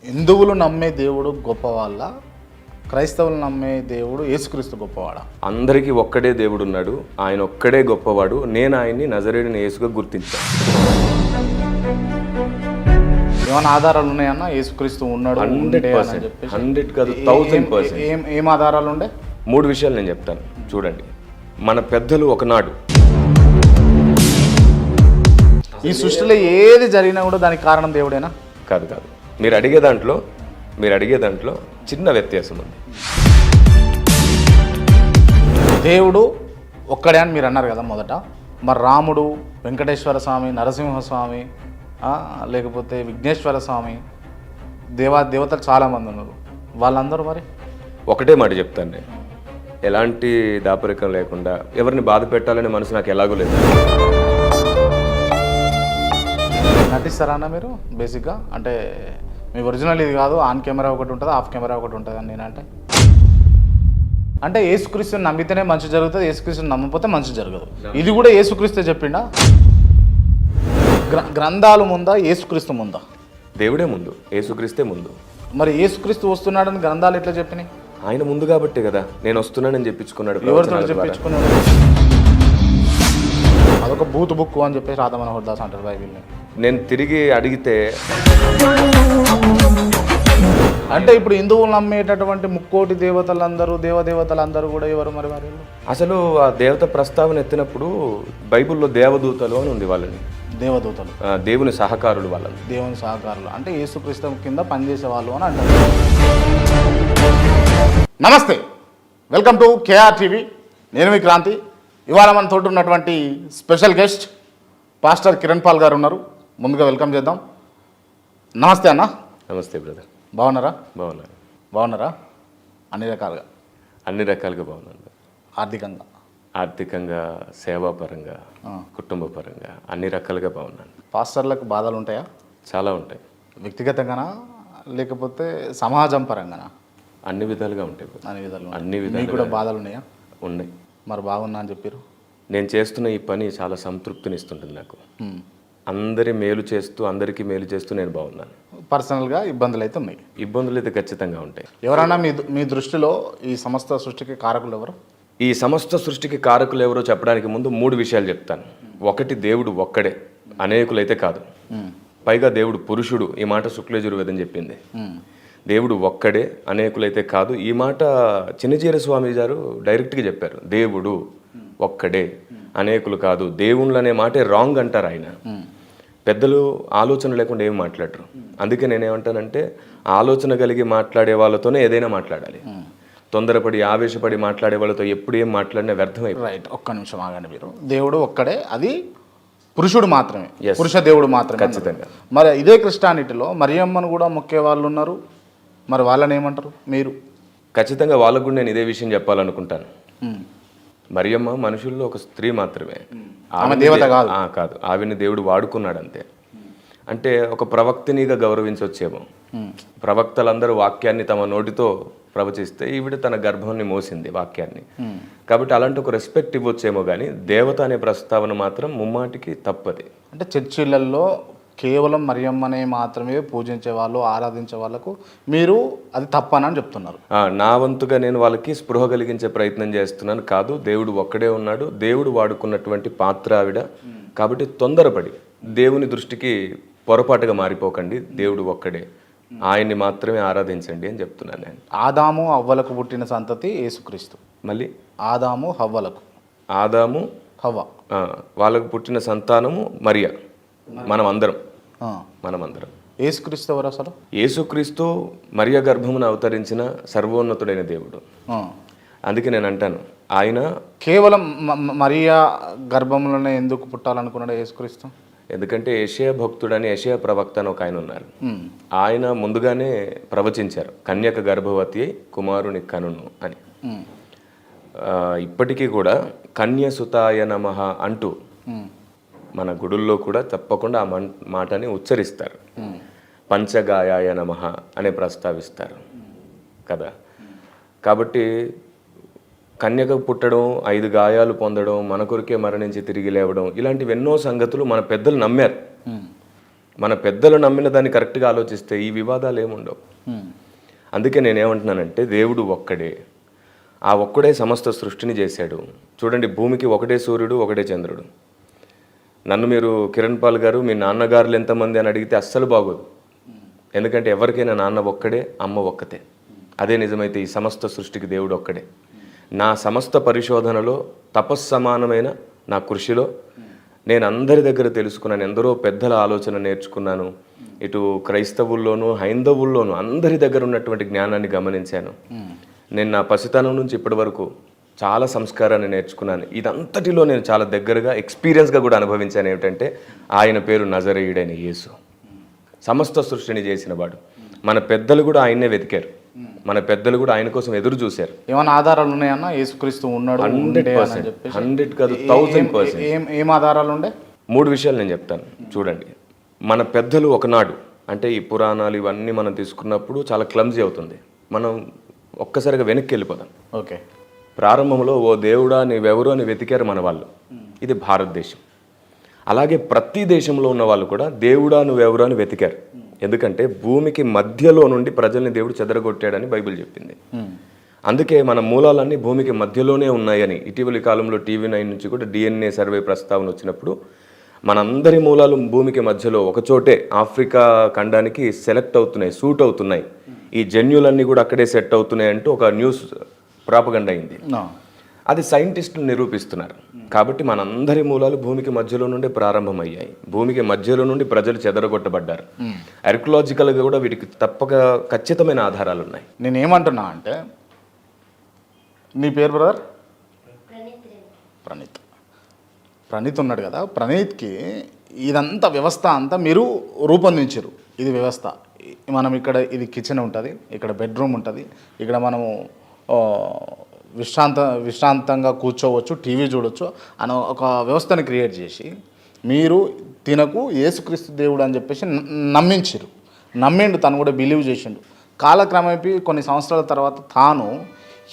హిందువులు నమ్మే దేవుడు గొప్పవాళ్ళ, క్రైస్తవులు నమ్మే దేవుడు యేసుక్రీస్తు గొప్పవాడా? అందరికీ ఒక్కడే దేవుడు ఉన్నాడు, ఆయన ఒక్కడే గొప్పవాడు. నేను ఆయన్ని నజరేయుడైన యేసుగా గుర్తించాను. ఏమైనా ఆధారాలు ఉన్నాయన్నా యేసుక్రీస్తు ఉన్నాడు? 100%, 100 కాదు 1000%. ఏం ఆధారాలు ఉండే? 3 విషయాలు నేను చెప్తాను చూడండి. మన పెద్దలు ఒకనాడు ఈ సృష్టిలో ఏది జరిగినా కూడా దానికి కారణం దేవుడేనా? కాదు కాదు, మీరు అడిగే దాంట్లో చిన్న వ్యత్యాసం ఉంది. దేవుడు ఒక్కడే అని మీరు అన్నారు కదా మొదట. మరి రాముడు, వెంకటేశ్వర స్వామి, నరసింహస్వామి, లేకపోతే విఘ్నేశ్వర స్వామి, దేవతలు చాలామంది ఉన్నారు. వాళ్ళందరూ మరి ఒకటే మాట చెప్తాను నేను, ఎలాంటి దాపరికం లేకుండా ఎవరిని బాధ పెట్టాలనే మనసు నాకు ఎలాగో లేదు. నటిస్తారా అన్న మీరు బేసిక్గా? అంటే మీ ఒరిజినల్ ఇది కాదు, ఆన్ కెమెరా ఒకటి ఉంటుంది, ఆఫ్ కెమెరా ఒకటి ఉంటుంది అని నేనంటే. అంటే యేసుక్రీస్తుని నమ్మితేనే మంచి జరుగుతుంది, యేసుక్రీస్తుని నమ్మకపోతే మంచి జరగదు. ఇది కూడా యేసుక్రీస్తే చెప్పిండా? గ్రంథాలు ముందా, యేసుక్రీస్తు ముందా? దేవుడే ముందు, యేసుక్రీస్తే ముందు. మరి యేసుక్రీస్తు వస్తున్నాడని గ్రంథాలు ఎట్లా చెప్పినాయి? ఆయన ముందు కాబట్టే కదా నేను వస్తున్నానని చెప్పించుకున్నాడు. ఎవరితో చెప్పించుకున్నాడు? అదొక బూత్ బుక్ అని చెప్పేసి రాధా మనోహర్ దాస్ అంటారు బైబిల్ని. నేను తిరిగి అడిగితే అంటే ఇప్పుడు హిందువులు నమ్మేటటువంటి ముక్కోటి దేవతలందరూ, దేవతలందరూ కూడా ఎవరు మరి వారు? అసలు ఆ దేవత ప్రస్తావన ఎత్తినప్పుడు బైబిల్లో దేవదూతలు అని ఉంది వాళ్ళని. దేవదూతలు దేవుని సహకారులు, వాళ్ళని దేవుని సహకారులు అంటే యేసుక్రీస్తు కింద పనిచేసే వాళ్ళు అని అంటారు. నమస్తే, వెల్కమ్ టు కేఆర్ టీవీ. నేను మీ క్రాంతి. ఇవాళ మన తోటి ఉన్నటువంటి special guest pastor Kiran Paul garu ఉన్నారు. ముందుగా వెల్కమ్ చేద్దాం. నమస్తే అన్న. నమస్తే బ్రదర్. బాగున్నారా? బాగున్నారా? అన్ని రకాలుగా బాగున్నాను. ఆర్థికంగా, సేవాపరంగా, కుటుంబ పరంగా అన్ని రకాలుగా బాగున్నాను. పాస్టర్లకు బాధలు ఉంటాయా? చాలా ఉంటాయి. వ్యక్తిగతంగానా లేకపోతే సమాజం పరంగానా? అన్ని విధాలుగా ఉంటాయి. అన్ని విధాలు కూడా బాధలు ఉన్నాయా? ఉన్నాయి. మరి బాగున్నా అని చెప్పారు. నేను చేస్తున్న ఈ పని చాలా సంతృప్తినిస్తుంటుంది నాకు. అందరికీ మేలు చేస్తూ నేను బాగున్నాను. పర్సనల్గా ఇబ్బందులు అయితే ఉన్నాయి? ఇబ్బందులు అయితే ఖచ్చితంగా ఉంటాయి. ఎవరైనా మీ దృష్టిలో ఈ సమస్త సృష్టికి కారకులు ఎవరు? ఈ సమస్త సృష్టికి కారకులు ఎవరో చెప్పడానికి ముందు 3 విషయాలు చెప్తాను. ఒకటి, దేవుడు ఒక్కడే, అనేకులైతే కాదు. పైగా దేవుడు పురుషుడు. ఈ మాట శుక్లయజుర్వేదం చెప్పింది. దేవుడు ఒక్కడే, అనేకులైతే కాదు. ఈ మాట చిన్నజీర స్వామి గారు డైరెక్ట్గా చెప్పారు. దేవుడు ఒక్కడే, అనేకులు కాదు. దేవుళ్ళు అనే మాటే రాంగ్ అంటారు ఆయన. పెద్దలు ఆలోచన లేకుండా ఏమి మాట్లాడరు. అందుకే నేనేమంటానంటే, ఆలోచన కలిగి మాట్లాడే వాళ్ళతోనే ఏదైనా మాట్లాడాలి. తొందరపడి ఆవేశపడి మాట్లాడే వాళ్ళతో ఎప్పుడు ఏం మాట్లాడినా వ్యర్థమైపోయి. రైట్, ఒక్క నిమిషం ఆగండి మీరు. దేవుడు ఒక్కడే, అది పురుషుడు మాత్రమే, పురుష దేవుడు మాత్రమే. ఖచ్చితంగా. మరి ఇదే క్రిస్టియానిటీలో మరియమ్మను కూడా మొక్కే వాళ్ళు ఉన్నారు. మరి వాళ్ళని ఏమంటారు మీరు? ఖచ్చితంగా వాళ్ళకు కూడా నేను ఇదే విషయం చెప్పాలనుకుంటాను. మరియమ్మ మనుషుల్లో ఒక స్త్రీ మాత్రమే, ఆమె దేవత కాదు. కాదు, ఆవిని దేవుడు వాడుకున్నాడు అంతే. అంటే ఒక ప్రవక్తినిగా గౌరవించవచ్చేమో. ప్రవక్తలందరూ వాక్యాన్ని తమ నోటితో ప్రవచిస్తే ఈవిడ తన గర్భాన్ని మోసింది వాక్యాన్ని. కాబట్టి అలాంటి ఒక రెస్పెక్ట్ ఇవ్వచ్చేమో, కానీ దేవత అనే ప్రస్తావన మాత్రం ముమ్మాటికి తప్పది. అంటే చర్చిలలో కేవలం మరియమ్మనే మాత్రమే పూజించే వాళ్ళు, ఆరాధించే వాళ్ళకు మీరు అది తప్పనని చెప్తున్నారు. నా వంతుగా నేను వాళ్ళకి స్పృహ కలిగించే ప్రయత్నం చేస్తున్నాను. కాదు, దేవుడు ఒక్కడే ఉన్నాడు, దేవుడు వాడుకున్నటువంటి పాత్ర ఆవిడ. కాబట్టి తొందరపడి దేవుని దృష్టికి పొరపాటుగా మారిపోకండి. దేవుడు ఒక్కడే, ఆయన్ని మాత్రమే ఆరాధించండి అని చెప్తున్నాను నేను. ఆదాము హవ్వలకు పుట్టిన సంతతి యేసుక్రీస్తు. మళ్ళీ ఆదాము హవ్వ వాళ్ళకు పుట్టిన సంతానము మరియా. మనమందరం. యేసుక్రీస్తు ఎవరు అసలు? యేసుక్రీస్తు మరియా గర్భమును అవతరించిన సర్వోన్నతుడైన దేవుడు. అందుకే నేను అంటాను, ఆయన కేవలం మరియా గర్భంలోనే ఎందుకు పుట్టాలనుకున్నాడు యేసుక్రీస్తు? ఎందుకంటే యెషయా భక్తుడని, యెషయా ప్రవక్త అని ఒక ఆయన ఉన్నారు. ఆయన ముందుగానే ప్రవచించారు, కన్యక గర్భవతి అయి కుమారుని కనును అని. ఇప్పటికీ కూడా కన్యసుతాయ నమః అంటూ మన గుడుల్లో కూడా తప్పకుండా ఆ మాటని ఉచ్చరిస్తారు. పంచగాయాయ నమః అనే ప్రస్తావిస్తారు కదా. కాబట్టి కన్యక పుట్టడం, 5 గాయాలు పొందడం, మన కొరికే మరణించి తిరిగి లేవడం, ఇలాంటివి ఎన్నో సంగతులు మన పెద్దలు నమ్మారు. మన పెద్దలు నమ్మిన దాన్ని కరెక్ట్గా ఆలోచిస్తే ఈ వివాదాలు ఏముండవు. అందుకే నేనేమంటున్నానంటే దేవుడు ఒక్కడే, ఆ ఒక్కడే సమస్త సృష్టిని చేశాడు. చూడండి, భూమికి ఒకటే సూర్యుడు, ఒకటే చంద్రుడు. నన్ను మీరు కిరణ్ పాల్ గారు మీ నాన్నగారులు ఎంతమంది అని అడిగితే అస్సలు బాగోదు. ఎందుకంటే ఎవరికైనా నాన్న ఒక్కడే, అమ్మ ఒక్కతే. అదే నిజమైతే ఈ సమస్త సృష్టికి దేవుడు ఒక్కడే. నా సమస్త పరిశోధనలో తపస్సమానమైన నా కృషిలో నేను అందరి దగ్గర తెలుసుకున్నాను, ఎందరో పెద్దల ఆలోచన నేర్చుకున్నాను. ఇటు క్రైస్తవుల్లోనూ హైందవుల్లోనూ అందరి దగ్గర ఉన్నటువంటి జ్ఞానాన్ని గమనించాను. నేను నా పసితనం నుంచి ఇప్పటి వరకు చాలా సంస్కారాన్ని నేర్చుకున్నాను. ఇదంతటిలో నేను చాలా దగ్గరగా ఎక్స్పీరియన్స్గా కూడా అనుభవించాను. ఏమిటంటే ఆయన పేరు నజరేయుడైన యేసు, సమస్త సృష్టిని చేసిన వాడు. మన పెద్దలు కూడా ఆయన్నే వెతికారు, మన పెద్దలు కూడా ఆయన కోసం ఎదురు చూశారు. ఏమైనా ఆధారాలు ఉన్నాయన్నా యేసుక్రీస్తు ఉన్నాడు? 100% కాదు, 1000%. ఏం ఆధారాలు ఉండే? 3 విషయాలు నేను చెప్తాను. చూడండి, మన పెద్దలు ఒకనాడు, అంటే ఈ పురాణాలు ఇవన్నీ మనం తీసుకున్నప్పుడు చాలా క్లమ్జీ అవుతుంది. మనం ఒక్కసారిగా వెనక్కి వెళ్ళిపోదాం. ఓకే. ప్రారంభంలో ఓ దేవుడా నీవెవరు అని వెతికారు మన వాళ్ళు. ఇది భారతదేశం. అలాగే ప్రతి దేశంలో ఉన్న వాళ్ళు కూడా దేవుడా నువ్వెవరు అని వెతికారు. ఎందుకంటే భూమికి మధ్యలో నుండి ప్రజల్ని దేవుడు చెదరగొట్టాడని బైబిల్ చెప్పింది. అందుకే మన మూలాలన్నీ భూమికి మధ్యలోనే ఉన్నాయని ఇటీవలి కాలంలో TV9 నుంచి కూడా DNA సర్వే ప్రస్తావన వచ్చినప్పుడు మనందరి మూలాలు భూమికి మధ్యలో ఒకచోటే ఆఫ్రికా ఖండానికి సెలెక్ట్ అవుతున్నాయి, సూట్ అవుతున్నాయి. ఈ జన్యులన్నీ కూడా అక్కడే సెట్ అవుతున్నాయి అంటూ ఒక న్యూస్ ప్రాపగండా అయింది. అది సైంటిస్టులు నిరూపిస్తున్నారు. కాబట్టి మనందరి మూలాలు భూమికి మధ్యలో నుండి ప్రారంభమయ్యాయి. భూమికి మధ్యలో నుండి ప్రజలు చెదరగొట్టబడ్డారు. ఆర్కియలాజికల్గా కూడా వీటికి తప్పక ఖచ్చితమైన ఆధారాలు ఉన్నాయి. నేనేమంటున్నా అంటే, నీ పేరు బ్రదర్? ప్రణీత్ ఉన్నాడు కదా, ప్రణీత్కి ఇదంతా వ్యవస్థ అంతా మీరు రూపొందించారు. ఇది వ్యవస్థ. మనం ఇక్కడ ఇది కిచెన్ ఉంటుంది, ఇక్కడ బెడ్రూమ్ ఉంటుంది, ఇక్కడ మనము విశ్రాంతంగా కూర్చోవచ్చు, టీవీ చూడవచ్చు అని ఒక వ్యవస్థని క్రియేట్ చేసి మీరు తినకు యేసుక్రీస్తు దేవుడు అని చెప్పేసి నమ్మిండు. తను కూడా బిలీవ్ చేసిండు. కాలక్రమేపీ కొన్ని సంవత్సరాల తర్వాత తాను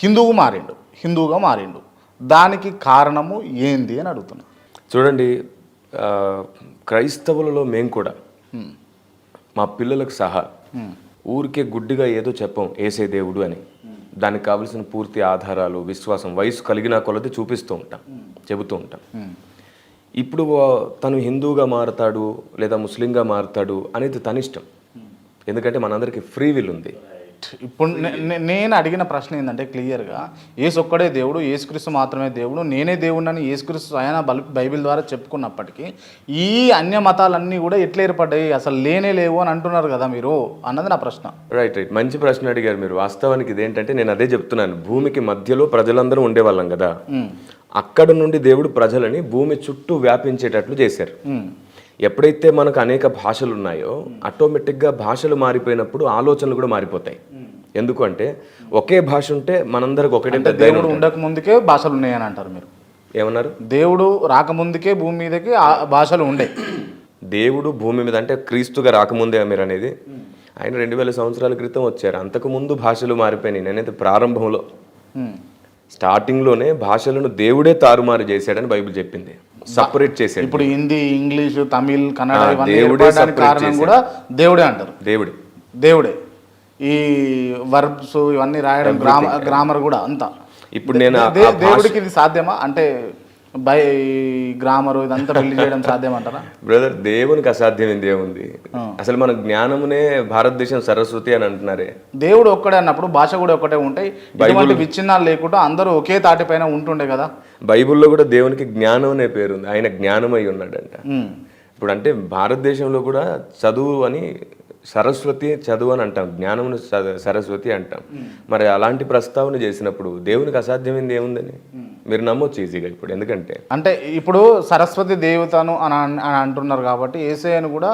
హిందువుగా మారిండు. దానికి కారణము ఏంది అని అడుగుతున్నా. చూడండి, క్రైస్తవులలో మేము కూడా మా పిల్లలకు సహా ఊరికే గుడ్డిగా ఏదో చెప్పం ఏసే దేవుడు అని. దానికి కావలసిన పూర్తి ఆధారాలు, విశ్వాసం వయసు కలిగిన కొలది చెబుతూ ఉంటాం. ఇప్పుడు తను హిందూగా మారతాడు లేదా ముస్లింగా మారతాడు అనేది తన ఇష్టం. ఎందుకంటే మనందరికీ ఫ్రీ విల్ ఉంది. ఇప్పుడు నేను అడిగిన ప్రశ్న ఏంటంటే క్లియర్గా, యేసు ఒక్కడే దేవుడు, యేసుక్రీస్తు మాత్రమే దేవుడు, నేనే దేవుడిని యేసుక్రీస్తు ఆయన బైబిల్ ద్వారా చెప్పుకున్నప్పటికీ ఈ అన్య మతాలన్నీ కూడా ఎట్లా ఏర్పడ్డాయి, అసలు లేవు అని అంటున్నారు కదా మీరు అన్నది నా ప్రశ్న. రైట్. మంచి ప్రశ్న అడిగారు మీరు. వాస్తవానికి ఇదేంటంటే నేను అదే చెప్తున్నాను. భూమికి మధ్యలో ప్రజలందరూ ఉండేవాళ్ళం కదా, అక్కడ నుండి దేవుడు ప్రజలని భూమి చుట్టూ వ్యాపించేటట్లు చేశారు. ఎప్పుడైతే మనకు అనేక భాషలు ఉన్నాయో ఆటోమేటిక్గా భాషలు మారిపోయినప్పుడు ఆలోచనలు కూడా మారిపోతాయి. ఎందుకంటే ఒకే భాష ఉంటే మనందరికి ఒకటే. దేవుడు ఉండక ముందుకే భాషలు ఉన్నాయని అంటారు మీరు? ఏమన్నారు? దేవుడు రాకముందుకే భూమి మీదకి భాషలు ఉండే. దేవుడు భూమి మీద అంటే క్రీస్తుగా రాకముందే మీరు అనేది. ఆయన 2000 సంవత్సరాల క్రితం వచ్చారు. అంతకుముందు భాషలు మారిపోయినాయి. నేనైతే ప్రారంభంలో స్టార్టింగ్లోనే భాషలను దేవుడే తారుమారు చేశాడని బైబిల్ చెప్పింది. సపరేట్ చేశాడు. ఇప్పుడు హిందీ, ఇంగ్లీష్, తమిళ్, కన్నడ ఇవన్నీ కారణం కూడా దేవుడే అంటారు. దేవుడే ఈ వర్బ్స్ ఇవన్నీ రాయడం, గ్రామర్ కూడా అంతా. ఇప్పుడు నేను దేవుడికి ఇది సాధ్యమా అంటే గ్రామర్ ఇదంతా పెళ్లి చేయడం సాధ్యమంటారా? బ్రదర్, దేవునికి అసాధ్యమైంది ఏముంది? అసలు మన జ్ఞానమునే భారతదేశం సరస్వతి అని అంటున్నారే. దేవుడు ఒక్కడే అన్నప్పుడు భాష కూడా ఒక్కటే ఉంటాయి. ఇటువంటి విచ్ఛిన్నాలు లేకుండా అందరూ ఒకే తాటిపైన ఉంటుండే కదా. బైబిల్లో కూడా దేవునికి జ్ఞానం అనే పేరు ఉంది. ఆయన జ్ఞానమై ఉన్నాడంట. ఇప్పుడు అంటే భారతదేశంలో కూడా చదువు అని సరస్వతి చదువు అని అంటాం, జ్ఞానమును సరస్వతి అంటాం. మరి అలాంటి ప్రస్తావన చేసినప్పుడు దేవునికి అసాధ్యమైంది ఏముందని మీరు నమ్మొచ్చు ఈజీగా. ఇప్పుడు ఎందుకంటే అంటే ఇప్పుడు సరస్వతి దేవతను అని అంటున్నారు కాబట్టి యేసయ్యను కూడా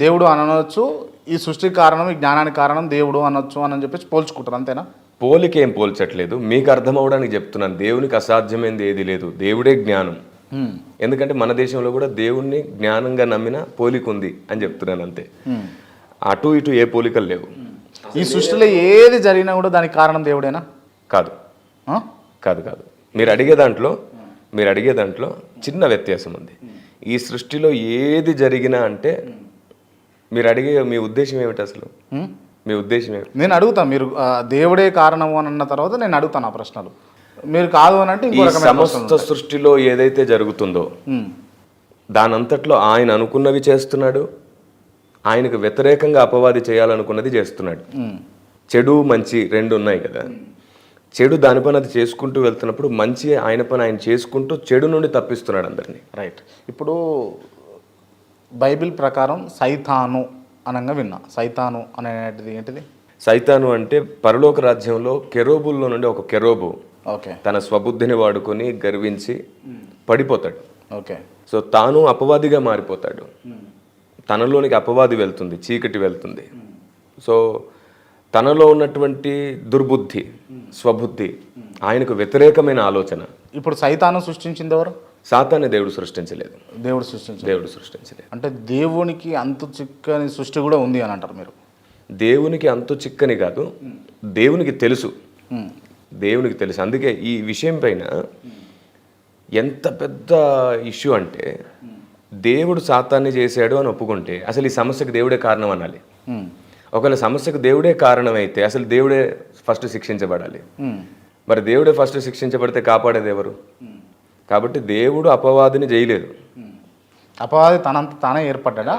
దేవుడు అనవచ్చు, ఈ సృష్టి కారణం, ఈ జ్ఞానానికి కారణం దేవుడు అనొచ్చు అని చెప్పేసి పోల్చుకుంటారు. అంతేనా? పోలికేం పోల్చట్లేదు, మీకు అర్థం అవడానికి చెప్తున్నాను. దేవునికి అసాధ్యమైంది ఏది లేదు, దేవుడే జ్ఞానం. ఎందుకంటే మన దేశంలో కూడా దేవుణ్ణి జ్ఞానంగా నమ్మిన పోలిక ఉంది అని చెప్తున్నాను అంతే. అటు ఇటు ఏ పోలికలు లేవు. ఈ సృష్టిలో ఏది జరిగినా కూడా దానికి కారణం దేవుడేనా? కాదు కాదు కాదు. మీరు అడిగే దాంట్లో చిన్న వ్యత్యాసం ఉంది. ఈ సృష్టిలో ఏది జరిగినా అంటే మీరు అడిగే మీ ఉద్దేశం ఏమిటి అసలు? మీ ఉద్దేశం ఏమిటి? నేను అడుగుతాను, మీరు దేవుడే కారణము అని అన్న తర్వాత నేను అడుగుతాను ఆ ప్రశ్నలు. మీరు కాదు అని అంటే ఇంకో రకమైన సమస్త సృష్టిలో ఏదైతే జరుగుతుందో దానంతట్లో ఆయన అనుకున్నవి చేస్తున్నాడు, ఆయనకు వ్యతిరేకంగా అపవాది చేయాలనుకున్నది చేస్తున్నాడు. చెడు మంచి రెండు ఉన్నాయి కదా. చెడు దాని పని అది చేసుకుంటూ వెళ్తున్నప్పుడు మంచి ఆయన పని ఆయన చేసుకుంటూ చెడు నుండి తప్పిస్తున్నాడు అందరినీ. రైట్. ఇప్పుడు బైబిల్ ప్రకారం సైతాను అనగా విన్నా. సైతాను అనేది ఏంటిది? సైతాను అంటే పరలోక రాజ్యంలో కెరోబుల్లో నుండి ఒక కెరోబు ఓకే తన స్వబుద్ధిని వాడుకొని గర్వించి పడిపోతాడు. ఓకే. సో తాను అపవాదిగా మారిపోతాడు. తనలోనికి అపవాది వెళ్తుంది, చీకటి వెళ్తుంది. సో తనలో ఉన్నటువంటి దుర్బుద్ధి, స్వబుద్ధి, ఆయనకు వ్యతిరేకమైన ఆలోచన. ఇప్పుడు సైతాను సృష్టించింది ఎవరు? సాతాన్ని దేవుడు సృష్టించలేదు. దేవుడు సృష్టించలేదు. అంటే దేవునికి అంతు చిక్కని సృష్టి కూడా ఉంది అని అంటారు మీరు? దేవునికి అంతు చిక్కని కాదు, దేవునికి తెలుసు. దేవునికి తెలుసు. అందుకే ఈ విషయం పైన ఎంత పెద్ద ఇష్యూ అంటే దేవుడు సాతాన్ని చేశాడు అని ఒప్పుకుంటే అసలు ఈ సమస్యకు దేవుడే కారణం అనాలి. ఒకవేళ సమస్యకు దేవుడే కారణం అయితే అసలు దేవుడే ఫస్ట్ శిక్షించబడాలి. మరి దేవుడే ఫస్ట్ శిక్షించబడితే కాపాడేది ఎవరు? కాబట్టి దేవుడు అపవాదిని చేయలేదు. అపవాది తనంత తానే ఏర్పడ్డా?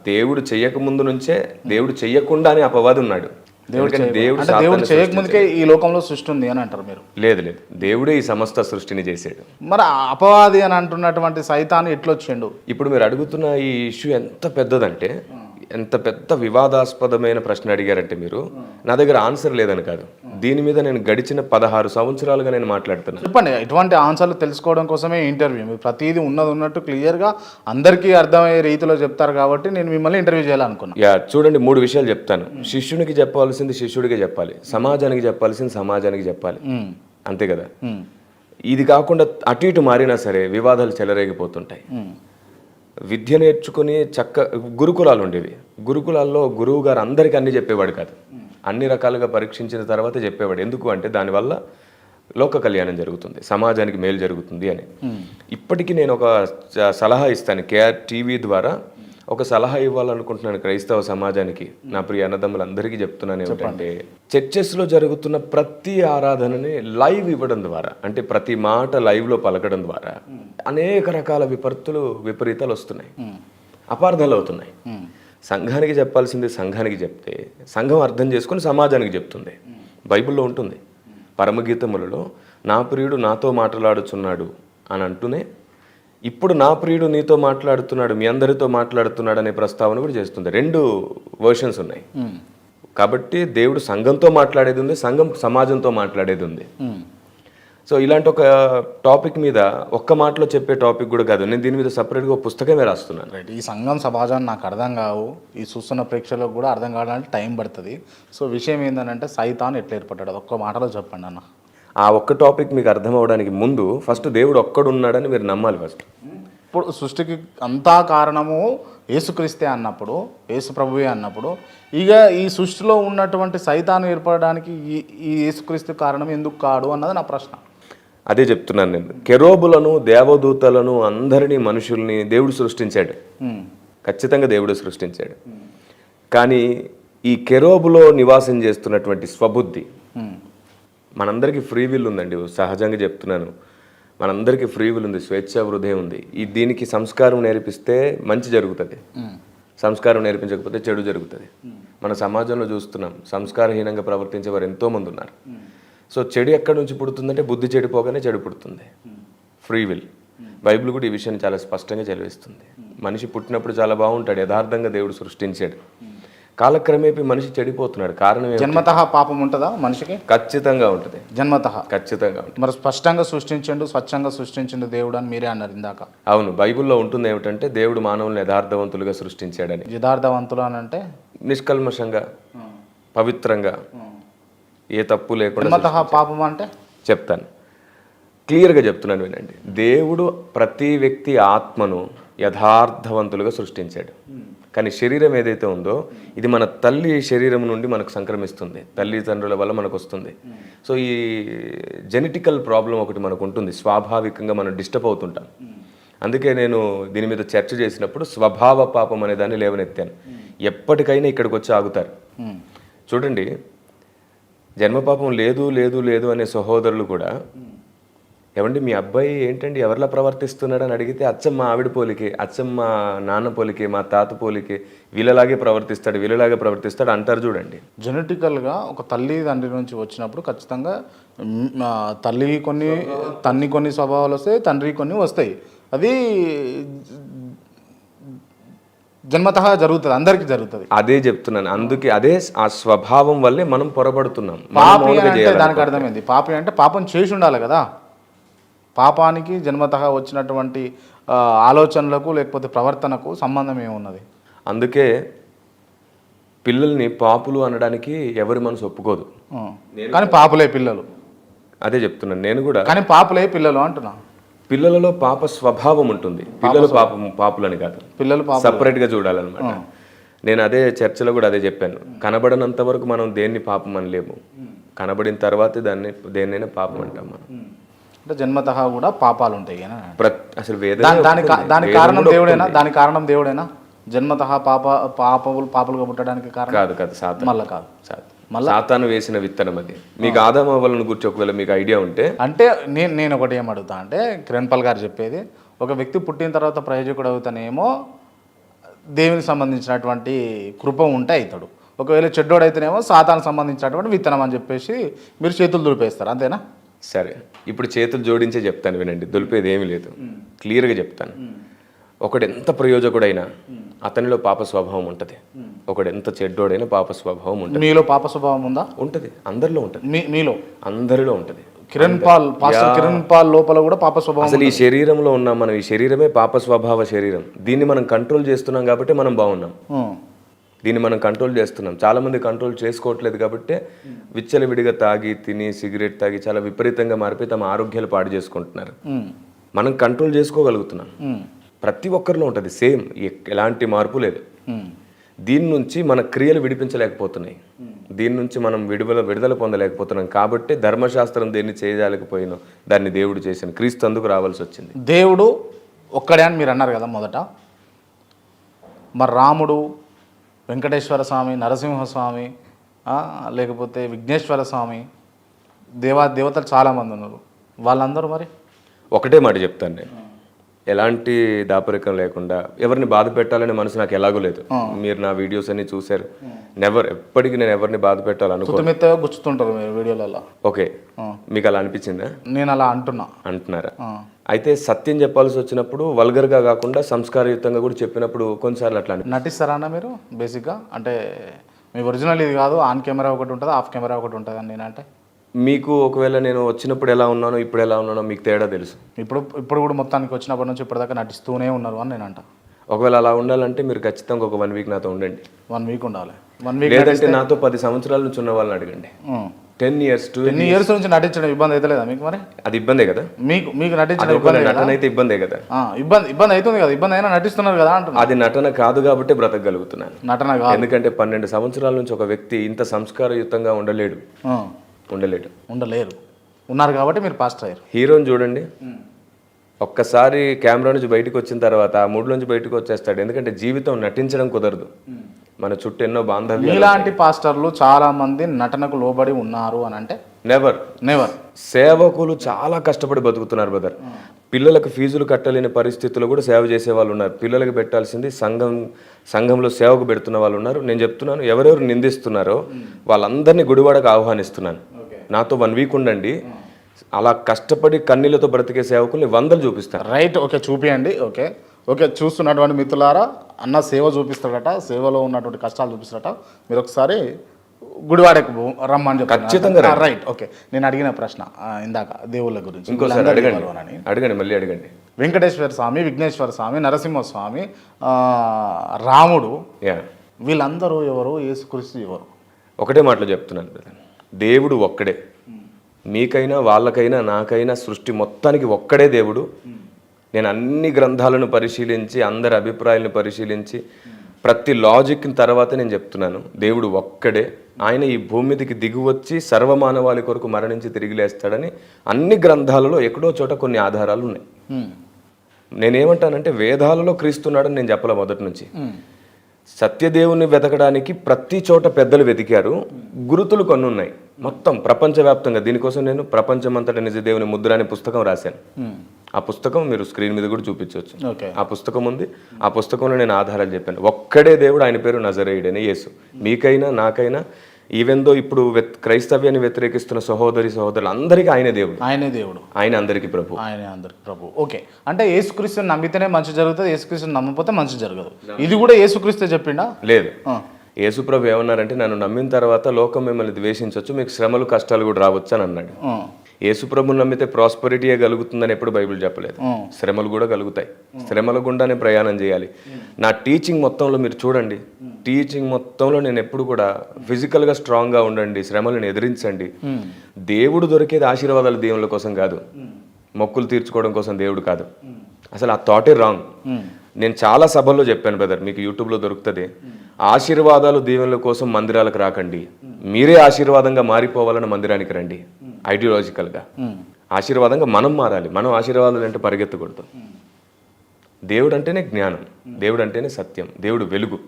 దేవుడు చెయ్యక ముందు నుంచే, దేవుడు చెయ్యకుండానే అపవాది ఉన్నాడు. దేవుడు చేయకముందుకే ఈ లోకంలో సృష్టి ఉంది అని అంటారు మీరు? లేదు, దేవుడే ఈ సమస్త సృష్టిని చేశాడు. మరి అపవాది అని అంటున్నటువంటి సైతాను ఎట్లొచ్చిండు? ఇప్పుడు మీరు అడుగుతున్న ఈ ఇష్యూ ఎంత పెద్దదంటే, ఎంత పెద్ద వివాదాస్పదమైన ప్రశ్న అడిగారంటే మీరు, నా దగ్గర ఆన్సర్ లేదని కాదు. దీని మీద నేను గడిచిన 16 సంవత్సరాలుగా నేను మాట్లాడుతున్నాను. చెప్పండి, ఇటువంటి ఆన్సర్లు తెలుసుకోవడం కోసమే ఇంటర్వ్యూ. మీరు ప్రతిదీ ఉన్నట్టు క్లియర్గా అందరికీ అర్థమయ్యే రీతిలో చెప్తారు కాబట్టి నేను మిమ్మల్ని ఇంటర్వ్యూ చేయాలనుకున్నాను. చూడండి, 3 విషయాలు చెప్తాను. శిష్యునికి చెప్పాల్సింది శిష్యుడికే చెప్పాలి, సమాజానికి చెప్పాల్సింది సమాజానికి చెప్పాలి, అంతే కదా. ఇది కాకుండా అటు ఇటు మారినా సరే వివాదాలు చెలరేగిపోతుంటాయి. విద్య నేర్చుకుని గురుకులాలు ఉండేవి. గురుకులాల్లో గురువు గారు అందరికీ అన్ని చెప్పేవాడు కాదు, అన్ని రకాలుగా పరీక్షించిన తర్వాత చెప్పేవాడు. ఎందుకు అంటే దానివల్ల లోక కళ్యాణం జరుగుతుంది, సమాజానికి మేలు జరుగుతుంది అని. ఇప్పటికీ నేను ఒక సలహా ఇస్తాను, కేఆర్ టీవీ ద్వారా ఒక సలహా ఇవ్వాలనుకుంటున్నాను క్రైస్తవ సమాజానికి. నా ప్రియ అన్నదమ్ములందరికీ చెప్తున్నాను ఏమిటంటే, చర్చెస్లో జరుగుతున్న ప్రతి ఆరాధనని లైవ్ ఇవ్వడం ద్వారా, అంటే ప్రతి మాట లైవ్లో పలకడం ద్వారా అనేక రకాల విపరీతాలు వస్తున్నాయి, అపార్థాలు అవుతున్నాయి. సంఘానికి చెప్పాల్సింది సంఘానికి చెప్తే సంఘం అర్థం చేసుకుని సమాజానికి చెప్తుంది. బైబిల్లో ఉంటుంది, పరమగీతములలో నా ప్రియుడు నాతో మాట్లాడుచున్నాడు అని అంటూనే ఇప్పుడు నా ప్రియుడు నీతో మాట్లాడుతున్నాడు, మీ అందరితో మాట్లాడుతున్నాడు అనే ప్రస్తావన కూడా చేస్తుంది. 2 వర్షన్స్ ఉన్నాయి. కాబట్టి దేవుడు సంఘంతో మాట్లాడేది ఉంది, సంఘం సమాజంతో మాట్లాడేది ఉంది. సో ఇలాంటి ఒక టాపిక్ మీద ఒక్క మాటలో చెప్పే టాపిక్ కూడా కాదు, నేను దీని మీద సపరేట్గా ఒక పుస్తకమే రాస్తున్నాను. రైట్. ఈ సంఘం సమాజం నాకు అర్థం కావు, ఈ చూస్తున్న ప్రేక్షకులకు కూడా అర్థం కావడానికి టైం పడుతుంది. సో విషయం ఏంటంటే సైతాన్ ఎట్లా ఏర్పడ్డాడు, ఒక్క మాటలో చెప్పండి అన్న. ఆ ఒక్క టాపిక్ మీకు అర్థం అవడానికి ముందు ఫస్ట్ దేవుడు ఒక్కడున్నాడని మీరు నమ్మాలి ఫస్ట్. ఇప్పుడు సృష్టికి అంతా కారణము యేసుక్రీస్తే అన్నప్పుడు, యేసు ప్రభువే అన్నప్పుడు, ఇక ఈ సృష్టిలో ఉన్నటువంటి సైతాను ఏర్పడడానికి ఈ యేసుక్రీస్తు కారణం ఎందుకు కాడు అన్నది నా ప్రశ్న. అదే చెప్తున్నాను నేను. కెరోబులను, దేవదూతలను, అందరినీ, మనుషుల్ని దేవుడు సృష్టించాడు, ఖచ్చితంగా దేవుడు సృష్టించాడు. కానీ ఈ కెరోబులో నివాసం చేస్తున్నటువంటి స్వబుద్ధి, మనందరికీ ఫ్రీ విల్ ఉందండి. సహజంగా చెప్తున్నాను, మనందరికీ ఫ్రీ విల్ ఉంది, స్వేచ్ఛా హృదయం ఉంది. దీనికి సంస్కారం నేర్పిస్తే మంచి జరుగుతుంది, సంస్కారం నేర్పించకపోతే చెడు జరుగుతుంది. మన సమాజంలో చూస్తున్నాం, సంస్కారహీనంగా ప్రవర్తించేవారు ఎంతోమంది ఉన్నారు. సో చెడు ఎక్కడి నుంచి పుడుతుందంటే బుద్ధి చెడిపోగానే చెడు పుడుతుంది, ఫ్రీ విల్. బైబిల్ కూడా ఈ విషయాన్ని చాలా స్పష్టంగా చదివిస్తుంది. మనిషి పుట్టినప్పుడు చాలా బాగుంటాడు, యథార్థంగా దేవుడు సృష్టించాడు. కాలక్రమేపీ మనిషి చెడిపోతున్నాడు. కారణం జన్మతః పాపం ఉంటుందా మనిషికి? ఖచ్చితంగా ఉంటుంది, జన్మతః ఖచ్చితంగా ఉంటుంది. మరి స్పష్టంగా సృష్టించండు, స్వచ్ఛంగా సృష్టించండు దేవుడు అని మీరే అన్నారు ఇందాక. అవును, బైబిల్లో ఉంటుంది ఏమిటంటే దేవుడు మానవులను యథార్థవంతులుగా సృష్టించాడని. యథార్థవంతులు అని అంటే నిష్కల్మషంగా, పవిత్రంగా, ఏ తప్పు లేకుండా. జన్మతః పాపం అంటే చెప్తాను, క్లియర్గా చెప్తున్నాను వినండి. దేవుడు ప్రతి వ్యక్తి ఆత్మను యథార్థవంతులుగా సృష్టించాడు. కానీ శరీరం ఏదైతే ఉందో ఇది మన తల్లి శరీరం నుండి మనకు సంక్రమిస్తుంది, తల్లిదండ్రుల వల్ల మనకు వస్తుంది. సో ఈ జెనెటికల్ ప్రాబ్లం ఒకటి మనకు ఉంటుంది, స్వాభావికంగా మనం డిస్టర్బ్ అవుతుంటాం. అందుకే నేను దీని మీద చర్చ చేసినప్పుడు స్వభావ పాపం అనే దాన్ని లేవనెత్తాను. ఎప్పటికైనా ఇక్కడికి వచ్చి ఆగుతారు. చూడండి, జన్మపాపం లేదు లేదు లేదు అనే సహోదరులు కూడా, ఏమండి మీ అబ్బాయి ఏంటండి ఎవరిలా ప్రవర్తిస్తున్నాడు అని అడిగితే, అచ్చం మా ఆవిడ పోలికే, అచ్చం మా నాన్న పోలికే, మా తాత పోలికే, వీళ్ళలాగే ప్రవర్తిస్తాడు అంటారు. చూడండి, జెనెటికల్గా ఒక తల్లి తండ్రి నుంచి వచ్చినప్పుడు ఖచ్చితంగా తల్లి కొన్ని స్వభావాలు వస్తాయి, తండ్రి కొన్ని వస్తాయి. అది జన్మతః జరుగుతుంది, అందరికీ జరుగుతుంది. అదే చెప్తున్నాను. అందుకే అదే ఆ స్వభావం వల్లే మనం పొరబడుతున్నాం. పాపి అంటే దానికి అర్థమైంది. పాపి అంటే పాపం చేసి ఉండాలి కదా. పాపానికి జన్మతః వచ్చినటువంటి ఆలోచనలకు లేకపోతే ప్రవర్తనకు సంబంధం ఏమున్నది? అందుకే పిల్లల్ని పాపులు అనడానికి ఎవరి మనసు ఒప్పుకోదు. కానీ పాపులే పిల్లలు. అదే చెప్తున్నాను నేను కూడా. కానీ పాపులే పిల్లలు అంటున్నా. పిల్లలలో పాప స్వభావం ఉంటుంది. పిల్లలు పాపులని కాదు, పిల్లలు సపరేట్గా చూడాలన్నమాట. నేను అదే చర్చలో కూడా అదే చెప్పాను. కనబడనంత వరకు మనం దేన్ని పాపం అనలేము, కనబడిన తర్వాతే దేన్నైనా పాపం అంటాం మనం. అంటే జన్మతః కూడా పాపాలు ఉంటాయి. అసలు దానికి కారణం దేవుడేనా? జన్మతః పాపలుగా పుట్టడానికి కారణం కాదు సాతాను. మళ్ళీ కాదు, సాతాను వేసిన విత్తనం అది. మీకు ఆదాము అవ్వలను గురించి ఒకవేళ మీకు ఐడియా ఉంటే, అంటే నేను ఒకటి ఏమడుగుతా అంటే, కిరణ్ పాల్ గారు చెప్పేది, ఒక వ్యక్తి పుట్టిన తర్వాత ప్రయోజకుడు అవుతానేమో దేవునికి సంబంధించినటువంటి కృప ఉంటే అవుతాడు, ఒకవేళ చెడ్డోడైతేనేమో సాతానికి సంబంధించినటువంటి విత్తనం అని చెప్పేసి మీరు చేతులు దులిపేస్తారు, అంతేనా? సరే, ఇప్పుడు చేతులు జోడించే చెప్తాను వినండి. దులిపేది ఏమీ లేదు, క్లియర్గా చెప్తాను. ఒకడు ఎంత ప్రయోజకుడైనా అతనిలో పాప స్వభావం ఉంటుంది. ఒకడు ఎంత చెడ్డోడైనా పాప స్వభావం ఉంటుంది. మీలో పాప స్వభావం ఉందా? ఉంటుంది, అందరిలో ఉంటుంది. మీలో అందరిలో ఉంటుంది. కిరణ్ పాల్ లోపల కూడా పాప స్వభావం. అసలు ఈ శరీరంలో ఉన్నాం మనం, ఈ శరీరమే పాప స్వభావ శరీరం. దీన్ని మనం కంట్రోల్ చేస్తున్నాం కాబట్టి మనం బాగున్నాం. దీన్ని మనం కంట్రోల్ చేస్తున్నాం. చాలా మంది కంట్రోల్ చేసుకోవట్లేదు కాబట్టి విచ్చలవిడిగా తాగి తిని సిగరెట్ తాగి చాలా విపరీతంగా మారిపోయి తమ ఆరోగ్యాలు పాడు చేసుకుంటున్నారు. మనం కంట్రోల్ చేసుకోగలుగుతున్నాం. ప్రతి ఒక్కరిలో ఉంటుంది సేమ్, ఎలాంటి మార్పు లేదు. దీని నుంచి మన క్రియలు విడిపించలేకపోతున్నాయి, దీని నుంచి మనం విడుదల పొందలేకపోతున్నాం. కాబట్టి ధర్మశాస్త్రం దేన్ని చేయలేకపోయినా దాన్ని దేవుడు చేసిన, క్రీస్తు అందుకు రావాల్సి వచ్చింది. దేవుడు ఒక్కడే అని మీరు అన్నారు కదా మొదట. మరి రాముడు, వెంకటేశ్వర స్వామి, నరసింహస్వామి, లేకపోతే విఘ్నేశ్వర స్వామి, దేవతలు చాలామంది ఉన్నారు. వాళ్ళందరూ మరి ఒకటే మాట చెప్తాను నేను, ఎలాంటి దాపరికం లేకుండా ఎవరిని బాధ పెట్టాలనే మనసు నాకు ఎలాగో లేదు. మీరు నా వీడియోస్ అన్ని చూశారు. ఎప్పటికీ నేను ఎవరిని బాధ పెట్టాలనుకుంటున్నా. గుచ్చుతుంటారు మీరు వీడియోలలో. ఓకే, మీకు అలా అనిపించిందా? నేను అలా అంటున్నారా? అయితే సత్యం చెప్పాల్సి వచ్చినప్పుడు వల్గర్గా కాకుండా సంస్కారయుక్తంగా కూడా చెప్పినప్పుడు కొన్నిసార్లు అట్లా నటిస్తారా అన్న మీరు? బేసిక్గా అంటే మీ ఒరిజినల్ ఇది కాదు, ఆన్ కెమెరా ఒకటి ఉంటుంది, ఆఫ్ కెమెరా ఒకటి ఉంటుంది అని నేనంటే, మీకు ఒకవేళ నేను వచ్చినప్పుడు ఎలా ఉన్నానో ఇప్పుడు ఎలా ఉన్నానో మీకు తేడా తెలుసు. ఇప్పుడు కూడా మొత్తానికి వచ్చినప్పటి నుంచి ఇప్పటిదాకా నటిస్తూనే ఉన్నారు అని నేనంట. ఒకవేళ అలా ఉండాలంటే మీరు ఖచ్చితంగా ఒక 1 వీక్ నాతో ఉండండి. 1 వీక్ ఉండాలి. 1 వీక్ లేదంటే నాతో 10 సంవత్సరాల నుంచి ఉన్న వాళ్ళని అడగండి. 10 ఇయర్స్ నుంచి నటించడం ఇబ్బంది అయితే లేదా మీకు? మరి అది ఇబ్బందే కదా మీకు నటించడం. నటన అయితే ఇబ్బందే కదా. ఇబ్బంది అవుతుంది కదా. ఇబ్బంది అయినా నటిస్తున్నారు కదా అంటున్నా. అది నటన కాదు కాబట్టి బ్రతకగలుగుతున్నాను. నటన కాదు. ఎందుకంటే 12 సంవత్సరాల నుంచి ఒక వ్యక్తి ఇంత సంస్కారయుతంగా ఉండలేరు. ఉన్నారు కాబట్టి మీరు పాస్టర్ అయ్యారు. హీరోని చూడండి, ఒక్కసారి కెమెరా నుంచి బయటకు వచ్చిన తర్వాత ఆ మూడు నుంచి బయటకు వచ్చేస్తాడు. ఎందుకంటే జీవితం నటించడం కుదరదు. మన చుట్టూ ఎన్నో బాంధవ్యాలు. ఇలాంటి పాస్టర్లు చాలా మంది నటనకు లోబడి ఉన్నారు అని అంటే నెవర్. సేవకులు చాలా కష్టపడి బతుకుతున్నారు బ్రదర్. పిల్లలకు ఫీజులు కట్టలేని పరిస్థితుల్లో కూడా సేవ చేసే వాళ్ళు ఉన్నారు. పిల్లలకు పెట్టాల్సింది సంఘంలో సేవకు పెడుతున్న వాళ్ళు ఉన్నారు. నేను చెప్తున్నాను, ఎవరెవరు నిందిస్తున్నారో వాళ్ళందరినీ గుడివాడకు ఆహ్వానిస్తున్నాను. నాతో 1 వీక్ ఉండండి. అలా కష్టపడి కన్నీళ్లతో బ్రతికే సేవకుల్ని 100 చూపిస్తారు. రైట్, ఓకే, చూపియండి. ఓకే, చూస్తున్నటువంటి మిత్రులారా, అన్న సేవ చూపిస్తాడట, సేవలో ఉన్నటువంటి కష్టాలు చూపిస్తాడట. మీరు ఒకసారి గుడివాడకు రమ్మని చెప్పి ఖచ్చితంగా. Right, okay. నేను అడిగిన ప్రశ్న ఇందాక దేవుళ్ళ గురించి ఇంకోసారి అడగండి, మళ్ళీ అడగండి. వెంకటేశ్వర స్వామి, విఘ్నేశ్వర స్వామి, నరసింహస్వామి, రాముడు, వీళ్ళందరూ ఎవరు? యేసుక్రీస్తు ఎవరు? ఒకటే మాటలో చెప్తున్నాను, దేవుడు ఒక్కడే. మీకైనా వాళ్ళకైనా నాకైనా సృష్టి మొత్తానికి ఒక్కడే దేవుడు. నేను అన్ని గ్రంథాలను పరిశీలించి అందరి అభిప్రాయాలను పరిశీలించి ప్రతి లాజిక్ తర్వాత నేను చెప్తున్నాను, దేవుడు ఒక్కడే. ఆయన ఈ భూమి మీదకి దిగువచ్చి సర్వమానవాళి కొరకు మరణించి తిరిగి లేస్తాడని అన్ని గ్రంథాలలో ఎక్కడో చోట కొన్ని ఆధారాలు ఉన్నాయి. నేనేమంటానంటే వేదాలలో క్రీస్తున్నాడని నేను చెప్పలే మొదటి నుంచి. సత్యదేవుని వెతకడానికి ప్రతి చోట పెద్దలు వెతికారు, గురుతులు కొన్ని ఉన్నాయి మొత్తం ప్రపంచవ్యాప్తంగా. దీనికోసం నేను ప్రపంచమంతటా నిజదేవుని ముద్ర అనే పుస్తకం రాశాను. ఆ పుస్తకం మీరు స్క్రీన్ మీద కూడా చూపించవచ్చు. ఓకే. ఆ పుస్తకం ఉంది. ఆ పుస్తకంలో నేను ఆధారాలు చెప్పాను. ఒక్కడే దేవుడు, ఆయన పేరు నజరేయుడని యేసు. మీకైనా నాకైనా ఈవెన్ దో ఇప్పుడు క్రైస్తవ్యాన్ని వ్యతిరేకిస్తున్న సహోదరులు అందరికీ ఆయనే దేవుడు. ఆయనే దేవుడు, ఆయన అందరికీ ప్రభు. ఆయనే అందరికి ప్రభు. ఓకే, అంటే యేసుక్రీస్తుని నమ్మితేనే మంచి జరుగుతుంది, యేసుక్రీస్తుని నమ్మకపోతే మంచి జరగదు. ఇది కూడా యేసుక్రీస్తే చెప్పిండా? లేదు. యేసుప్రభు ఏమన్నారంటే, నన్ను నమ్మిన తర్వాత లోకం మిమ్మల్ని ద్వేషించవచ్చు, మీకు శ్రమలు కష్టాలు కూడా రావచ్చు అని అన్నాడు. యేసుప్రభుని నమ్మితే ప్రాస్పరిటీయే కలుగుతుందని ఎప్పుడు బైబిల్ చెప్పలేదు. శ్రమలు కూడా కలుగుతాయి. శ్రమల గుండానే ప్రయాణం చేయాలి. నా టీచింగ్ మొత్తంలో మీరు చూడండి, టీచింగ్ మొత్తంలో నేను ఎప్పుడు కూడా ఫిజికల్గా స్ట్రాంగ్గా ఉండండి, శ్రమలను ఎదిరించండి. దేవుడు దొరికేది ఆశీర్వాదాలు దేవుళ్ళ కోసం కాదు, మొక్కులు తీర్చుకోవడం కోసం దేవుడు కాదు. అసలు ఆ థాటే రాంగ్. నేను చాలా సభల్లో చెప్పాను బ్రదర్, మీకు యూట్యూబ్లో దొరుకుతుంది. ఆశీర్వాదాలు దీవెనల కోసం మందిరాలకు రాకండి, మీరే ఆశీర్వాదంగా మారిపోవాలని మందిరానికి రండి. ఐడియాలజికల్గా ఆశీర్వాదంగా మనం మారాలి. మనం ఆశీర్వాదాలు అంటే పరిగెత్తకూడదు. దేవుడు అంటేనే జ్ఞానం, దేవుడు అంటేనే సత్యం, దేవుడు వెలుగు.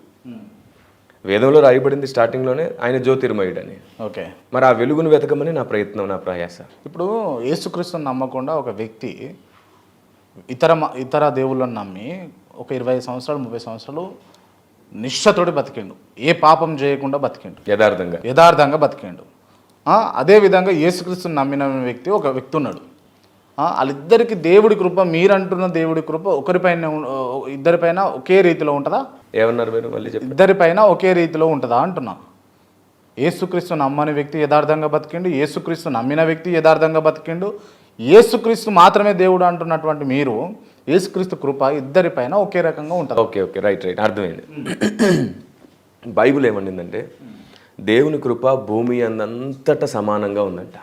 వేదంలో రాయబడింది స్టార్టింగ్లోనే ఆయన జ్యోతిర్మయుడని. ఓకే, మరి ఆ వెలుగును వెతకమని నా ప్రయత్నం, నా ప్రయాస. ఇప్పుడు యేసుక్రీస్తుని నమ్మకుండా ఒక వ్యక్తి ఇతర దేవుళ్ళని నమ్మి ఒక 20 సంవత్సరాలు 30 సంవత్సరాలు నిష్ఠతోటి బతికిండు, ఏ పాపం చేయకుండా బతికిండు, యథార్థంగా బతికిండు. అదేవిధంగా యేసుక్రీస్తుని నమ్మిన ఒక వ్యక్తి ఉన్నాడు. వాళ్ళిద్దరికి దేవుడి కృప, మీరంటున్న దేవుడి కృప ఇద్దరిపైన ఒకే రీతిలో ఉంటుందా? ఏమన్నారు మీరు? మళ్ళీ ఇద్దరిపైన ఒకే రీతిలో ఉంటుందా అంటున్నా. యేసుక్రీస్తు నమ్మని వ్యక్తి యథార్థంగా బతికిండు, యేసుక్రీస్తు నమ్మిన వ్యక్తి యథార్థంగా బతికిండు. యేసుక్రీస్తు మాత్రమే దేవుడు అంటున్నటువంటి మీరు, యేసుక్రీస్తు కృప ఇద్దరిపైన ఒకే రకంగా ఉంటుంది. ఓకే, రైట్, అర్థమైంది. బైబుల్ ఏమనిందంటే, దేవుని కృప భూమి అంతటా సమానంగా ఉందంట,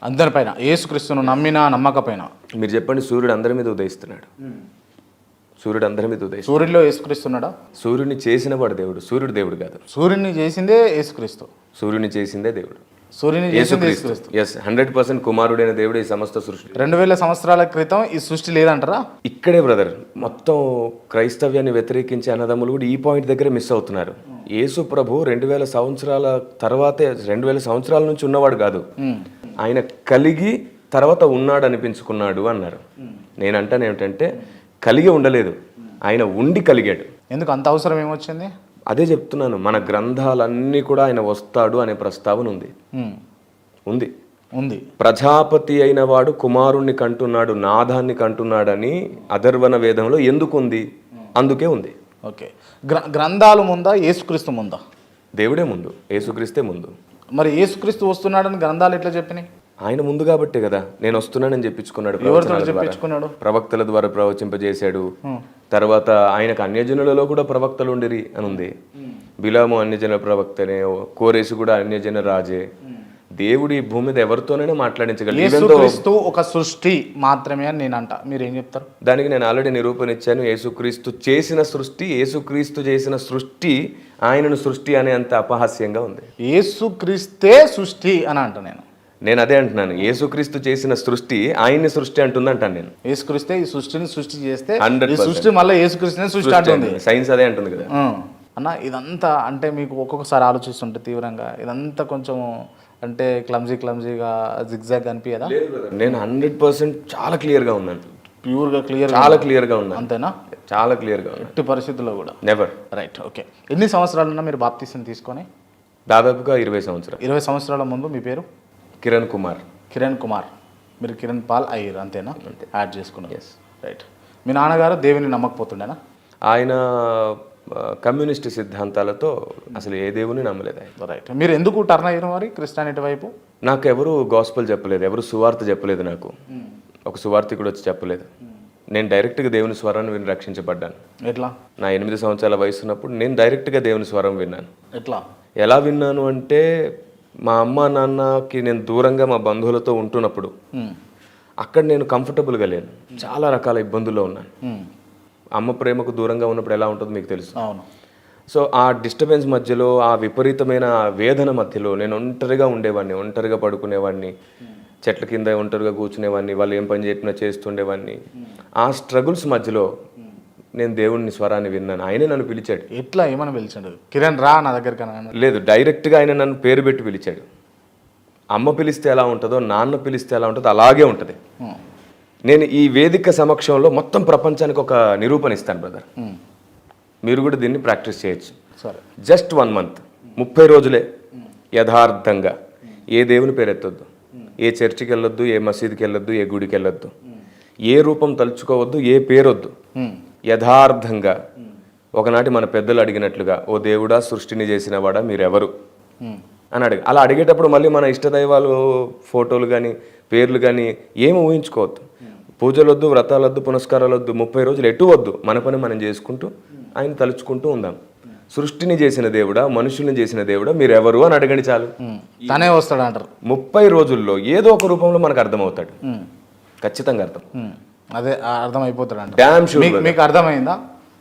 అందరిపైన. యేసుక్రీస్తును నమ్మినా నమ్మకపోయినా. మీరు చెప్పండి, సూర్యుడు అందరి మీద ఉదయిస్తున్నాడు. సూర్యుడు అందరి మీద ఉదయిస్తున్నాడు. సూర్యుడిలో యేసుక్రీస్తున్నాడా? సూర్యుడిని చేసిన వాడు దేవుడు, సూర్యుడు దేవుడు కాదు. సూర్యుడిని చేసిందే యేసుక్రీస్తు. సూర్యుని చేసిందే దేవుడు, సూర్యుని చేసిందే యేసుక్రీస్తు. 100% కుమారుడైన దేవుడు ఈ సమస్త సృష్టి. 2000 సంవత్సరాల క్రితం ఈ సృష్టి లేదంటారా? ఇక్కడే బ్రదర్, మొత్తం క్రైస్తవ్యాన్ని వ్యతిరేకించే అన్నదమ్ములు కూడా ఈ పాయింట్ దగ్గర మిస్ అవుతున్నారు. యేసు ప్రభు 2000 సంవత్సరాల తర్వాతే, 2000 సంవత్సరాల నుంచి ఉన్నవాడు కాదు. ఆయన కలిగి తర్వాత ఉన్నాడు అనిపించుకున్నాడు అన్నారు. నేనంటాను ఏమిటంటే, కలిగి ఉండలేదు, ఆయన ఉండి కలిగాడు. ఎందుకు అంత అవసరం ఏమొచ్చింది? అదే చెప్తున్నాను, మన గ్రంథాలన్నీ కూడా ఆయన వస్తాడు అనే ప్రస్తావన ఉంది. ప్రజాపతి అయిన వాడు కుమారుణ్ణి కంటున్నాడు, నాదాన్ని కంటున్నాడని అథర్వణ వేదంలో ఎందుకు ఉంది? అందుకే ఉంది. ఓకే, గ్రంథాలు ముందా, యేసుక్రీస్తు ముందా? దేవుడే ముందు, యేసుక్రీస్తే ముందు. మరి యేసుక్రీస్తు వస్తున్నాడని గ్రంథాలు ఎట్లా చెప్పినాయి? ఆయన ముందు కాబట్టే కదా నేను వస్తున్నానని చెప్పించుకున్నాడు. ప్రవక్తల ద్వారా ప్రవచింపజేశాడు. తర్వాత ఆయనకు అన్యజనులలో కూడా ప్రవక్తలు ఉండిరి అని ఉంది. బిలాము అన్యజన ప్రవక్తనే, కోరేసు కూడా అన్యజన రాజే. దేవుడి భూమి మీద ఎవరితోనైనా మాట్లాడించగలడు. ఒక సృష్టి మాత్రమే అని నేను అంట, మీరు ఏం చెప్తారు దానికి? నేను ఆల్రెడీ నిరూపణ ఇచ్చాను. యేసుక్రీస్తు చేసిన సృష్టి, యేసుక్రీస్తు చేసిన సృష్టి ఆయనను సృష్టి అనే అంత అపహాస్యంగా ఉంది. యేసుక్రీస్తే సృష్టి అని అంట నేను అదే అంటున్నాను. యేసుక్రీస్తు చేసిన సృష్టి ఆయన్ని సృష్టి అంటుంది అంటాను నేను. యేసుక్రీస్తే ఈ సృష్టిని సృష్టి చేస్తే ఈ సృష్టి మళ్ళీ యేసుక్రీస్తునే సృష్టి అంటుంది. సైన్స్ అదే అంటుంది కదా అన్న. ఇదంతా అంటే మీకు ఒక్కొక్కసారి ఆలోచిస్తుంటే తీవ్రంగా ఇదంతా కొంచెం అంటే క్లమ్జీగా జిగ్జాగ్ అనిపించదా? నేను 100% చాలా క్లియర్గా ఉన్నాను. ప్యూర్గా చాలా క్లియర్గా ఉన్నాను. అంతేనా? చాలా క్లియర్గా ఉన్నాను. ఎట్టి పరిస్థితుల్లో కూడా నెవర్. Right, okay. ఎన్ని సంవత్సరాలన్నా మీరు బాప్తీసం తీసుకొని? దాదాపుగా 20 సంవత్సరాలు. 20 సంవత్సరాల ముందు మీ పేరు? కిరణ్ కుమార్. మీరు కిరణ్ పాల్ అయ్యారు, అంతేనా? యాడ్ చేసుకున్నారు. రైట్. మీ నాన్నగారు దేవుని నమ్మకపోతుండేనా? ఆయన కమ్యూనిస్ట్ సిద్ధాంతాలతో అసలు ఏ దేవుని నమ్మలేదు ఆయన. రైట్. మీరు ఎందుకు టర్న్ అయ్యారు మరి క్రిస్టియానిటీ వైపు? నాకు ఎవరు గాస్పల్ చెప్పలేదు, ఎవరు సువార్త చెప్పలేదు. నాకు ఒక సువార్తికుడు వచ్చి చెప్పలేదు. నేను డైరెక్ట్గా దేవుని స్వరాన్ని విని రక్షించబడ్డాను. ఎట్లా? నా 8 సంవత్సరాల వయసు ఉన్నప్పుడు నేను డైరెక్ట్గా దేవుని స్వరం విన్నాను. ఎలా విన్నాను అంటే, మా అమ్మ నాన్నకి నేను దూరంగా మా బంధువులతో ఉంటున్నప్పుడు అక్కడ నేను కంఫర్టబుల్గా లేను, చాలా రకాల ఇబ్బందుల్లో ఉన్నాను. అమ్మ ప్రేమకు దూరంగా ఉన్నప్పుడు ఎలా ఉంటుందో మీకు తెలుసు. సో ఆ డిస్టర్బెన్స్ మధ్యలో, ఆ విపరీతమైన వేదన మధ్యలో నేను ఒంటరిగా ఉండేవాడిని, ఒంటరిగా పడుకునేవాడిని, చెట్ల కింద ఒంటరిగా కూర్చునేవాడిని, వాళ్ళు ఏం పని చెప్పినా చేస్తుండేవాడిని. ఆ స్ట్రగుల్స్ మధ్యలో నేను దేవుడిని స్వరాన్ని విన్నాను, ఆయనే నన్ను పిలిచాడు. ఎట్లా ఏమని పిలిచాడు? కిరణ్ రా నా దగ్గరికి అని లేదు, డైరెక్ట్గా ఆయన నన్ను పేరు పెట్టి పిలిచాడు. అమ్మ పిలిస్తే ఎలా ఉంటుందో, నాన్న పిలిస్తే ఎలా ఉంటుందో అలాగే ఉంటుంది. నేను ఈ వేదిక సమక్షంలో మొత్తం ప్రపంచానికి ఒక నిరూపణ ఇస్తాను బ్రదర్. మీరు కూడా దీన్ని ప్రాక్టీస్ చేయొచ్చు. సరే, జస్ట్ 1 month, 30 రోజులే యథార్థంగా ఏ దేవుని పేరు ఎత్తొద్దు, ఏ చర్చికి వెళ్ళొద్దు, ఏ మసీదుకి వెళ్ళొద్దు, ఏ గుడికి వెళ్ళొద్దు, ఏ రూపం తలుచుకోవద్దు, ఏ పేరొద్దు. యథార్థంగా ఒకనాటి మన పెద్దలు అడిగినట్లుగా, ఓ దేవుడా సృష్టిని చేసిన వాడా మీరెవరు అని అలా అడిగేటప్పుడు మళ్ళీ మన ఇష్టదైవాలు ఫోటోలు కానీ పేర్లు కానీ ఏమి ఊహించుకోవద్దు. పూజలొద్దు, వ్రతాలొద్దు, పునస్కారాలొద్దు, 30 రోజులు ఎటు వద్దు. మన పని మనం చేసుకుంటూ ఆయన తలుచుకుంటూ ఉందాం. సృష్టిని చేసిన దేవుడా, మనుషుల్ని చేసిన దేవుడా మీరెవరు అని అడగండి చాలు, తనే వస్తాడు అంటారు. 30 రోజుల్లో ఏదో ఒక రూపంలో మనకు అర్థమవుతాడు. ఖచ్చితంగా అర్థం. అదే అర్థమైపోతాడు అంట. Damn sure. మీకు అర్థమైందా?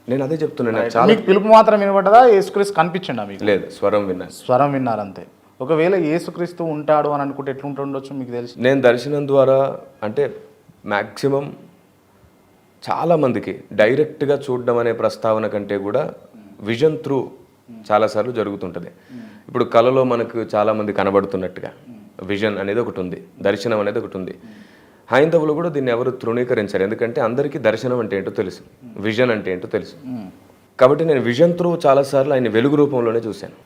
నేను అదే చెప్తున్నాను. చాలా మీకు పిలుపు మాత్రం వినబడ్డదా? యేసుక్రీస్తు కనిపించండా మీకు? లేదు, స్వరం విన్నాను. స్వరం విన్నారంతే. ఒకవేళ యేసుక్రీస్తు ఉంటాడు అని అనుకుంటే ఎట్లుంటుండొచ్చు మీకు తెలిసి? నేను దర్శనం ద్వారా అంటే మ్యాక్సిమం చాలామందికి డైరెక్ట్గా చూడడం అనే ప్రస్తావన కంటే కూడా విజన్ త్రూ చాలాసార్లు జరుగుతుంటుంది. ఇప్పుడు కళలో మనకు చాలామంది కనబడుతున్నట్టుగా విజన్ అనేది ఒకటి ఉంది, దర్శనం అనేది ఒకటి ఉంది. హైందవులు కూడా దీన్ని ఎవరు తృణీకరించారు, ఎందుకంటే అందరికీ దర్శనం అంటే ఏంటో తెలుసు, విజన్ అంటే ఏంటో తెలుసు. కాబట్టి నేను విజన్ త్రూ చాలాసార్లు ఆయన వెలుగు రూపంలోనే చూశాను.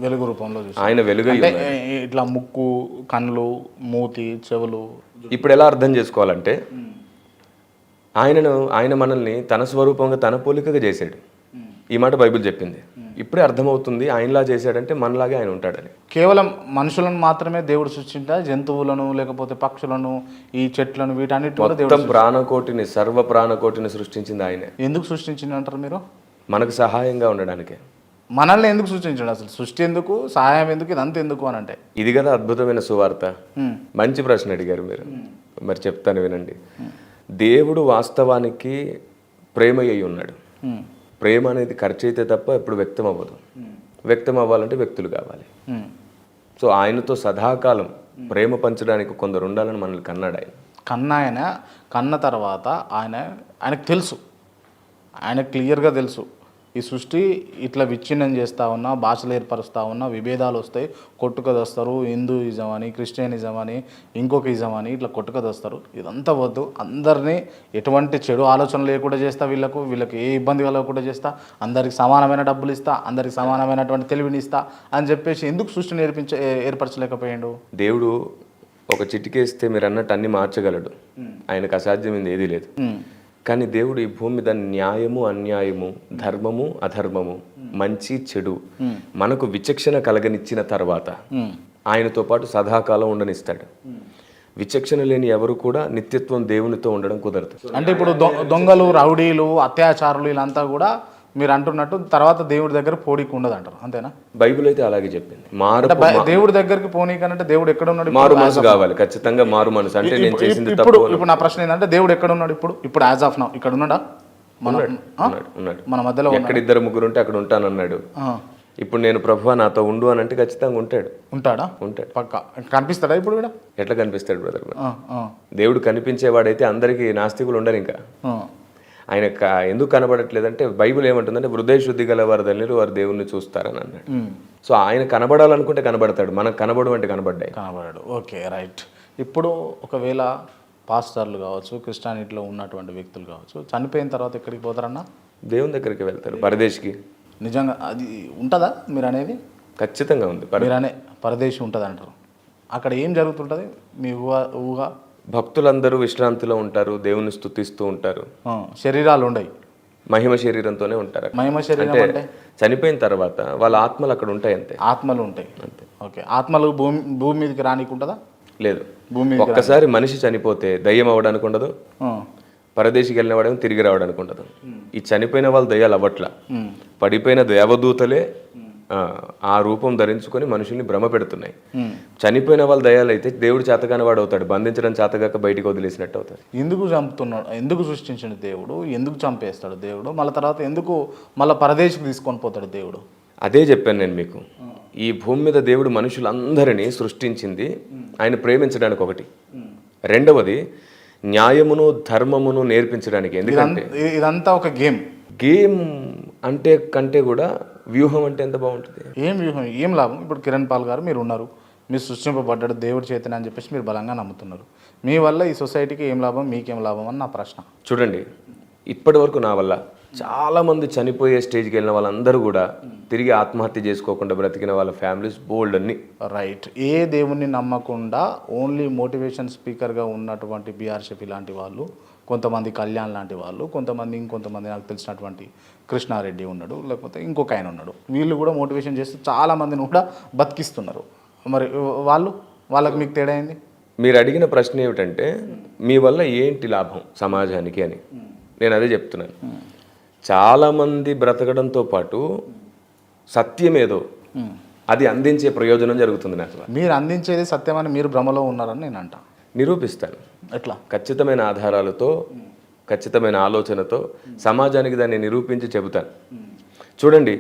వెలుగు రూపంలో చూసి ఆయన వెలుగు ఇట్లా ముక్కు, కళ్ళు, మూతి, చెవులు. ఇప్పుడు ఎలా అర్థం చేసుకోవాలంటే ఆయన మనల్ని తన స్వరూపంగా తన పోలికగా చేశాడు. ఈ మాట బైబిల్ చెప్పింది. ఇప్పుడే అర్థమవుతుంది ఆయనలా చేశాడంటే మనలాగే ఆయన ఉంటాడని. కేవలం మనుషులను మాత్రమే దేవుడు సృష్టించా, జంతువులను లేకపోతే పక్షులను, ఈ చెట్లను, వీటన్నిటి మొత్తం ప్రాణకోటిని, సర్వ ప్రాణకోటిని సృష్టించింది ఆయనే. ఎందుకు సృష్టించింది అంటారు మీరు? మనకు సహాయంగా ఉండడానికే. మనల్ని ఎందుకు సృష్టించాడు? అసలు సృష్టి ఎందుకు, సహాయం ఎందుకు, ఇదంతా ఎందుకు అని అంటే ఇది కదా అద్భుతమైన సువార్త. మంచి ప్రశ్న అడిగారు మీరు. మరి చెప్తాను వినండి. దేవుడు వాస్తవానికి ప్రేమ అయి ఉన్నాడు. ప్రేమ అనేది ఖర్చు అయితే తప్ప ఎప్పుడు వ్యక్తం అవ్వదు. వ్యక్తం అవ్వాలంటే వ్యక్తులు కావాలి. సో ఆయనతో సదాకాలం ప్రేమ పంచడానికి కొందరు ఉండాలని మనల్ని కన్నాడు ఆయన. కన్న తర్వాత ఆయనకు తెలుసు, ఆయనకు క్లియర్గా తెలుసు ఈ సృష్టి ఇట్లా విచ్ఛిన్నం చేస్తూ ఉన్నా, భాషలు ఏర్పరుస్తూ ఉన్నా, విభేదాలు వస్తాయి, కొట్టుకదొస్తారు. హిందూయిజం అని, క్రిస్టియనిజం అని, ఇంకొక ఇజం అని ఇట్లా కొట్టుకదొస్తారు. ఇదంతా వద్దు, అందరినీ ఎటువంటి చెడు ఆలోచన లేకుండా చేస్తా, వీళ్ళకి ఏ ఇబ్బంది కలగకుండా చేస్తా, అందరికి సమానమైన డబ్బులు ఇస్తా, అందరికి సమానమైనటువంటి తెలివిని ఇస్తా అని చెప్పేసి ఎందుకు సృష్టిని ఏర్పరచలేకపోయాడు? దేవుడు ఒక చిటికేస్తే మీరు అన్నట్టు అన్ని మార్చగలడు. ఆయనకు అసాధ్యమైంది ఏదీ లేదు. కానీ దేవుడు ఈ భూమి మీద న్యాయము, అన్యాయము, ధర్మము, అధర్మము, మంచి, చెడు మనకు విచక్షణ కలగనిచ్చిన తర్వాత ఆయనతో పాటు సదాకాలం ఉండనిస్తాడు. విచక్షణ లేని ఎవరు కూడా నిత్యత్వం దేవునితో ఉండడం కుదరదు. అంటే ఇప్పుడు దొంగలు, రౌడీలు, అత్యాచారులు వీళ్ళంతా కూడా మీరు అంటున్నట్టు తర్వాత దేవుడి దగ్గర పోనీకి ఉండదు అంటారు, అంతేనా? బైబిల్ అయితే అలాగే చెప్పింది. దేవుడి దగ్గరికి పోనీకనంటే దేవుడు ఎక్కడ ఉన్నాడు? మారు మనసు కావాలి, ఖచ్చితంగా మారు మనసు. అంటే నేను చేసింది ఇప్పుడు నా ప్రశ్న ఏంటంటే దేవుడు ఎక్కడ ఉన్నాడు? ఇప్పుడు యాజ్ ఆఫ్ నౌ ఇక్కడ ఉన్నాడా? ఉన్నాడు. మన మధ్యలో ఎక్కడ 2-3 ఉంటే అక్కడ ఉంటానన్నాడు. ఇప్పుడు నేను ప్రభువా నాతో ఉండు అని అంటే ఖచ్చితంగా ఉంటాడు. ఉంటాడు పక్కా. కనిపిస్తాడా ఇప్పుడు కూడా? ఎట్లా కనిపిస్తాడు బ్రదర్? దేవుడు కనిపించేవాడైతే అందరికీ నాస్తికులు ఉండరు. ఇంకా ఆయన ఎందుకు కనబడట్లేదంటే బైబిల్ ఏమంటుందంటే హృదయ శుద్ధి గల వారు ధన్యులు, వారు దేవుణ్ణి చూస్తారని అన్నాడు. సో ఆయన కనబడాలనుకుంటే కనబడతాడు, మనకు కనబడు అంటే కనబడ్డాడు. Okay, right. ఇప్పుడు ఒకవేళ పాస్టర్లు కావచ్చు, క్రిస్టియానిటీలో ఉన్నటువంటి వ్యక్తులు కావచ్చు, చనిపోయిన తర్వాత ఎక్కడికి పోతారన్నా? దేవుని దగ్గరికి వెళ్తారు, పరదేశికి. నిజంగా అది ఉంటుందా మీరు అనేది? ఖచ్చితంగా ఉంది. మీరనే పరదేశి ఉంటుంది అంటారు. అక్కడ ఏం జరుగుతుంటుంది మీ ఊహ? భక్తులందరూ విశ్రాంతిలో ఉంటారు, దేవుని స్తుతిస్తూ ఉంటారు. శరీరాలు ఉండయి, మహిమ శరీరంతోనే ఉంటారు. మహిమ శరీరం అంటే చనిపోయిన తర్వాత వాళ్ళ ఆత్మలు అక్కడ ఉంటాయి, అంతే. ఆత్మలు ఉంటాయి, అంతే. ఓకే. ఆత్మలు భూమి మీదకి రానికుంటుందా? లేదు. ఒక్కసారి మనిషి చనిపోతే దయ్యం అవ్వడానికి ఉండదు, పరదేశికి వెళ్ళిన వాడేమో తిరిగి రావడానికి ఉండదు. ఈ చనిపోయిన వాళ్ళు దయ్యాలు అవ్వట్లా, పడిపోయిన దేవదూతలే ఆ రూపం ధరించుకొని మనుషుల్ని భ్రమ పెడుతున్నాయి. చనిపోయిన వాళ్ళ దయాలైతే దేవుడు చేతగాని వాడు అవుతాడు, బంధించడం చేతగాక బయటికి వదిలేసినట్టు అవుతాడు. ఎందుకు చంపుతున్నాడు? ఎందుకు సృష్టించిన దేవుడు ఎందుకు చంపేస్తాడు దేవుడు? మళ్ళీ తర్వాత ఎందుకు మళ్ళీ పరదేశికి తీసుకొని పోతాడు దేవుడు? అదే చెప్పాను నేను మీకు. ఈ భూమి మీద దేవుడు మనుషులందరినీ సృష్టించింది ఆయన ప్రేమించడానికి ఒకటి, రెండవది న్యాయమును ధర్మమును నేర్పించడానికి. ఎందుకంటే ఇదంతా ఒక గేమ్. గేమ్ అంటే కంటే కూడా వ్యూహం అంటే ఎంత బాగుంటుంది. ఏం వ్యూహం, ఏం లాభం? ఇప్పుడు కిరణ్ పాల్ గారు మీరు ఉన్నారు, మీరు సృష్టింపబడ్డాడు దేవుడి చేతనే అని చెప్పేసి మీరు బలంగా నమ్ముతున్నారు. మీ వల్ల ఈ సొసైటీకి ఏం లాభం, మీకేం లాభం అని నా ప్రశ్న. చూడండి, ఇప్పటి వరకు నా వల్ల చాలామంది చనిపోయే స్టేజ్కి వెళ్ళిన వాళ్ళందరూ కూడా తిరిగి ఆత్మహత్య చేసుకోకుండా బ్రతికిన వాళ్ళ ఫ్యామిలీస్ బోల్డ్ అన్ని. రైట్. ఏ దేవుణ్ణి నమ్మకుండా ఓన్లీ మోటివేషన్ స్పీకర్గా ఉన్నటువంటి బిఆర్ షఫీ లాంటి వాళ్ళు, కొంతమంది కళ్యాణ్ లాంటి వాళ్ళు, ఇంకొంతమంది నాకు తెలిసినటువంటి కృష్ణారెడ్డి ఉన్నాడు, లేకపోతే ఇంకొక ఆయన ఉన్నాడు, వీళ్ళు కూడా మోటివేషన్ చేస్తూ చాలామందిని కూడా బతికిస్తున్నారు. మరి వాళ్ళకి మీకు తేడా అయింది? మీరు అడిగిన ప్రశ్న ఏమిటంటే మీ వల్ల ఏంటి లాభం సమాజానికి అని. నేను అదే చెప్తున్నాను. చాలామంది బ్రతకడంతో పాటు సత్యమేదో అది అందించే ప్రయోజనం జరుగుతుంది నాకు. మీరు అందించేది సత్యమని మీరు భ్రమలో ఉన్నారని నేను అంటా. నిరూపిస్తాను. ఎట్లా? ఖచ్చితమైన ఆధారాలతో, ఖచ్చితమైన ఆలోచనతో సమాజానికి దాన్ని నిరూపించి చెబుతాను. చూడండి,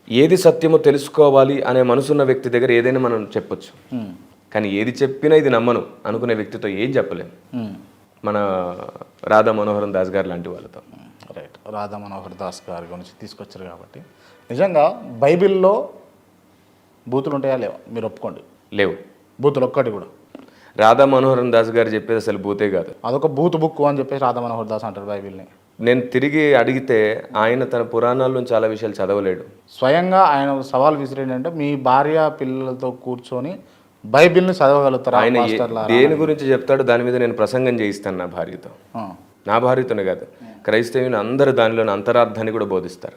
ఏది సత్యమో తెలుసుకోవాలి అనే మనసున్న వ్యక్తి దగ్గర ఏదైనా మనం చెప్పొచ్చు, కానీ ఏది చెప్పినా ఇది నమ్మను అనుకునే వ్యక్తితో ఏం చెప్పలేము. మన రాధా మనోహర్ దాస్ గారు లాంటి వాళ్ళతో. రైట్. రాధా మనోహర్ దాస్ గారి గురించి తీసుకొచ్చారు కాబట్టి నిజంగా బైబిల్లో బూతులు ఉంటాయా లేవా? మీరు ఒప్పుకోండి. లేవు బూతులు ఒక్కటి కూడా. రాధా మనోహర్ దాస్ గారు చెప్పేది అసలు బూతే కాదు, అదొక బూత్ బుక్ అని చెప్పేసి రాధా మనోహర్ దాస్ అంటారు బైబిల్ని. నేను తిరిగి అడిగితే ఆయన తన పురాణాల్లో చాలా విషయాలు చదవలేడు. స్వయంగా ఆయన సవాల్ విసిరేంటంటే మీ భార్య పిల్లలతో కూర్చొని బైబిల్ని చదవగలుగుతారు ఆయన దేని గురించి చెప్తాడో దాని మీద నేను ప్రసంగం చేయిస్తాను నా భార్యతో. నా భార్యతోనే కాదు, క్రైస్తవులు అందరూ దానిలోని అంతరార్థాన్ని కూడా బోధిస్తారు.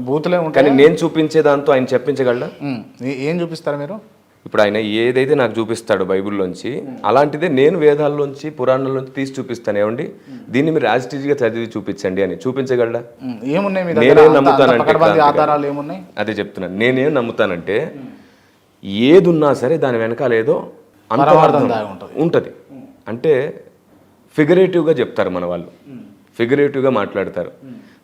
బూతులే ఉంటాయి, కానీ నేను చూపించే దాంతో ఆయన చెప్పించగలడా? ఏం చూపిస్తారు మీరు? ఇప్పుడు ఆయన ఏదైతే నాకు చూపిస్తాడో బైబిల్లోంచి అలాంటిదే నేను వేదాల్లోంచి పురాణాల్లోంచి తీసి చూపిస్తాను. ఏమండి దీన్ని మీరు యాజ్ ఇట్ ఈజ్గా చదివి చూపించండి అని చూపించగలడా? నేనేం నమ్ముతానంటే, అదే చెప్తున్నాను, నేనేం నమ్ముతానంటే ఏది ఉన్నా సరే దాని వెనకాల ఏదో అంతరార్థం ఉంటుంది. అంటే ఫిగరేటివ్గా చెప్తారు మన వాళ్ళు, ఫిగరేటివ్గా మాట్లాడతారు,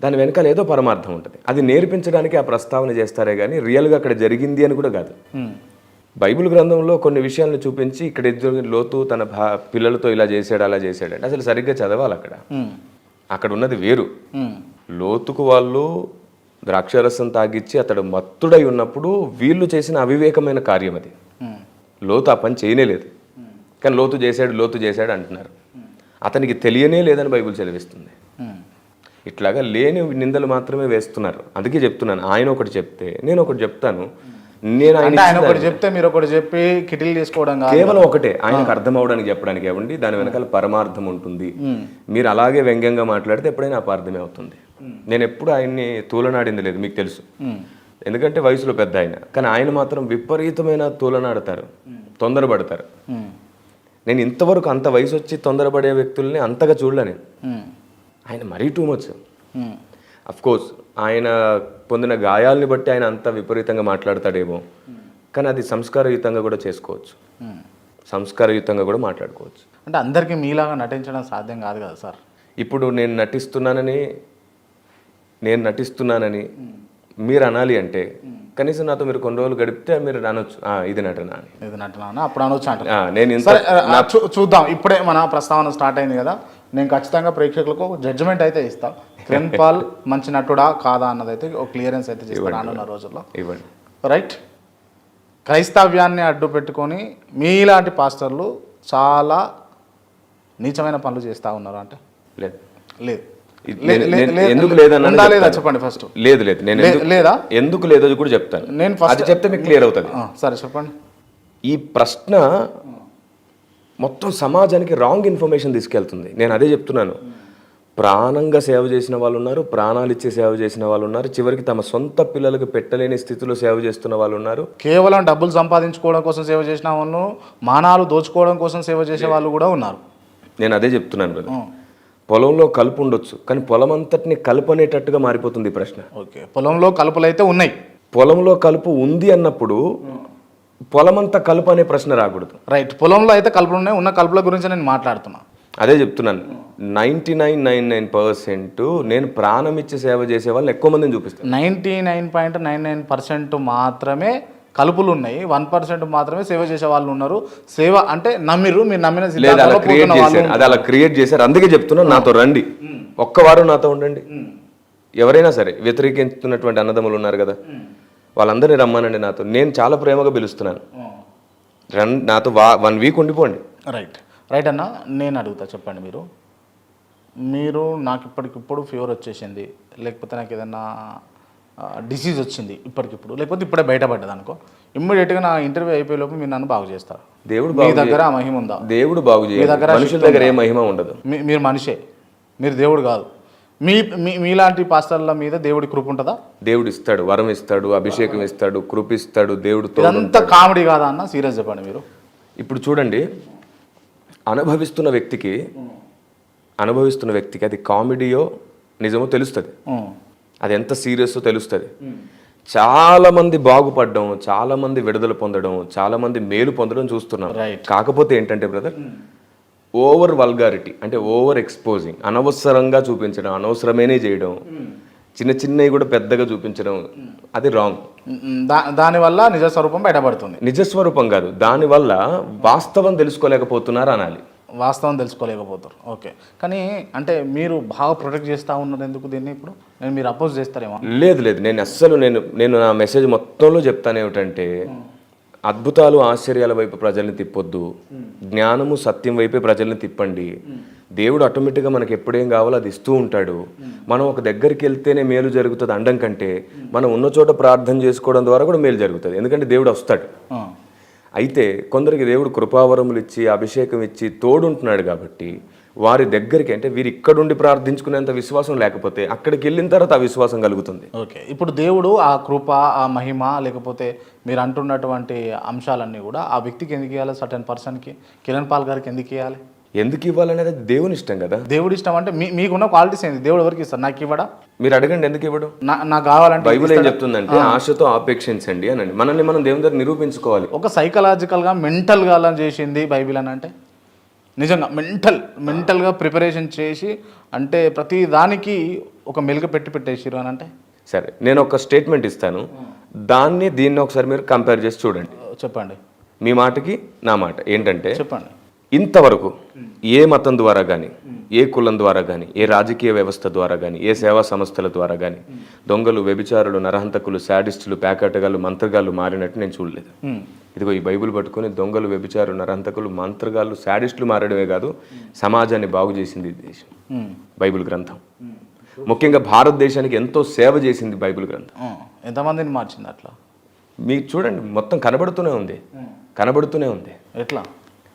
దాని వెనకాల ఏదో పరమార్థం ఉంటుంది. అది నేర్పించడానికి ఆ ప్రస్తావన చేస్తారే కానీ రియల్గా అక్కడ జరిగింది అని కూడా కాదు. బైబిల్ గ్రంథంలో కొన్ని విషయాలను చూపించి ఇక్కడ లోతు తన పిల్లలతో ఇలా చేశాడు అలా చేశాడు అసలు సరిగ్గా చదవాలి. అక్కడ ఉన్నది వేరు. లోతుకు వాళ్ళు ద్రాక్షరసం తాగిచ్చి అతడు మత్తుడై ఉన్నప్పుడు వీళ్ళు చేసిన అవివేకమైన కార్యం అది. లోతు ఆ పని చేయనేలేదు, కానీ లోతు చేశాడు అంటున్నారు. అతనికి తెలియనే లేదని బైబిల్ సెలవిస్తుంది. ఇట్లాగా లేని నిందలు మాత్రమే వేస్తున్నారు. అందుకే చెప్తున్నాను, ఆయన ఒకటి చెప్తే నేను ఒకటి చెప్తాను. ఆయన ఒకటి చెప్తే మీరు ఒకటి చెప్పి కిటిల్ చేసుకోవడం కేవలం ఒకటే ఆయనకు అర్థం అవడానికి చెప్పడానికి ఇవ్వండి. దాని వెనకాల పరమార్థం ఉంటుంది. మీరు అలాగే వ్యంగ్యంగా మాట్లాడితే ఎప్పుడైనా అపార్థమే అవుతుంది. నేను ఎప్పుడు ఆయన్ని తూలనాడింది లేదు, మీకు తెలుసు. ఎందుకంటే వయసులో పెద్ద ఆయన, కానీ ఆయన మాత్రం విపరీతమైన తూలనాడతారు, తొందరపడతారు. నేను ఇంతవరకు అంత వయసు వచ్చి తొందరపడే వ్యక్తుల్ని అంతగా చూడలే. ఆయన మరీ టూ మచ్. అఫ్ కోర్స్ ఆయన పొందిన గాయాలని బట్టి ఆయన అంత విపరీతంగా మాట్లాడతాడేమో, కానీ అది సంస్కారయుతంగా కూడా చేసుకోవచ్చు, సంస్కారయుతంగా కూడా మాట్లాడుకోవచ్చు. అంటే అందరికీ మీలాగా నటించడం సాధ్యం కాదు కదా సార్. ఇప్పుడు నేను నటిస్తున్నానని మీరు అనాలి అంటే కనీసం నాతో మీరు కొన్ని రోజులు గడిపితే మీరు అనొచ్చు ఇది నటన అని. ఇది నటన అప్పుడు అనొచ్చు అంట. నేను చూద్దాం. ఇప్పుడే మన ప్రస్తావన స్టార్ట్ అయింది కదా, నేను ఖచ్చితంగా ప్రేక్షకులకు జడ్జిమెంట్ అయితే ఇస్తాను. కిరణ్ పాల్ మంచి నటుడా కాదా అన్నది అయితే ఒక క్లియరెన్స్ అయితే చేస్తాను రానున్న రోజుల్లో. ఇవ్వండి. రైట్. క్రైస్తవ్యాన్ని అడ్డు పెట్టుకొని మీలాంటి పాస్టర్లు చాలా నీచమైన పనులు చేస్తూ ఉన్నారు అంటే లేదు లేదు ఎందుకు లేదన్నా లేదా చెప్పండి ఫస్ట్. లేదు నేను లేదా ఎందుకు లేదో కూడా చెప్తాను. నేను ఫస్ట్ చెప్తే మీకు క్లియర్ అవుతుంది. సరే చెప్పండి. ఈ ప్రశ్న మొత్తం సమాజానికి రాంగ్ ఇన్ఫర్మేషన్ తీసుకెళ్తుంది. నేను అదే చెప్తున్నాను. ప్రాణంగా సేవ చేసిన వాళ్ళు ఉన్నారు, ప్రాణాలు ఇచ్చి సేవ చేసిన వాళ్ళు ఉన్నారు, చివరికి తమ సొంత పిల్లలకు పెట్టలేని స్థితిలో సేవ చేస్తున్న వాళ్ళు ఉన్నారు. కేవలం డబ్బులు సంపాదించుకోవడం కోసం సేవ చేసిన వాళ్ళు, మానాలు దోచుకోవడం కోసం సేవ చేసే వాళ్ళు కూడా ఉన్నారు. నేను అదే చెప్తున్నాను కదా. పొలంలో కలుపు ఉండొచ్చు, కానీ పొలం అంతటిని కలుపు అనేటట్టుగా మారిపోతుంది ప్రశ్న. ఓకే, పొలంలో కలుపులు అయితే ఉన్నాయి. పొలంలో కలుపు ఉంది అన్నప్పుడు పొలమంతా కలుపు అనే ప్రశ్న రాకూడదు. రైట్. పొలంలో అయితే కలుపులు ఉన్నాయి, ఉన్న కలుపుల గురించి నేను మాట్లాడుతున్నా. అదే చెప్తున్నాను. 99.99% నేను ప్రాణం ఇచ్చి సేవ చేసే వాళ్ళని ఎక్కువ మందిని చూపిస్తాను. 99.99% మాత్రమే కలుపులు ఉన్నాయి, 1% మాత్రమే సేవ చేసే వాళ్ళు ఉన్నారు. సేవ అంటే నమ్మిరు, మీరు నమ్మిన అది అలా క్రియేట్ చేశారు. అందుకే చెప్తున్నాను, నాతో రండి, ఒక్క వారం నాతో ఉండండి, ఎవరైనా సరే వ్యతిరేకిస్తున్నటువంటి అన్నదమ్ములు ఉన్నారు కదా, వాళ్ళందరినీ రమ్మానండి నాతో. నేను చాలా ప్రేమగా పిలుస్తున్నాను, నాతో 1 వీక్ ఉండిపోండి. రైట్ అన్న, నేను అడుగుతా, చెప్పండి. మీరు నాకు ఇప్పటికిప్పుడు ఫీవర్ వచ్చేసింది, లేకపోతే నాకు ఏదన్నా డిసీజ్ వచ్చింది ఇప్పటికిప్పుడు, లేకపోతే ఇప్పుడే బయటపడ్డది అనుకో, ఇమ్మీడియట్గా నా ఇంటర్వ్యూ అయిపోయే లోపు మీరు నన్ను బాగు చేస్తారు. దేవుడు మీ దగ్గర ఆ మహిమ ఉందా? దేవుడు బాగు చేయాలి, మనుషుల దగ్గర ఏ మహిమ ఉండదు. మీరు మనిషే, మీరు దేవుడు కాదు. మీలాంటి పాస్టర్ల మీద దేవుడి కృప ఉంటుందా? దేవుడు ఇస్తాడు, వరం ఇస్తాడు, అభిషేకం ఇస్తాడు, కృప ఇస్తాడు. దేవుడు ఇదంతా కామెడీ కాదా అన్న? సీరియస్ చెప్పండి మీరు. ఇప్పుడు చూడండి, అనుభవిస్తున్న వ్యక్తికి అది కామెడీయో నిజమో తెలుస్తుంది, అది ఎంత సీరియస్ తెలుస్తుంది. చాలా మంది బాగుపడడం, చాలా మంది విడుదల పొందడం, చాలా మంది మేలు పొందడం చూస్తున్నాం. కాకపోతే ఏంటంటే బ్రదర్, ఓవర్ వల్గారిటీ, అంటే ఓవర్ ఎక్స్పోజింగ్, అనవసరంగా చూపించడం, అనవసరమేనే చేయడం, చిన్న చిన్నవి కూడా పెద్దగా చూపించడం, అది రాంగ్. దానివల్ల నిజస్వరూపం బయటపడుతుంది. నిజస్వరూపం కాదు, దానివల్ల వాస్తవం తెలుసుకోలేకపోతున్నారు అనాలి. వాస్తవం తెలుసుకోలేకపోతారు, ఓకే. కానీ అంటే మీరు బాగా ప్రొటెక్ట్ చేస్తూ ఉన్నారు ఎందుకు దీన్ని? ఇప్పుడు మీరు అపోజ్ చేస్తారేమో? లేదు, నేను నా మెసేజ్ మొత్తంలో చెప్తాను ఏమిటంటే, అద్భుతాలు ఆశ్చర్యాల వైపు ప్రజల్ని తిప్పొద్దు, జ్ఞానము సత్యం వైపే ప్రజల్ని తిప్పండి. దేవుడు ఆటోమేటిక్గా మనకి ఎప్పుడేం కావాలో అది ఇస్తూ ఉంటాడు. మనం ఒక దగ్గరికి వెళ్తేనే మేలు జరుగుతుంది అనడం కంటే, మనం ఉన్న చోట ప్రార్థన చేసుకోవడం ద్వారా కూడా మేలు జరుగుతుంది, ఎందుకంటే దేవుడు వస్తాడు. అయితే కొందరికి దేవుడు కృపావరములు ఇచ్చి, అభిషేకం ఇచ్చి తోడుంటున్నాడు కాబట్టి వారి దగ్గరికి, అంటే వీరు ఇక్కడుండి ప్రార్థించుకునేంత విశ్వాసం లేకపోతే అక్కడికి వెళ్ళిన తర్వాత ఆ విశ్వాసం కలుగుతుంది. ఓకే, ఇప్పుడు దేవుడు ఆ కృప, ఆ మహిమ, లేకపోతే మీరు అంటున్నటువంటి అంశాలన్నీ కూడా ఆ వ్యక్తికి ఎందుకు ఇవ్వాలి? సర్టెన్ పర్సన్కి, కిరణ్ పాల్ గారికి ఎందుకు ఇవ్వాలి? ఎందుకు ఇవ్వాలనేది దేవుని ఇష్టం కదా. దేవుడి ఇష్టం అంటే మీకున్న క్వాలిటీస్ ఏంది? దేవుడు ఎవరికి ఇస్తారు? నాకు ఇవ్వడా? మీరు అడగండి, ఎందుకు ఇవ్వడు? నాకు కావాలంటే. బైబిల్ ఏం చెప్తుందంటే, ఆశతో ఆపేక్షించండి అనండి. మనల్ని మనం దేవుని దగ్గర నిరూపించుకోవాలి. ఒక సైకలాజికల్గా, మెంటల్గా అలా చేసింది బైబిల్ అని అంటే, నిజంగా మెంటల్గా ప్రిపరేషన్ చేసి, అంటే ప్రతి దానికి ఒక మెలుగు పెట్టేసిరు అని అంటే. సరే, నేను ఒక స్టేట్మెంట్ ఇస్తాను, దీన్ని ఒకసారి మీరు కంపేర్ చేసి చూడండి. చెప్పండి. మీ మాటకి నా మాట ఏంటంటే, చెప్పండి. ఇంతవరకు ఏ మతం ద్వారా కానీ, ఏ కులం ద్వారా కానీ, ఏ రాజకీయ వ్యవస్థ ద్వారా కానీ, ఏ సేవా సంస్థల ద్వారా కానీ దొంగలు, వ్యభిచారులు, నరహంతకులు, శాడిస్టులు, ప్యాకెటగాళ్ళు, మంత్రగాళ్ళు మారినట్టు నేను చూడలేదు. ఇదిగో ఈ బైబిల్ పట్టుకొని దొంగలు, వ్యభిచారులు, నరహంతకులు, మంత్రగాళ్ళు, శాడిస్టులు మారడమే కాదు, సమాజాన్ని బాగు చేసింది దేశం బైబిల్ గ్రంథం. ముఖ్యంగా భారతదేశానికి ఎంతో సేవ చేసింది బైబిల్ గ్రంథం. ఎంతమందిని మార్చింది అట్లా? మీకు చూడండి, మొత్తం కనబడుతూనే ఉంది. ఎట్లా?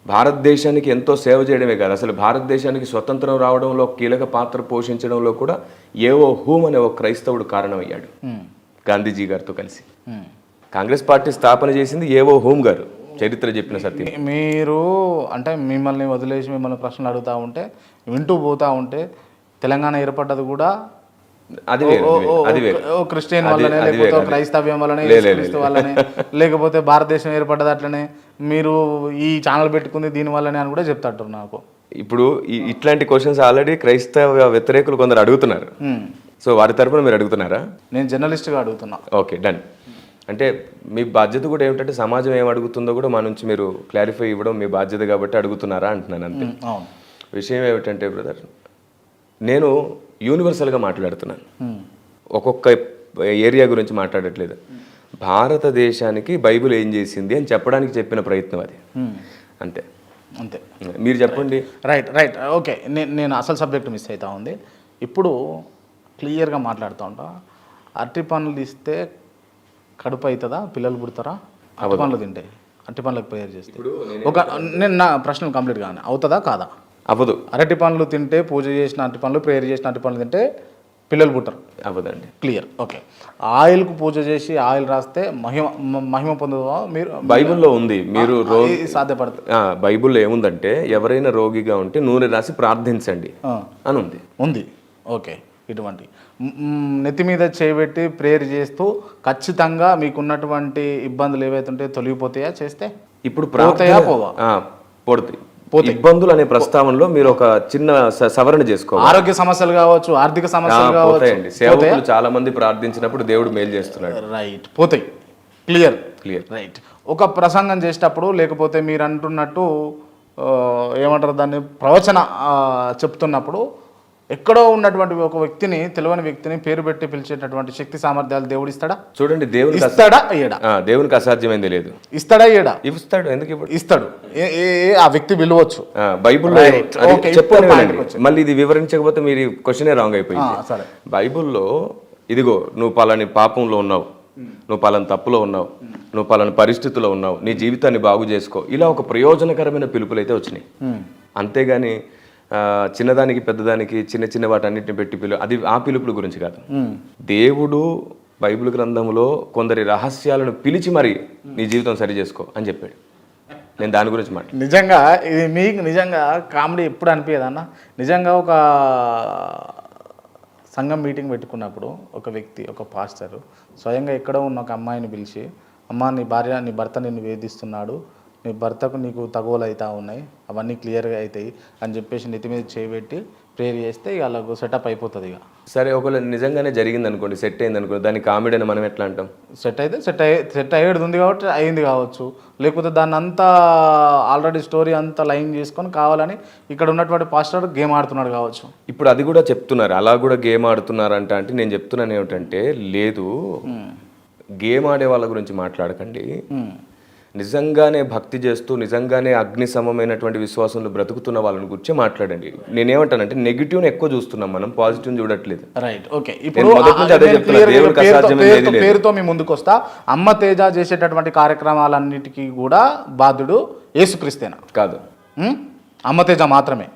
భారతదేశానికి ఎంతో సేవ చేయడమే కాదు, అసలు భారతదేశానికి స్వతంత్రం రావడంలో కీలక పాత్ర పోషించడంలో కూడా ఏవో హూమ్ అనే ఒక క్రైస్తవుడు కారణమయ్యాడు, గాంధీజీ గారితో కలిసి. కాంగ్రెస్ పార్టీ స్థాపన చేసింది ఏవో హూమ్ గారు, చరిత్ర చెప్పిన సత్యం. మీరు అంటే మిమ్మల్ని వదిలేసి మిమ్మల్ని ప్రశ్నలు అడుగుతూ ఉంటే, వింటూ పోతూ ఉంటే, తెలంగాణ ఏర్పడ్డది కూడా క్రిస్టియన్ వల్లనే, లేకపోతే క్రైస్తవ్యం వల్లనే, వల్లనే, లేకపోతే భారతదేశం ఏర్పడ్డది అట్లనే, మీరు ఈ ఛానల్ పెట్టుకుంది దీని వల్లనే అని కూడా చెప్తారు నాకు. ఇప్పుడు ఇట్లాంటి క్వశ్చన్స్ ఆల్రెడీ క్రైస్తవ వ్యతిరేకులు కొందరు అడుగుతున్నారు. సో వారి తరఫున మీరు అడుగుతున్నారా? నేను జర్నలిస్ట్గా అడుగుతున్నా. Okay, done. అంటే మీ బాధ్యత కూడా ఏమిటంటే, సమాజం ఏం అడుగుతుందో కూడా మా నుంచి మీరు క్లారిఫై ఇవ్వడం మీ బాధ్యత కాబట్టి అడుగుతున్నారా అంటున్నాను అంతే. విషయం ఏమిటంటే బ్రదర్, నేను యూనివర్సల్గా మాట్లాడుతున్నాను, ఒక్కొక్క ఏరియా గురించి మాట్లాడట్లేదు. భారతదేశానికి బైబిల్ ఏం చేసింది అని చెప్పడానికి చెప్పిన ప్రయత్నం అది, అంతే. మీరు చెప్పండి. Right okay. నేను అసలు సబ్జెక్ట్ మిస్ అవుతా ఉంది. ఇప్పుడు క్లియర్గా మాట్లాడుతూ ఉంటా. అరటి పండ్లు ఇస్తే కడుపు అవుతుందా? పిల్లలు పుడతారా? అరటి పండ్లు తింటే, అరటి పండ్లకు ప్రేయర్ చేస్తే? నేను నా ప్రశ్న కంప్లీట్ కానీ అవుతుందా కాదా? అవ్వదు. అరటి పండ్లు తింటే, పూజ చేసిన అరటి పండ్లు, ప్రేయర్ చేసిన అరటి పండ్లు తింటే పిల్లలు పుట్టరు? అవ్వదండి. Clear, okay. ఆయిల్కు పూజ చేసి ఆయిల్ రాస్తే మహిమ పొందుదా? మీరు బైబిల్లో ఉంది. మీరు సాధ్యపడుతుంది. బైబిల్లో ఏముందంటే, ఎవరైనా రోగిగా ఉంటే నూనె రాసి ప్రార్థించండి అని ఉంది. ఓకే. ఇటువంటి నెత్తి మీద చేయబెట్టి ప్రేయర్ చేస్తూ ఖచ్చితంగా మీకున్నటువంటి ఇబ్బందులు ఏవైతే ఉంటే తొలగిపోతాయా చేస్తే? ఇప్పుడు పోతాయా? పోతాయి. ఇబ్బందులు అనే ప్రస్తావనలో మీరు ఒక చిన్న సవరణ చేసుకోవాలి. ఆరోగ్య సమస్యలు కావచ్చు, ఆర్థిక సమస్యలు కావచ్చు. సేవకులు చాలా మంది ప్రార్థించినప్పుడు దేవుడు మేలు చేస్తున్నాడు. రైట్, పోతాయి. క్లియర్. రైట్. ఒక ప్రసంగం చేసేటప్పుడు, లేకపోతే మీరు అంటున్నట్టు ఏమంటారు దాన్ని, ప్రవచన చెప్తున్నప్పుడు ఎక్కడో ఉన్నటువంటి ఒక వ్యక్తిని, తెలియని వ్యక్తిని పేరు పెట్టి పిలిచేటటువంటి శక్తి సామర్థ్యాలు దేవుడు ఇస్తాడా? చూడండి, దేవునికి ఇస్తాడా అయ్యాడా? దేవునికి అసాధ్యమైంది లేదు. ఇస్తాడా అయ్యాడా? ఇస్తాడు. ఎందుకు ఇప్పుడు ఇస్తాడు. ఆ వ్యక్తి పిలవచ్చు. బైబుల్లో చెప్పండి. మళ్ళీ ఇది వివరించకపోతే మీరు క్వశ్చనే రాంగ్ అయిపోయింది. సరే, బైబుల్లో ఇదిగో నువ్వు పలాని పాపంలో ఉన్నావు, నువ్వు పలాని తప్పులో ఉన్నావు, నువ్వు పలాని పరిస్థితుల్లో ఉన్నావు, నీ జీవితాన్ని బాగు చేసుకో, ఇలా ఒక ప్రయోజనకరమైన పిలుపులు అయితే వచ్చినాయి. అంతేగాని చిన్నదానికి పెద్దదానికి చిన్న చిన్న వాటన్నిటిని పెట్టి అది ఆ పిలుపుల గురించి కాదు. దేవుడు బైబిల్ గ్రంథంలో కొందరి రహస్యాలను పిలిచి మరి నీ జీవితం సరి చేసుకో అని చెప్పాడు. నేను దాని గురించి మాట్లాడు. నిజంగా ఇది మీకు నిజంగా కామెడీ ఎప్పుడు అనిపించదన్న? నిజంగా ఒక సంఘం మీటింగ్ పెట్టుకున్నప్పుడు ఒక వ్యక్తి, ఒక పాస్టర్ స్వయంగా ఎక్కడో ఉన్న ఒక అమ్మాయిని పిలిచి, అమ్మ నీ భర్త నిన్ను వేధిస్తున్నాడు, నీ భర్తకు నీకు తగువలు అవుతా ఉన్నాయి, అవన్నీ క్లియర్గా అవుతాయి అని చెప్పేసి నెత్తి మీద చేయబెట్టి ప్రేయర్ చేస్తే ఇక అలాగ సెటప్ అయిపోతుంది. ఇక సరే, ఒకవేళ నిజంగానే జరిగింది అనుకోండి, సెట్ అయింది అనుకోండి, దాన్ని కామెడీ అని మనం ఎట్లా అంటాం? సెట్ అయ్యేది ఉంది కాబట్టి అయింది కావచ్చు, లేకపోతే దాన్ని అంతా ఆల్రెడీ స్టోరీ అంతా లైన్ చేసుకొని కావాలని ఇక్కడ ఉన్నటువంటి పాస్టర్ గేమ్ ఆడుతున్నాడు కావచ్చు. ఇప్పుడు అది కూడా చెప్తున్నారు, అలా కూడా గేమ్ ఆడుతున్నారంట. అంటే నేను చెప్తున్నాను ఏమిటంటే, లేదు, గేమ్ ఆడే వాళ్ళ గురించి మాట్లాడకండి. నిజంగానే భక్తి చేస్తూ నిజంగానే అగ్ని సమమైనటువంటి విశ్వాసంలో బ్రతుకుతున్న వాళ్ళని గురించి మాట్లాడండి. నేనేమంటానంటే, నెగిటివ్ని ఎక్కువ చూస్తున్నాం మనం, పాజిటివ్ చూడట్లేదు. Right, okay. ఇప్పుడు పేరుతో మీ ముందుకు వస్తా, అమ్మ తేజ చేసేటటువంటి కార్యక్రమాలన్నిటికీ కూడా బాధ్యుడు యేసుక్రీస్తేనా? కాదు, అమ్మ తేజ మాత్రమే.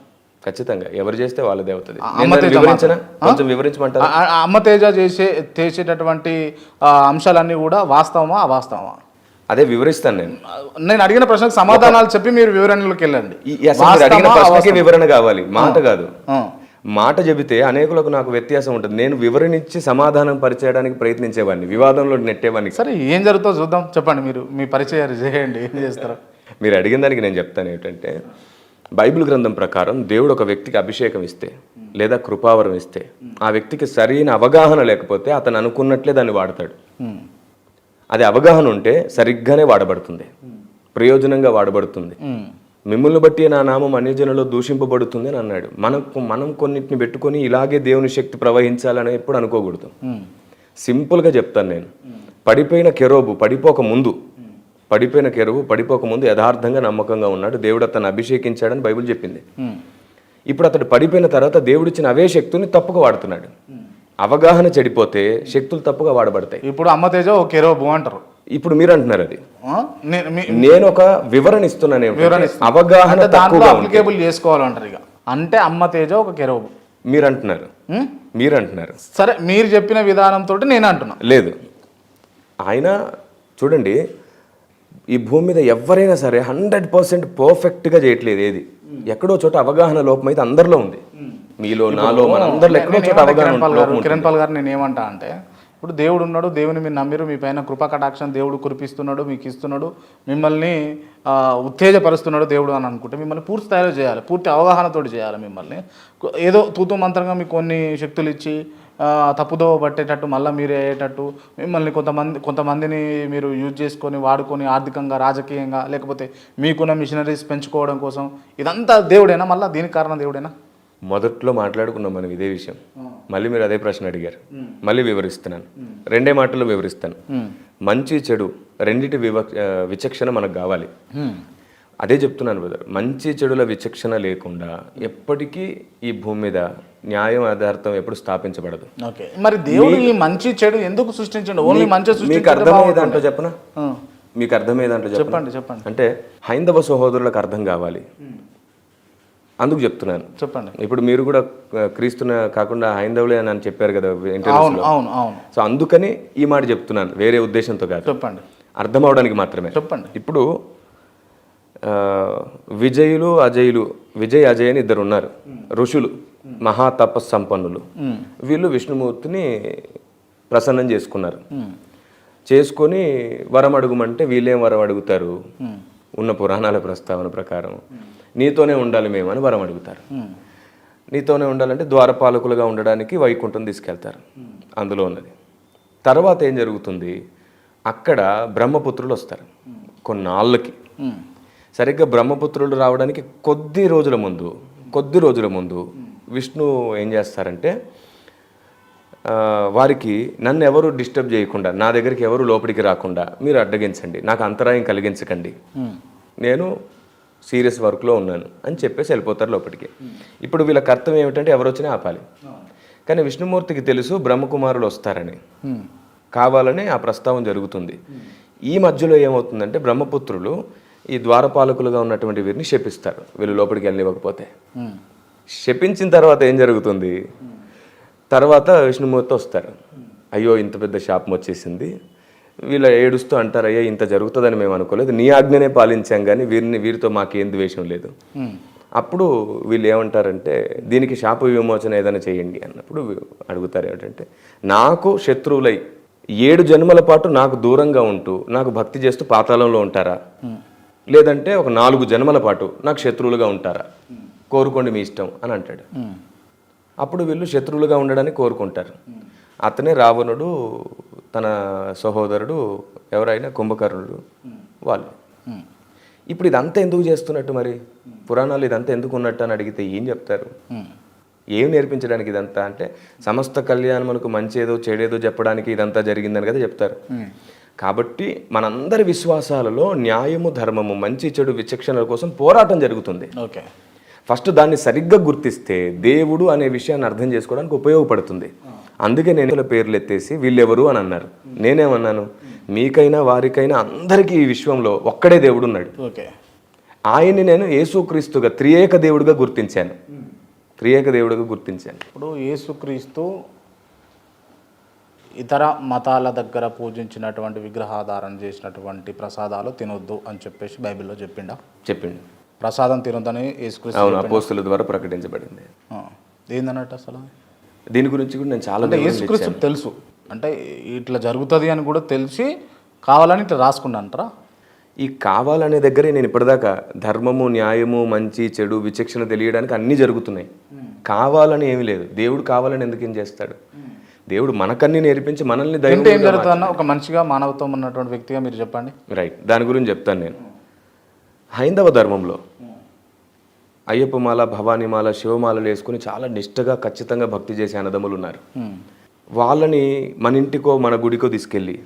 ఖచ్చితంగా ఎవరు చేస్తే వాళ్ళదే అవుతుంది. కొంచెం వివరించమంటారా? అమ్మ తేజ చేసేటటువంటి అంశాలన్నీ కూడా వాస్తవమా అవాస్తవమా? అదే వివరిస్తాను. నేను అడిగిన ప్రశ్నకు సమాధానాలు చెప్పి మీరు వివరణలోకి వెళ్ళండి. అడిగిన ప్రశ్నకి వివరణ కావాలి, మాట కాదు. మాట చెబితే అనేకులకు నాకు వ్యత్యాసం ఉంటుంది. నేను వివరణించి సమాధానం పరిచయడానికి ప్రయత్నించేవాడిని, వివాదంలో నెట్టేవాడిని. సరే, ఏం జరుగుతుందో చూద్దాం, చెప్పండి. మీరు మీ పరిచయాలు చేయండి, ఏం చేస్తారు? మీరు అడిగిన దానికి నేను చెప్తాను ఏంటంటే, బైబిల్ గ్రంథం ప్రకారం దేవుడు ఒక వ్యక్తికి అభిషేకం ఇస్తే లేదా కృపావరం ఇస్తే, ఆ వ్యక్తికి సరైన అవగాహన లేకపోతే అతను అనుకున్నట్లే దాన్ని వాడతాడు. అది అవగాహన ఉంటే సరిగ్గానే వాడబడుతుంది, ప్రయోజనంగా వాడబడుతుంది. మిమ్మల్ని బట్టి నా నామం అన్యజనులలో దూషింపబడుతుంది అని అన్నాడు. మనం కొన్నిటిని పెట్టుకొని ఇలాగే దేవుని శక్తి ప్రవహించాలని ఎప్పుడు అనుకోకూడదు. సింపుల్గా చెప్తాను నేను. పడిపోయిన కెరూబు పడిపోక ముందు యథార్థంగా నమ్మకంగా ఉన్నాడు, దేవుడు అతను అభిషేకించాడని బైబిల్ చెప్పింది. ఇప్పుడు అతడు పడిపోయిన తర్వాత దేవుడు ఇచ్చిన అవే శక్తుల్ని తప్పుగా వాడుతున్నాడు. అవగాహన చెడిపోతే శక్తులు తప్పుగా వాడబడతాయి. ఇప్పుడు అమ్మ తేజ ఓ కెరూబు అంటారు, ఇప్పుడు మీరు అంటున్నారు. అది నేను ఒక వివరణ ఇస్తున్నాను. అవగాహన తక్కువగా అప్లికేబుల్ చేసుకోవాలంటారు. ఇక అంటే అమ్మ తేజ ఒక కెరూబు మీరు అంటున్నారు. సరే, మీరు చెప్పిన విధానంతో నేను అంటున్నా. లేదు, ఆయన చూడండి, ఈ భూమి మీద ఎవరైనా సరే 100% పర్ఫెక్ట్గా చేయట్లేదు. ఏది ఎక్కడో చోట అవగాహన లోపం అయితే అందరిలో ఉంది, మీలో నాలో మన అందరిలో ఎక్కడో చోట అవగాహన. కిరణ్ పాల్ గారు, నేను ఏమంటా అంటే, ఇప్పుడు దేవుడు ఉన్నాడు, దేవుని మీరు నమ్మిరు, మీ పైన కృపా కటాక్షం దేవుడు కురిపిస్తున్నాడు, మీకు ఇస్తున్నాడు, మిమ్మల్ని ఉత్తేజపరుస్తున్నాడు దేవుడు అని అనుకుంటే మిమ్మల్ని పూర్తి స్థాయిలో చేయాలి, పూర్తి అవగాహనతో చేయాలి. మిమ్మల్ని ఏదో తూతూ మంత్రంగా మీకు కొన్ని శక్తులు ఇచ్చి తప్పుదో పట్టేటట్టు మళ్ళీ మీరు అయ్యేటట్టు మిమ్మల్ని కొంతమందిని మీరు యూజ్ చేసుకొని వాడుకొని ఆర్థికంగా, రాజకీయంగా, లేకపోతే మీకున్న మిషనరీస్ పెంచుకోవడం కోసం ఇదంతా దేవుడేనా? మళ్ళీ దీనికి కారణం దేవుడేనా? మొదట్లో మాట్లాడుకున్నాం మనం ఇదే విషయం, మళ్ళీ మీరు అదే ప్రశ్న అడిగారు, మళ్ళీ వివరిస్తున్నాను. 2 మాటల్లో వివరిస్తాను. మంచి చెడు రెండిటి విచక్షణ మనకు కావాలి. అదే చెప్తున్నాను బ్రదర్, మంచి చెడుల విచక్షణ లేకుండా ఎప్పటికీ ఈ భూమి మీద న్యాయం యథార్థం ఎప్పుడు స్థాపించబడదు. మరి దేవుడు ఈ మంచి చెడు ఎందుకు సృష్టించండి? ఓన్లీ మంచి మీకు అర్థమయ్యేదంటో చెప్పనా? మీకు అర్థమయ్యేదంటో చెప్పండి. అంటే హైందవ సహోదరులకు అర్థం కావాలి, అందుకు చెప్తున్నాను. చెప్పండి. ఇప్పుడు మీరు కూడా క్రీస్తున కాకుండా హైందవులే అని చెప్పారు కదా ఇంటర్వ్యూలో. సో అందుకని ఈ మాట చెప్తున్నాను, వేరే ఉద్దేశంతో కాదు. చెప్పండి, అర్థం అవడానికి మాత్రమే. చెప్పండి. ఇప్పుడు విజయులు అజయులు, విజయ్ అజయ్ అని 2 ఉన్నారు ఋషులు, మహా తపస్సంపన్నులు. వీళ్ళు విష్ణుమూర్తిని ప్రసన్నం చేసుకొని వరం అడుగుమంటే వీళ్ళేం వరం అడుగుతారు? ఉన్న పురాణాల ప్రస్తావన ప్రకారం నీతోనే ఉండాలి మేము అని వరం అడుగుతారు. నీతోనే ఉండాలంటే ద్వారపాలకులుగా ఉండడానికి వైకుంఠం తీసుకెళ్తారు, అందులో ఉన్నది. తర్వాత ఏం జరుగుతుంది? అక్కడ బ్రహ్మపుత్రులు వస్తారు కొన్నాళ్ళకి. సరిగ్గా బ్రహ్మపుత్రులు రావడానికి కొద్ది రోజుల ముందు విష్ణు ఏం చేస్తారంటే వారికి నన్ను ఎవరు డిస్టర్బ్ చేయకుండా, నా దగ్గరికి ఎవరు లోపలికి రాకుండా మీరు అడ్డగించండి, నాకు అంతరాయం కలిగించకండి, నేను సీరియస్ వర్క్లో ఉన్నాను అని చెప్పేసి వెళ్ళిపోతారు లోపలికి. ఇప్పుడు వీళ్ళ కర్తవ్యం ఏమిటంటే ఎవరు వచ్చినా ఆపాలి. కానీ విష్ణుమూర్తికి తెలుసు బ్రహ్మకుమారులు వస్తారని, కావాలని ఆ ప్రస్తావన జరుగుతుంది. ఈ మధ్యలో ఏమవుతుందంటే బ్రహ్మపుత్రులు ఈ ద్వారపాలకులుగా ఉన్నటువంటి వీరిని శపిస్తారు, వీళ్ళు లోపలికి వెళ్ళనివ్వకపోతే. శపించిన తర్వాత ఏం జరుగుతుంది, తర్వాత విష్ణుమూర్తి వస్తారు, అయ్యో ఇంత పెద్ద శాపం వచ్చేసింది, వీళ్ళ ఏడుస్తూ అంటారు, అయ్యా ఇంత జరుగుతుందని మేము అనుకోలేదు, నీ ఆజ్ఞనే పాలించాం కానీ వీరితో మాకేం ద్వేషం లేదు. అప్పుడు వీళ్ళు ఏమంటారంటే దీనికి శాప విమోచన ఏదైనా చేయండి అన్నప్పుడు అడుగుతారు ఏమిటంటే, నాకు శత్రువులై 7 జన్మల పాటు నాకు దూరంగా ఉంటూ నాకు భక్తి చేస్తూ పాతాళంలో ఉంటారా, లేదంటే ఒక 4 జన్మల పాటు నాకు శత్రువులుగా ఉంటారా, కోరుకోండి మీ ఇష్టం అని అంటాడు. అప్పుడు వీళ్ళు శత్రువులుగా ఉండడానికి కోరుకుంటారు. అతనే రావణుడు, తన సహోదరుడు ఎవరైనా కుంభకర్ణుడు వాళ్ళు. ఇప్పుడు ఇదంతా ఎందుకు చేస్తున్నట్టు, మరి పురాణాలు ఇదంతా ఎందుకు ఉన్నట్టు అని అడిగితే ఏం చెప్తారు? ఏం నేర్పించడానికి ఇదంతా అంటే సమస్త కళ్యాణమునకు మంచేదో చెడేదో చెప్పడానికి ఇదంతా జరిగిందని కదా చెప్తారు. కాబట్టి మనందరి విశ్వాసాలలో న్యాయము, ధర్మము, మంచి చెడు విచక్షణల కోసం పోరాటం జరుగుతుంది. ఓకే, ఫస్ట్ దాన్ని సరిగ్గా గుర్తిస్తే దేవుడు అనే విషయాన్ని అర్థం చేసుకోవడానికి ఉపయోగపడుతుంది. అందుకే నేను పేర్లు ఎత్తేసి వీళ్ళెవరు అని అన్నారు. నేనేమన్నాను, మీకైనా వారికైనా అందరికీ ఈ విశ్వంలో ఒక్కడే దేవుడు ఉన్నాడు. ఓకే, ఆయన్ని నేను యేసుక్రీస్తుగా త్రియేక దేవుడిగా గుర్తించాను, త్రియేక దేవుడిగా గుర్తించాను. ఇప్పుడు యేసుక్రీస్తు ఇతర మతాల దగ్గర పూజించినటువంటి విగ్రహాధారణ చేసినటువంటి ప్రసాదాలు తినొద్దు అని చెప్పేసి బైబిల్లో చెప్పిండు. ప్రసాదం తినొద్దని యేసుక్రీస్తు అవును, అపోస్తుల ద్వారా ప్రకటించబడింది. ఏందన్నట్టు అసలు దీని గురించి కూడా నేను చాలా యేసుక్రీస్తు తెలుసు, అంటే ఇట్లా జరుగుతుంది అని కూడా తెలిసి కావాలని ఇట్లా రాసుకున్నా అంటారా? ఈ కావాలనే దగ్గరే నేను ఇప్పటిదాకా ధర్మము, న్యాయము, మంచి చెడు విచక్షణ తెలియడానికి అన్నీ జరుగుతున్నాయి. కావాలని ఏమీ లేదు. దేవుడు కావాలని ఎందుకు ఏం చేస్తాడు? దేవుడు మనకన్నీ నేర్పించి మనల్ని ఏం జరుగుతుందన్న ఒక మనిషిగా, మానవత్వం ఉన్నటువంటి వ్యక్తిగా మీరు చెప్పండి. రైట్, దాని గురించి చెప్తాను నేను. హైందవ ధర్మంలో అయ్యప్పమాల, భవానీమాల, శివమాలలు వేసుకుని చాలా నిష్టగా ఖచ్చితంగా భక్తి చేసే అన్నదమ్ములు ఉన్నారు. వాళ్ళని మన ఇంటికో మన గుడికో తీసుకెళ్ళి,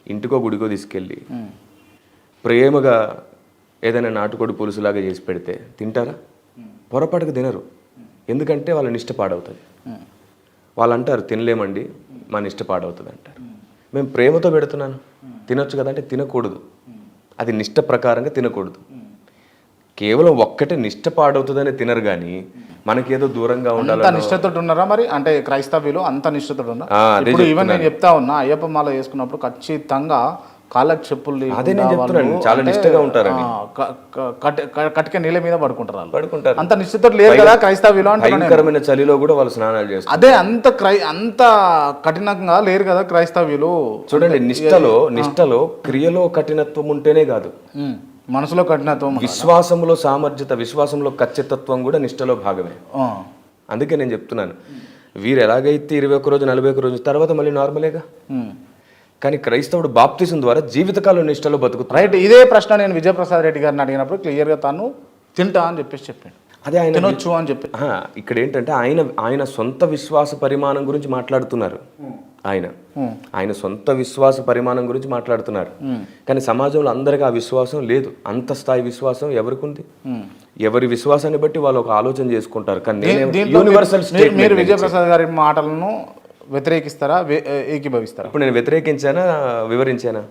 ఇంటికో గుడికో తీసుకెళ్ళి ప్రేమగా ఏదైనా నాటుకోడి పులుసులాగా చేసి పెడితే తింటారా? పొరపాటుకు తినరు. ఎందుకంటే వాళ్ళ నిష్ట పాడవుతుంది. వాళ్ళు అంటారు తినలేమండి, మా నిష్ట పాడవుతుంది అంటారు. మేము ప్రేమతో పెడుతున్నాను, తినొచ్చు కదా అంటే తినకూడదు. అది నిష్ట ప్రకారంగా తినకూడదు. కేవలం ఒక్కటే నిష్ట పాడవుతుందని తినరు, కానీ మనకేదో దూరంగా ఉండాలి. నిష్ఠతో ఉన్నారా మరి? అంటే క్రైస్తవులు అంత నిష్ఠతో ఉన్నా? ఈవెన్ నేను చెప్తా ఉన్నా, అయ్యప్ప మాల వేసుకున్నప్పుడు ఖచ్చితంగా కాళ్ళకి చెప్పులు, అదే నేను చెప్తున్నాను, చాలా నిష్ఠగా ఉంటారని. కటిక నీళ్ళ మీద పడుకుంటారు. అంత నిష్ఠతో లేరు కదా క్రైస్తవులు. భయంకరమైన చలిలో కూడా వాళ్ళు స్నానాలు చేస్తారు. అదే అంత కఠినంగా లేరు కదా క్రైస్తవులు. చూడండి, నిష్ఠలో క్రియలో కఠినత్వం ఉంటేనే కాదు, మనసులో కఠినత్వం, విశ్వాసంలో సామర్థ్యత, విశ్వాసంలో ఖచ్చితత్వం కూడా నిష్ఠలో భాగమే. అందుకే నేను చెప్తున్నాను, వీరు ఎలాగైతే 21 రోజు 41 రోజు తర్వాత మళ్ళీ నార్మలేగా. కానీ క్రైస్తవుడు బాప్తిజం ద్వారా జీవితకాలం నిష్ఠలో బతుకుతాడు. రైట్, ఇదే ప్రశ్న నేను విజయప్రసాద్ రెడ్డి గారిని అడిగినప్పుడు క్లియర్గా తాను తింటా అని చెప్పాడు. అదే ఆయన తినొచ్చు అని చెప్పి. ఇక్కడ ఏంటంటే ఆయన సొంత విశ్వాస పరిమాణం గురించి మాట్లాడుతున్నారు. ఆయన సొంత విశ్వాస పరిమాణం గురించి మాట్లాడుతున్నారు. కానీ సమాజంలో అందరికీ ఆ విశ్వాసం లేదు. అంత స్థాయి విశ్వాసం ఎవరికి ఉంది? ఎవరి విశ్వాసాన్ని బట్టి వాళ్ళు ఒక ఆలోచన చేసుకుంటారు. కానీ యూనివర్సల్ స్టేట్మెంట్. మీరు విజయప్రసాద్ గారి మాటలను వ్యతిరేకిస్తారా, ఏకీభవిస్తారా? ఇప్పుడు నేను వ్యతిరేకించానా, వివరించానా?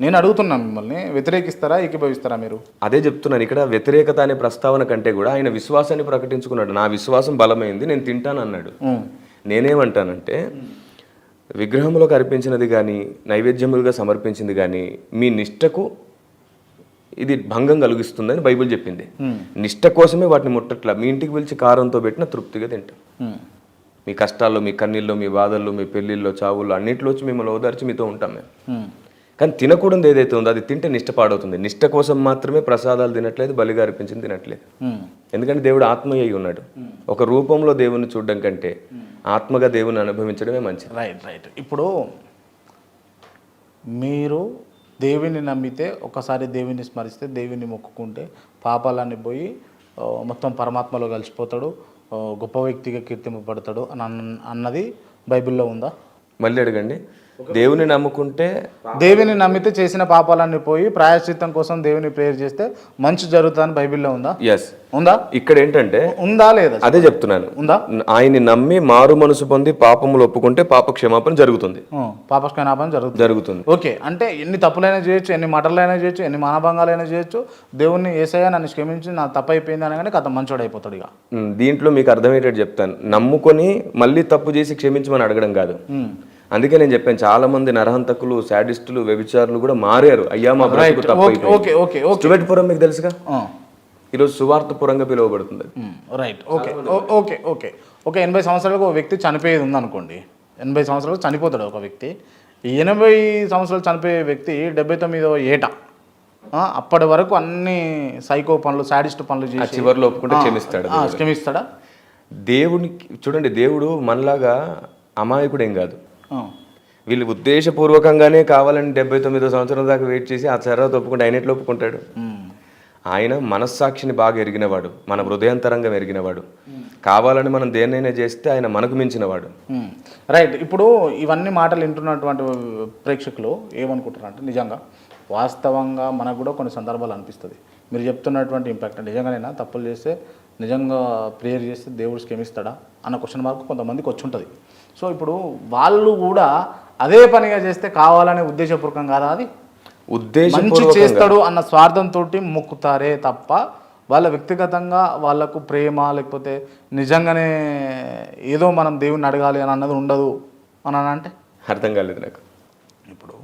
నేను అడుగుతున్నాను మిమ్మల్ని, వ్యతిరేకిస్తారా, ఏకీభవిస్తారా మీరు? అదే చెప్తున్నాను. ఇక్కడ వ్యతిరేకత అనే ప్రస్తావన కంటే కూడా ఆయన విశ్వాసాన్ని ప్రకటించుకున్నాడు. నా విశ్వాసం బలమైంది, నేను తింటాను అన్నాడు. నేనేమంటానంటే, విగ్రహంలోకి అర్పించినది కానీ, నైవేద్యములుగా సమర్పించింది కానీ మీ నిష్టకు ఇది భంగం కలిగిస్తుందని బైబిల్ చెప్పింది. నిష్ట కోసమే వాటిని ముట్టట్లా. మీ ఇంటికి పిలిచి కారంతో పెట్టిన తృప్తిగా తింటాం. మీ కష్టాల్లో, మీ కన్నీళ్ళు, మీ బాధల్లో, మీ పెళ్ళిళ్ళు, చావుల్లో అన్నింటిలో వచ్చి మిమ్మల్ని ఓదార్చి మీతో ఉంటాం మేము. కానీ తినకూడదు ఏదైతే ఉందో అది తింటే నిష్ట పాడవుతుంది. నిష్ట కోసం మాత్రమే ప్రసాదాలు తినట్లేదు, బలిగా అర్పించింది తినట్లేదు. ఎందుకంటే దేవుడు ఆత్మయ్య అయి ఉన్నాడు. ఒక రూపంలో దేవుని చూడడం కంటే ఆత్మగా దేవుని అనుభవించడమే మంచిది. రైట్. ఇప్పుడు మీరు దేవుని నమ్మితే, ఒకసారి దేవుని స్మరిస్తే, దేవుని మొక్కుకుంటే పాపాలన్నీ పోయి మొత్తం పరమాత్మలో కలిసిపోతాడు. గొప్ప వ్యక్తిగా కీర్తింపబడతాడు అని అన్నది బైబిల్లో ఉందా? మళ్ళీ అడగండి. దేవుని నమ్ముకుంటే దేవుని నమ్మితే చేసిన పాపాలన్నీ పోయి ప్రాయశ్చిత్తం కోసం దేవుని ప్రేయర్ చేస్తే మంచి జరుగుతుందని బైబిల్లో ఉందా? ఎస్ ఉందా? ఇక్కడ ఏంటంటే ఉందా లేదా? అదే చెప్తున్నాను. ఉందా? ఆయన్ని నమ్మి మారు మనసు పొంది పాపములు ఒప్పుకుంటే పాప క్షమాపణ జరుగుతుంది. పాపక్షమాపణ జరుగుతుంది. ఓకే, అంటే ఎన్ని తప్పులైనా చేయొచ్చు, ఎన్ని మటర్లైనా చేయొచ్చు, ఎన్ని మానభంగాలైనా చేయొచ్చు. దేవుణ్ణి యేసయ్య నన్ను క్షమించి నా తప్పు అయిపోయింది అనగానే కథ మంచోడు అయిపోతాడు. ఇక దీంట్లో మీకు అర్థమయ్యేటట్టు చెప్తాను. నమ్ముకొని మళ్ళీ తప్పు చేసి క్షమించమని అడగడం కాదు. అందుకే నేను చెప్పాను, చాలా మంది నరహంతకులు, శాడిస్టులు, వ్యభిచారులు కూడా మారారు. అయ్యా మా బ్రతుకు తప్పు అయిపోయింది. స్టువర్ట్పురం మీకు తెలుసుగా, ఈరోజు సువార్తపురంగా పిలువబడుతుంది. Right, okay okay okay okay 80 సంవత్సరాలకు ఒక వ్యక్తి చనిపోయేది ఉందనుకోండి. 80 సంవత్సరాలకు చనిపోతాడు ఒక వ్యక్తి. 80 సంవత్సరాలు చనిపోయే వ్యక్తి 79వ ఏట అప్పటి వరకు అన్ని సైకో పనులు, శాడిస్ట్ పనులు చేసి చివరిలో ఒప్పుకుంటే క్షమిస్తాడా? దేవునికి చూడండి, దేవుడు మనలాగా అమాయకుడేం కాదు. వీళ్ళు ఉద్దేశపూర్వకంగానే కావాలని 79వ సంవత్సరం దాకా వెయిట్ చేసి ఆ తర్వాత ఒప్పుకుంటే ఆయన ఎట్లా ఒప్పుకుంటాడు? ఆయన మనస్సాక్షిని బాగా ఎరిగినవాడు, మన హృదయాంతరంగం ఎరిగినవాడు. కావాలని మనం దేన్నైనా చేస్తే ఆయన మనకు మించినవాడు. రైట్. ఇప్పుడు ఇవన్నీ మాటలు వింటున్నటువంటి ప్రేక్షకులు ఏమనుకుంటారంటే, నిజంగా వాస్తవంగా మనకు కూడా కొన్ని సందర్భాలు అనిపిస్తుంది మీరు చెప్తున్నటువంటి ఇంపాక్ట్ నిజంగానైనా తప్పులు చేస్తే నిజంగా ప్రేయర్ చేస్తే దేవుడు క్షమిస్తాడా అన్న క్వశ్చన్ మార్క్ కొంతమందికి వచ్చి ఉంటుంది. సో ఇప్పుడు వాళ్ళు కూడా అదే పనిగా చేస్తే కావాలనే ఉద్దేశపూర్వకం కాదా? అది మంచి చేస్తాడు అన్న స్వార్థంతో మొక్కుతారే తప్ప వాళ్ళ వ్యక్తిగతంగా వాళ్ళకు ప్రేమ లేకపోతే నిజంగానే ఏదో మనం దేవుణ్ణి అడగాలి అని అన్నది ఉండదు అని అంటే అర్థం కాలేదు నాకు. ఇప్పుడు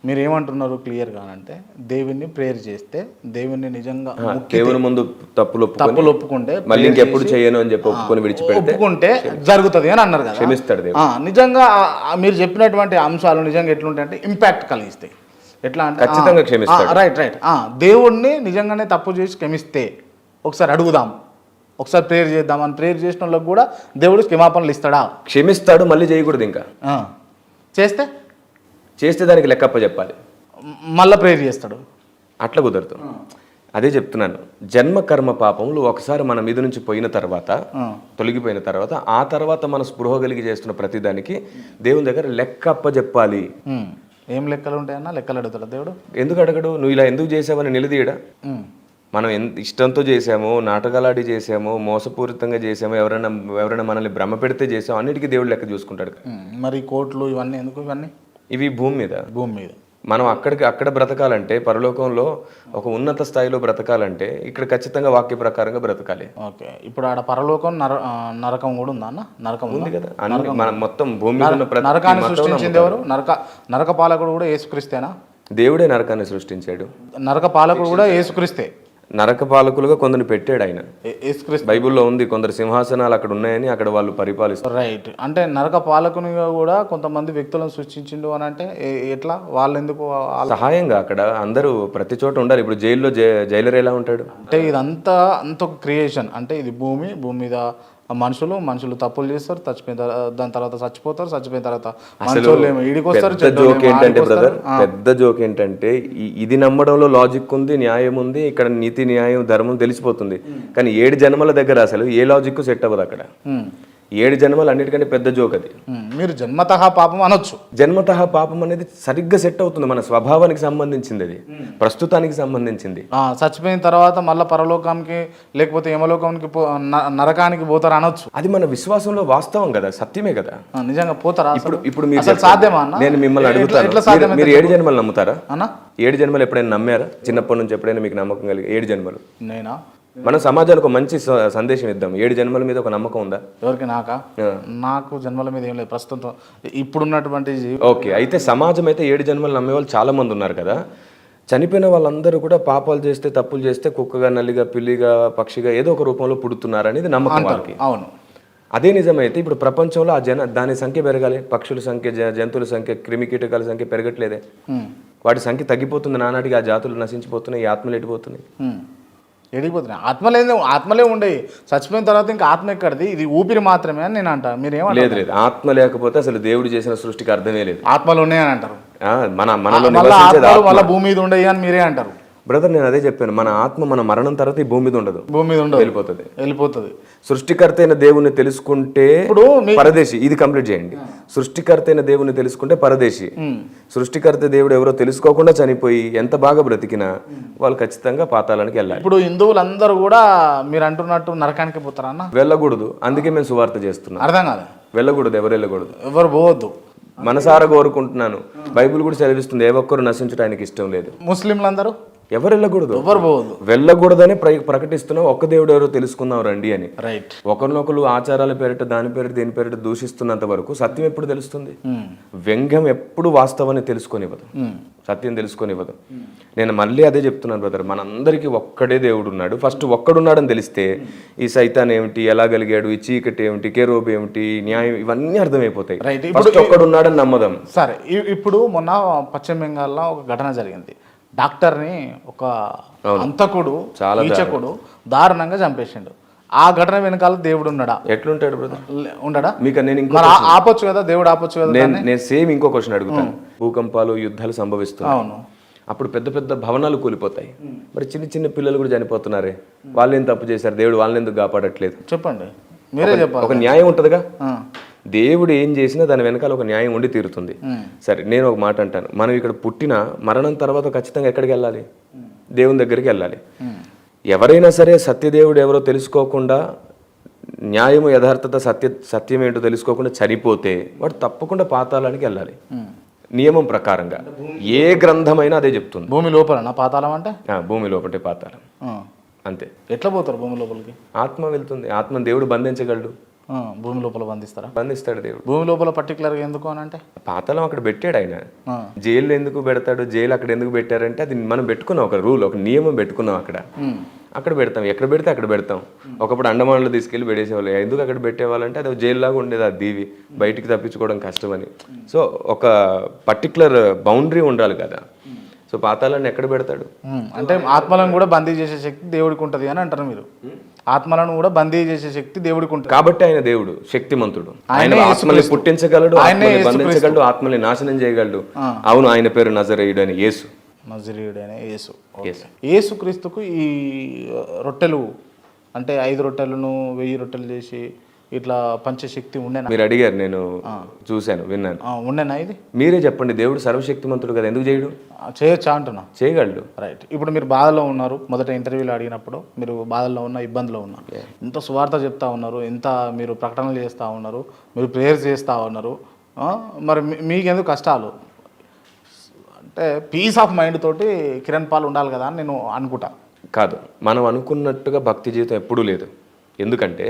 మీరు ఏమంటున్నారు క్లియర్గా అంటే, దేవుణ్ణి ప్రేయర్ చేస్తే దేవుణ్ణి నిజంగా దేవుని ముందు తప్పులు ఒప్పుకుంటే మళ్ళీ ఇంకెప్పుడు చేయను అని చెప్పి ఒప్పుకుంటే జరుగుతుంది అని అన్నారు కదా, క్షమిస్తాడు. నిజంగా మీరు చెప్పినటువంటి అంశాలు నిజంగా ఎట్లుంటాయంటే ఇంపాక్ట్ కలిగిస్తాయి. ఎట్లా అంటే ఖచ్చితంగా క్షమిస్తాడు. Right right. దేవుణ్ణి నిజంగానే తప్పు చేసి క్షమిస్తే ఒకసారి అడుగుదాం, ఒకసారి ప్రేయర్ చేద్దాం అని ప్రేయర్ చేసిన వాళ్ళకి కూడా దేవుడు క్షమాపణలు ఇస్తాడా? క్షమిస్తాడు, మళ్ళీ చేయకూడదు. ఇంకా చేస్తే దానికి లెక్కప్ప చెప్పాలి, మళ్ళీ ప్రేయర్ చేస్తాడు. అట్లా కుదరదు. అదే చెప్తున్నాను, జన్మ కర్మ పాపములు ఒకసారి మన మీద నుంచి పోయిన తర్వాత, తొలగిపోయిన తర్వాత, ఆ తర్వాత మన స్పృహ కలిగి చేస్తున్న ప్రతిదానికి దేవుని దగ్గర లెక్కప్ప చెప్పాలి. ఏం లెక్కలు ఉంటాయన్నా? లెక్కలు అడుగుతాడు దేవుడు. ఎందుకు అడగడు? నువ్వు ఇలా ఎందుకు చేసావని నిలదీయడా? మనం ఇష్టంతో చేసాము, నాటకాలాడి చేసాము, మోసపూరితంగా చేసాము, ఎవరైనా మనల్ని భ్రమ పెడితే చేసాము, అన్నిటికీ దేవుడు లెక్క చూసుకుంటాడు. మరి కోట్లు ఇవన్నీ ఎందుకు? ఇవి భూమి మీద మనం అక్కడ బ్రతకాలంటే, పరలోకంలో ఒక ఉన్నత స్థాయిలో బ్రతకాలంటే ఇక్కడ ఖచ్చితంగా వాక్య ప్రకారంగా బ్రతకాలి. ఓకే, ఇప్పుడు ఆడ పరలోకం నరకం కూడా ఉందా అన్న? నరకం ఉంది కదా, మనం మొత్తం భూమి మీద నరకాన్ని సృష్టించింది ఎవరు? నరక పాలకుడు కూడా యేసుక్రీస్తేనా? దేవుడే నరకాన్ని సృష్టించాడు. నరక పాలకుడు కూడా యేసుక్రీస్తే. నరక పాలకులుగా కొందరు పెట్టాడు ఆయన. బైబిల్లో ఉంది, కొందరు సింహాసనాలు అక్కడ ఉన్నాయని అక్కడ వాళ్ళు పరిపాలిస్తారు. రైట్. అంటే నరక పాలకునిగా కూడా కొంతమంది వ్యక్తులను సృష్టించిండు అని అంటే ఎట్లా? వాళ్ళు ఎందుకు సహాయంగా అక్కడ అందరూ ప్రతి చోట ఉండాలి. ఇప్పుడు జైల్లో జైలర్ ఎలా ఉంటాడు అంటే ఇదంతా అంత ఒక క్రియేషన్. అంటే ఇది భూమి మీద మనుషులు తప్పులు చేస్తారు, దాని తర్వాత చచ్చిపోతారు, చచ్చిపోయిన తర్వాత పెద్ద జోక్ ఏంటంటే ఇది నమ్మడంలో లాజిక్ ఉంది, న్యాయం ఉంది, ఇక్కడ నీతి న్యాయం ధర్మం తెలిసిపోతుంది. కానీ 7 జన్మల దగ్గర అసలు ఏ లాజిక్ సెట్ అవ్వదు. అక్కడ 7 జన్మలు అన్నిటికంటే పెద్ద జోక్ అది. మీరు జన్మతః పాపం అనొచ్చు. జన్మతః పాపం అనేది సరిగ్గా సెట్ అవుతుంది, మన స్వభావానికి సంబంధించింది, అది ప్రస్తుతానికి సంబంధించింది. చచ్చిపోయిన తర్వాత మళ్ళీ పరలోకానికి లేకపోతే యమలోకానికి నరకానికి పోతారు అనొచ్చు. అది మన విశ్వాసంలో వాస్తవం కదా, సత్యమే కదా. నిజంగా పోతారా? ఇప్పుడు మీరు సాధ్యమా? నేను మిమ్మల్ని అడుగుతాను, మీరు 7 జన్మలు నమ్ముతారా అన్న? 7 జన్మలు ఎప్పుడైనా నమ్మారా? చిన్నప్పటి నుంచి ఎప్పుడైనా మీకు నమ్మకం కలిగి? 7 జన్మలు నేనా? మన సమాజానికి ఒక మంచి సందేశం ఇద్దాం. 7 జన్మల మీద ఒక నమ్మకం ఉందా? ఎవరికి? నాకు జన్మల మీద ఏం లేదు ప్రస్తుతం ఇప్పుడున్నటువంటి. ఓకే, అయితే సమాజం అయితే 7 జన్మలు నమ్మేవాళ్ళు చాలా మంది ఉన్నారు కదా. చనిపోయిన వాళ్ళందరూ కూడా పాపాలు చేస్తే, తప్పులు చేస్తే కుక్కగా, నల్లిగా, పిల్లిగా, పక్షిగా ఏదో ఒక రూపంలో పుడుతున్నారు అనేది నమ్మకం వాళ్ళకి. అవును, అదే నిజమైతే ఇప్పుడు ప్రపంచంలో దాని సంఖ్య పెరగాలి. పక్షుల సంఖ్య, జంతువుల సంఖ్య, క్రిమికీటకాల సంఖ్య పెరగట్లేదే. వాటి సంఖ్య తగ్గిపోతుంది. నానాటికి ఆ జాతులు నశించిపోతున్నాయి, ఆత్మలు ఎడిపోతున్నాయి. ఎడిగిపోతున్నాయి. ఆత్మలే ఉండేవి. చచ్చిపోయిన తర్వాత ఇంకా ఆత్మ ఎక్కడిది? ఇది ఊపిరి మాత్రమే అని నేను అంటాను. మీరేమో లేదు, ఆత్మ లేకపోతే అసలు దేవుడు చేసిన సృష్టికి అర్థమే లేదు. ఆత్మలు ఉన్నాయని అంటారు. మనలో భూమి మీద ఉండయి అని మీరే అంటారు. బ్రదర్ నేను అదే చెప్పాను, మన ఆత్మ మన మరణం తర్వాత ఈ భూమి మీద ఉండదు, భూమి మీద ఉండదు, వెళ్ళిపోతుంది. సృష్టికర్త అయిన దేవుణ్ణి తెలుసుకుంటే పరదేశి. ఇది కంప్లీట్ చేయండి. సృష్టికర్త అయిన దేవుణ్ణి తెలుసుకుంటే పరదేశి. సృష్టికర్త దేవుడు ఎవరో తెలుసుకోకుండా చనిపోయి ఎంత బాగా బ్రతికినా వాళ్ళు ఖచ్చితంగా పాతాళానికి వెళ్ళాలి. ఇప్పుడు హిందువులందరూ కూడా మీరు అంటున్నట్టు నరకానికి పోతారా అన్న? వెళ్ళకూడదు. అందుకే మేము సువార్త చేస్తున్నాం. అర్థం కాదు, వెళ్ళకూడదు, ఎవరు వెళ్ళకూడదు, ఎవరు పోవద్దు. మనసారా కోరుకుంటున్నాను. బైబిల్ కూడా చదివిస్తుంది, ఏ ఒక్కరు నశించడానికి ఇష్టం లేదు. ముస్లింలందరూ ఎవరు వెళ్ళకూడదు, ఎవరు పోవద్దు, వెళ్ళకూడదని ప్రకటిస్తున్నాం. ఒక్క దేవుడు ఎవరో తెలుసుకుందాం రండి అని. రైట్. ఒకరినొకరు ఆచారాల పేరిట దాని పేరిట దీని పేరిట దూషిస్తున్నంత వరకు సత్యం ఎప్పుడు తెలుస్తుంది? వ్యంగ్యం ఎప్పుడు వాస్తవాన్ని తెలుసుకొనివ్వదు, సత్యం తెలుసుకొనివ్వదు. నేను మళ్ళీ అదే చెప్తున్నాను బ్రదర్, మనందరికీ ఒక్కడే దేవుడు ఉన్నాడు. ఫస్ట్ ఒక్కడున్నాడని తెలిస్తే ఈ సైతాన్ ఏమిటి, ఎలా కలిగాడు, ఈ చీకటి ఏమిటి, కేరోబు ఏమిటి, న్యాయం, ఇవన్నీ అర్థమైపోతాయి. ఫస్ట్ ఒక్కడున్నాడని నమ్మదాం. సరే, ఇప్పుడు మొన్న పశ్చిమ బెంగాల్లో ఒక ఘటన జరిగింది. డాక్టర్ని ఒక అంతకుడు, ఈచకుడు దారుణంగా చంపేసిండు. ఆ ఘటన వెనకాల దేవుడు ఉన్నాడా? ఎట్లుంటాడు బ్రదర్? ఉండడా? మీకు నేను ఆపొచ్చు కదా, దేవుడు ఆపొచ్చు కదా. నేను సేమ్ ఇంకో క్వశ్చన్ అడుగుతాను. భూకంపాలు, యుద్ధాలు సంభవిస్తున్నాయి. అవును. అప్పుడు పెద్ద పెద్ద భవనాలు కూలిపోతాయి. మరి చిన్న చిన్న పిల్లలు కూడా చనిపోతున్నారే, వాళ్ళు ఏం తప్పు చేశారు? దేవుడు వాళ్ళని ఎందుకు కాపాడట్లేదు? చెప్పండి, మీరే చెప్పాలి. ఒక న్యాయం ఉంటుందిగా. దేవుడు ఏం చేసినా దాని వెనకాల ఒక న్యాయం ఉండి తీరుతుంది. సరే, నేను ఒక మాట అంటాను, మనం ఇక్కడ పుట్టిన మరణం తర్వాత ఖచ్చితంగా ఎక్కడికి వెళ్ళాలి? దేవుని దగ్గరికి వెళ్ళాలి. ఎవరైనా సరే సత్యదేవుడు ఎవరో తెలుసుకోకుండా, న్యాయము, యథార్థత, సత్యం ఏంటో తెలుసుకోకుండా చనిపోతే వాడు తప్పకుండా పాతాళానికి వెళ్ళాలి. నియమం ప్రకారంగా ఏ గ్రంథమైనా అదే చెప్తుంది. భూమి లోపల పాతాళం అంటే భూమి లోపటే పాతాళం, అంతే. ఎట్లా పోతారు భూమి లోపలికి? ఆత్మ వెళ్తుంది. ఆత్మను దేవుడు బంధించగలడు. భూమి లోపల బంధిస్తాడు దేవుడు. భూమి లోపల పర్టికులర్గా ఎందుకు అని అంటే, పాతాళం అక్కడ పెట్టాడు ఆయన. జైలు ఎందుకు పెడతాడు? జైలు అక్కడ ఎందుకు పెట్టారంటే అది మనం పెట్టుకున్నాం, ఒక రూల్, ఒక నియమం పెట్టుకున్నాం. అక్కడ పెడతాం, ఎక్కడ పెడితే అక్కడ పెడతాం. ఒకప్పుడు అండమాన్లో తీసుకెళ్ళి పెట్టేసేవాళ్ళు. ఎందుకు అక్కడ పెట్టేవాళ్ళంటే అది జైలు లాగా ఉండేది, ఆ దీవి బయటికి తప్పించుకోవడం కష్టమని. సో ఒక పర్టికులర్ బౌండరీ ఉండాలి కదా. సో పాతాళాన్ని ఎక్కడ పెడతాడు అంటే ఆత్మలను కూడా బందీ చేసే శక్తి దేవుడికి ఉంటుంది అని అంటారు మీరు. ఆత్మలను కూడా బందీ చేసే శక్తి దేవుడికి ఉంటుంది కాబట్టి ఆయన దేవుడు శక్తిమంతుడు. ఆయన ఆత్మల్ని పుట్టించగలడు, ఆత్మల్ని బంధించగలడు, ఆత్మల్ని నాశనం చేయగలడు. అవును, ఆయన పేరు నజరేయుడు అని యేసు. నజరేయుడు అనే యేసు. యేసు క్రీస్తుకు ఈ రొట్టెలు అంటే 5 రొట్టెలను 1000 రొట్టెలు చేసి ఇట్లా పంచశక్తి ఉండేనా? మీరు అడిగారు, నేను చూశాను, విన్నాను. ఉండేనా? ఇది మీరే చెప్పండి. దేవుడు సర్వశక్తిమంతుడు కదా, ఎందుకు చేయడు? చేయొచ్చా అంటున్నా. చేయగలడు. రైట్. ఇప్పుడు మీరు బాధలో ఉన్నారు, మొదట ఇంటర్వ్యూలో అడిగినప్పుడు మీరు బాధల్లో ఉన్న, ఇబ్బందిలో ఉన్నారు, ఎంత సువార్త చెప్తా ఉన్నారు, ఎంత మీరు ప్రకటనలు చేస్తూ ఉన్నారు, మీరు ప్రేయర్స్ చేస్తూ ఉన్నారు, మరి మీకెందుకు కష్టాలు? అంటే పీస్ ఆఫ్ మైండ్ తోటి కిరణ్ పాల్ ఉండాలి కదా అని నేను అనుకుంటా. కాదు, మనం అనుకున్నట్టుగా భక్తి జీవితం ఎప్పుడూ లేదు. ఎందుకంటే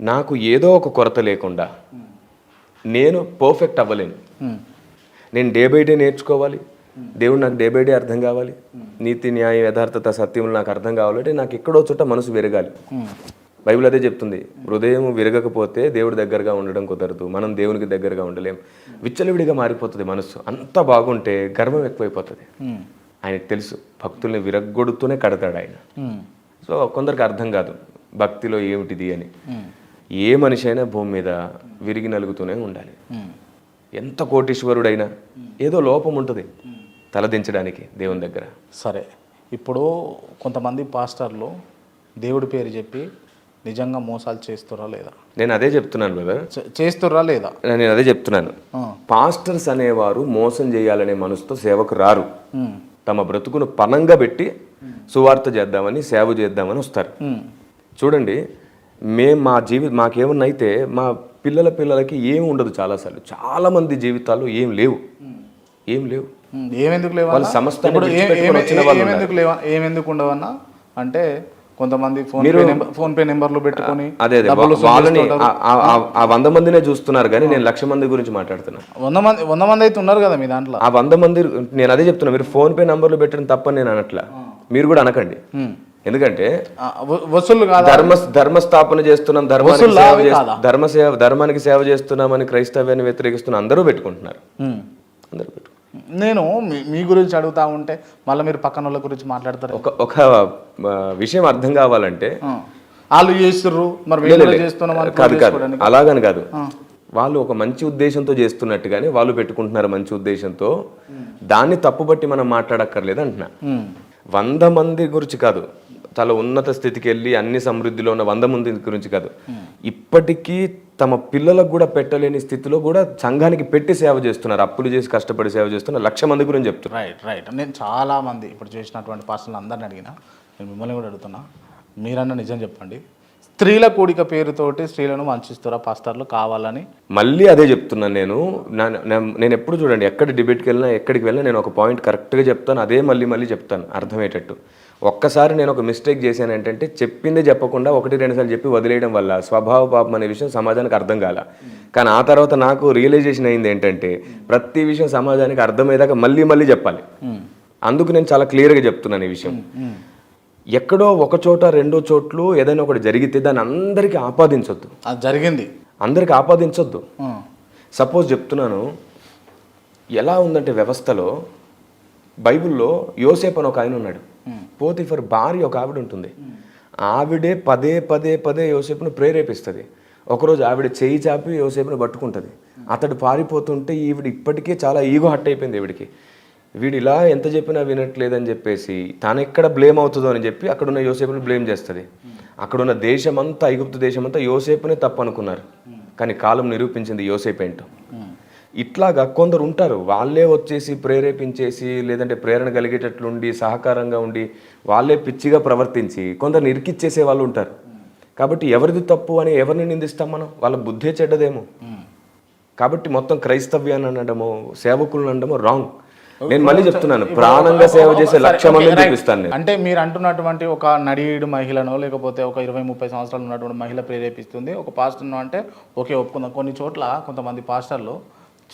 నాకు ఏదో ఒక కొరత లేకుండా నేను పర్ఫెక్ట్ అవ్వలేను. నేను డే బై డే నేర్చుకోవాలి. దేవుడు నాకు డే బై డే అర్థం కావాలి. నీతి, న్యాయం, యథార్థత, సత్యములు నాకు అర్థం కావాలంటే నాకు ఎక్కడో చోట మనసు విరగాలి. బైబిల్ అదే చెప్తుంది, హృదయం విరగకపోతే దేవుడి దగ్గరగా ఉండడం కుదరదు, మనం దేవునికి దగ్గరగా ఉండలేం. విచ్చలవిడిగా మారిపోతుంది మనసు. అంత బాగుంటే గర్వం ఎక్కువైపోతుంది. ఆయనకు తెలుసు భక్తుల్ని విరగ్గొడుతూనే కడతాడు ఆయన. సో కొందరికి అర్థం కాదు భక్తిలో ఏమిటిది అని. ఏ మనిషి అయినా భూమి మీద విరిగి నలుగుతూనే ఉండాలి. ఎంత కోటీశ్వరుడైనా ఏదో లోపం ఉంటుంది తలదించడానికి దేవుని దగ్గర. సరే, ఇప్పుడు కొంతమంది పాస్టర్లు దేవుడి పేరు చెప్పి నిజంగా మోసాలు చేస్తురా లేదా? నేను అదే చెప్తున్నాను బ్రదర్, చేస్తురా లేదా? నేను అదే చెప్తున్నాను. పాస్టర్స్ అనేవారు మోసం చేయాలనే మనసుతో సేవకు రారు. తమ బ్రతుకును పనంగా పెట్టి సువార్త చేద్దామని, సేవ చేద్దామని వస్తారు. చూడండి, మేము మాకేమన్నా అయితే మా పిల్లలకి ఏమి ఉండదు. చాలామంది జీవితాల్లో ఏం లేవు. ఏమెందుకు లేవు? వాళ్ళు సమస్తాన్ని ఏమెందుకు ఉండవన్నా అంటే కొంతమంది ఫోన్ పే నెంబర్లు పెట్టుకొని అదే వాళ్ళని 100 మందినే చూస్తున్నారు కానీ నేను 1,00,000 మంది గురించి మాట్లాడుతున్నా. 100 మంది అయితే ఉన్నారు కదా మీ దాంట్లో. 100 మంది నేను అదే చెప్తున్నా. మీరు ఫోన్ పే నంబర్లు పెట్టడం తప్పని నేను అనట్లా, మీరు కూడా అనకండి. ఎందుకంటే వసూలు ధర్మస్థాపన చేస్తున్నాం, ధర్మానికి సేవ చేస్తున్నామని క్రైస్తవ్యాన్ని వ్యతిరేకిస్తున్న అందరూ పెట్టుకుంటున్నారు. నేను మీ గురించి అడుగుతా ఉంటే మళ్ళీ మీరు పక్కన వాళ్ళ గురించి మాట్లాడతారు. ఒక విషయం అర్థం కావాలంటే వాళ్ళు చేస్తుర్రు, మరి కాదు, అలాగని కాదు. వాళ్ళు ఒక మంచి ఉద్దేశంతో చేస్తున్నట్టుగానే వాళ్ళు పెట్టుకుంటున్నారు మంచి ఉద్దేశంతో. దాన్ని తప్పుబట్టి మనం మాట్లాడక్కర్లేదు అంటున్నా. 100 మంది గురించి కాదు, చాలా ఉన్నత స్థితికి వెళ్ళి అన్ని సమృద్ధిలో ఉన్న 100 మంది గురించి కాదు, ఇప్పటికీ తమ పిల్లలకు కూడా పెట్టలేని స్థితిలో కూడా సంఘానికి పెట్టి సేవ చేస్తున్నారు, అప్పులు చేసి కష్టపడి సేవ చేస్తున్నారు, 1,00,000 మంది గురించి చెప్తున్నారు. రైట్. నేను చాలామంది ఇప్పుడు చేసినటువంటి పాస్టర్లు అందరిని అడిగినా, నేను మిమ్మల్ని కూడా అడుగుతున్నా, మీరన్నా నిజం చెప్పండి, స్త్రీల కూడిక పేరుతోటి స్త్రీలను వంచిస్తురా పాస్టర్లు కావాలని? మళ్ళీ అదే చెప్తున్నాను నేను ఎప్పుడు చూడండి, ఎక్కడ డిబేట్కి వెళ్ళినా ఎక్కడికి వెళ్ళినా నేను ఒక పాయింట్ కరెక్ట్గా చెప్తాను, అదే మళ్ళీ చెప్తాను అర్థమయ్యేటట్టు. ఒక్కసారి నేను ఒక మిస్టేక్ చేశాను ఏంటంటే, చెప్పిందే చెప్పకుండా 1-2 సార్లు చెప్పి వదిలేయడం వల్ల స్వభావ పాపం అనే విషయం సమాజానికి అర్థం కాల. కానీ ఆ తర్వాత నాకు రియలైజేషన్ అయింది ఏంటంటే, ప్రతి విషయం సమాజానికి అర్థమయ్యేదాకా మళ్ళీ చెప్పాలి. అందుకు నేను చాలా క్లియర్గా చెప్తున్నాను ఈ విషయం. ఎక్కడో ఒక చోట 2 చోట్లు ఏదైనా ఒకటి జరిగితే దాన్ని అందరికీ ఆపాదించొద్దు. అది జరిగింది, అందరికి ఆపాదించొద్దు. సపోజ్ చెప్తున్నాను, ఎలా ఉందంటే వ్యవస్థలో, బైబిల్లో యోసేపు అని ఒక ఆయన ఉన్నాడు, పోతిఫర్ భార్య ఒక ఆవిడ ఉంటుంది. ఆవిడే పదే యోసేపును ప్రేరేపిస్తుంది. ఒకరోజు ఆవిడ చేయి చాపి యోసేపును పట్టుకుంటుంది. అతడు పారిపోతుంటే ఈవిడ ఇప్పటికే చాలా ఈగో హట్ అయిపోయింది ఈవిడికి. వీడు ఇలా ఎంత చెప్పినా వినట్లేదని చెప్పేసి తాను ఎక్కడ బ్లేమ్ అవుతుందో అని చెప్పి అక్కడున్న యోసేపుని బ్లేమ్ చేస్తుంది. అక్కడున్న దేశమంతా, ఐగుప్తు దేశమంతా యోసేపునే తప్పు అనుకున్నారు. కానీ కాలం నిరూపించింది యోసేపు ఏంటో. ఇట్లాగా కొందరు ఉంటారు, వాళ్ళే వచ్చేసి ప్రేరేపించేసి, లేదంటే ప్రేరణ కలిగేటట్లుండి సహకారంగా ఉండి వాళ్ళే పిచ్చిగా ప్రవర్తించి కొందరు ఇరికిచ్చేసే వాళ్ళు ఉంటారు. కాబట్టి ఎవరిది తప్పు అని ఎవరిని నిందిస్తాం మనం? వాళ్ళ బుద్ధే చెడ్డదేమో. కాబట్టి మొత్తం క్రైస్తవ్యాన్ని అనడమో సేవకులను అనడమో రాంగ్. నేను మళ్ళీ చెప్తున్నాను, ప్రాణంగా సేవ చేసే 1,00,000 మందిని చూపిస్తాను నేను. అంటే మీరు అంటున్నటువంటి ఒక నడియుడు మహిళనో లేకపోతే ఒక 20-30 సంవత్సరాలు ఉన్నటువంటి మహిళ ప్రేరేపిస్తుంది ఒక పాస్టర్ను అంటే ఓకే, ఒప్పుకుందాం. కొన్ని చోట్ల కొంతమంది పాస్టర్లు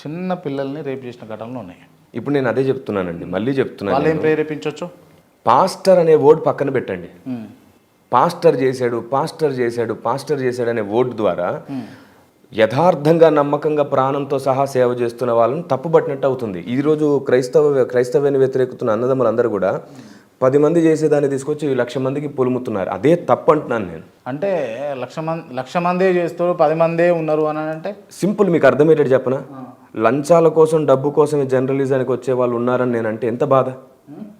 చిన్న పిల్లల్ని రేపు చేసిన ఘటనలు ఉన్నాయి. ఇప్పుడు నేను అదే చెప్తున్నానండి, మళ్ళీ చెప్తున్నాను. వాళ్ళు ఏం ప్రేరేపించవచ్చు? పాస్టర్ అనే వర్డ్ పక్కన పెట్టండి. పాస్టర్ చేశాడు అనే వర్డ్ ద్వారా యథార్థంగా నమ్మకంగా ప్రాణంతో సహా సేవ చేస్తున్న వాళ్ళని తప్పుపట్టినట్టు అవుతుంది. ఈరోజు క్రైస్తవ్యాన్ని వ్యతిరేకుతున్న అన్నదమ్ములు అందరూ కూడా 10 మంది చేసేదాన్ని తీసుకొచ్చి 1,00,000 మందికి పొలుముతున్నారు. అదే తప్పు అంటున్నాను నేను. అంటే 1,00,000 మందే చేస్తారు, 10 మందే ఉన్నారు అని అంటే సింపుల్. మీకు అర్థమయ్యేటట్టు చెప్పనా? లంచాల కోసం, డబ్బు కోసం జర్నలిజానికి వచ్చే వాళ్ళు ఉన్నారని నేను అంటే ఎంత బాధ.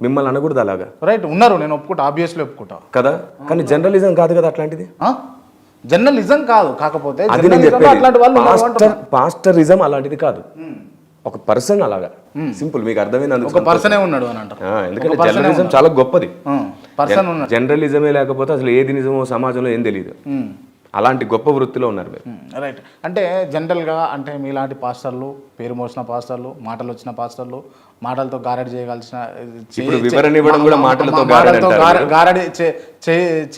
మిమ్మల్ని అనకూడదు అలాగా. రైట్, ఉన్నారు, నేను ఒప్పుకుంటా, ఆబ్వియస్లీ ఒప్పుకుంటా కదా. కానీ జర్నలిజం కాదు కదా అట్లాంటిది. జర్నలిజం కాదు, కాకపోతే పాస్టరిజం అలాంటిది కాదు. ఒక పర్సన్ అలాగా సింపుల్. మీకు అర్థమైంది, ఒక పర్సనే ఉన్నాడు అని అంటారు. ఎందుకంటే జర్నలిజం చాలా గొప్పది. జర్నలిజమే లేకపోతే అసలు ఏది నిజమో సమాజంలో ఏం తెలియదు. అలాంటి గొప్ప వృత్తిలో ఉన్నారు మీరు. రైట్. అంటే జనరల్గా అంటే మీలాంటి పాస్టర్లు, పేరు మోసిన పాస్టర్లు, మాటలు వచ్చిన పాస్టర్లు, మాటలతో గారడి చేయగలిసిన, ఇప్పుడు వివరణ ఇవ్వడం కూడా మాటలతో గారడి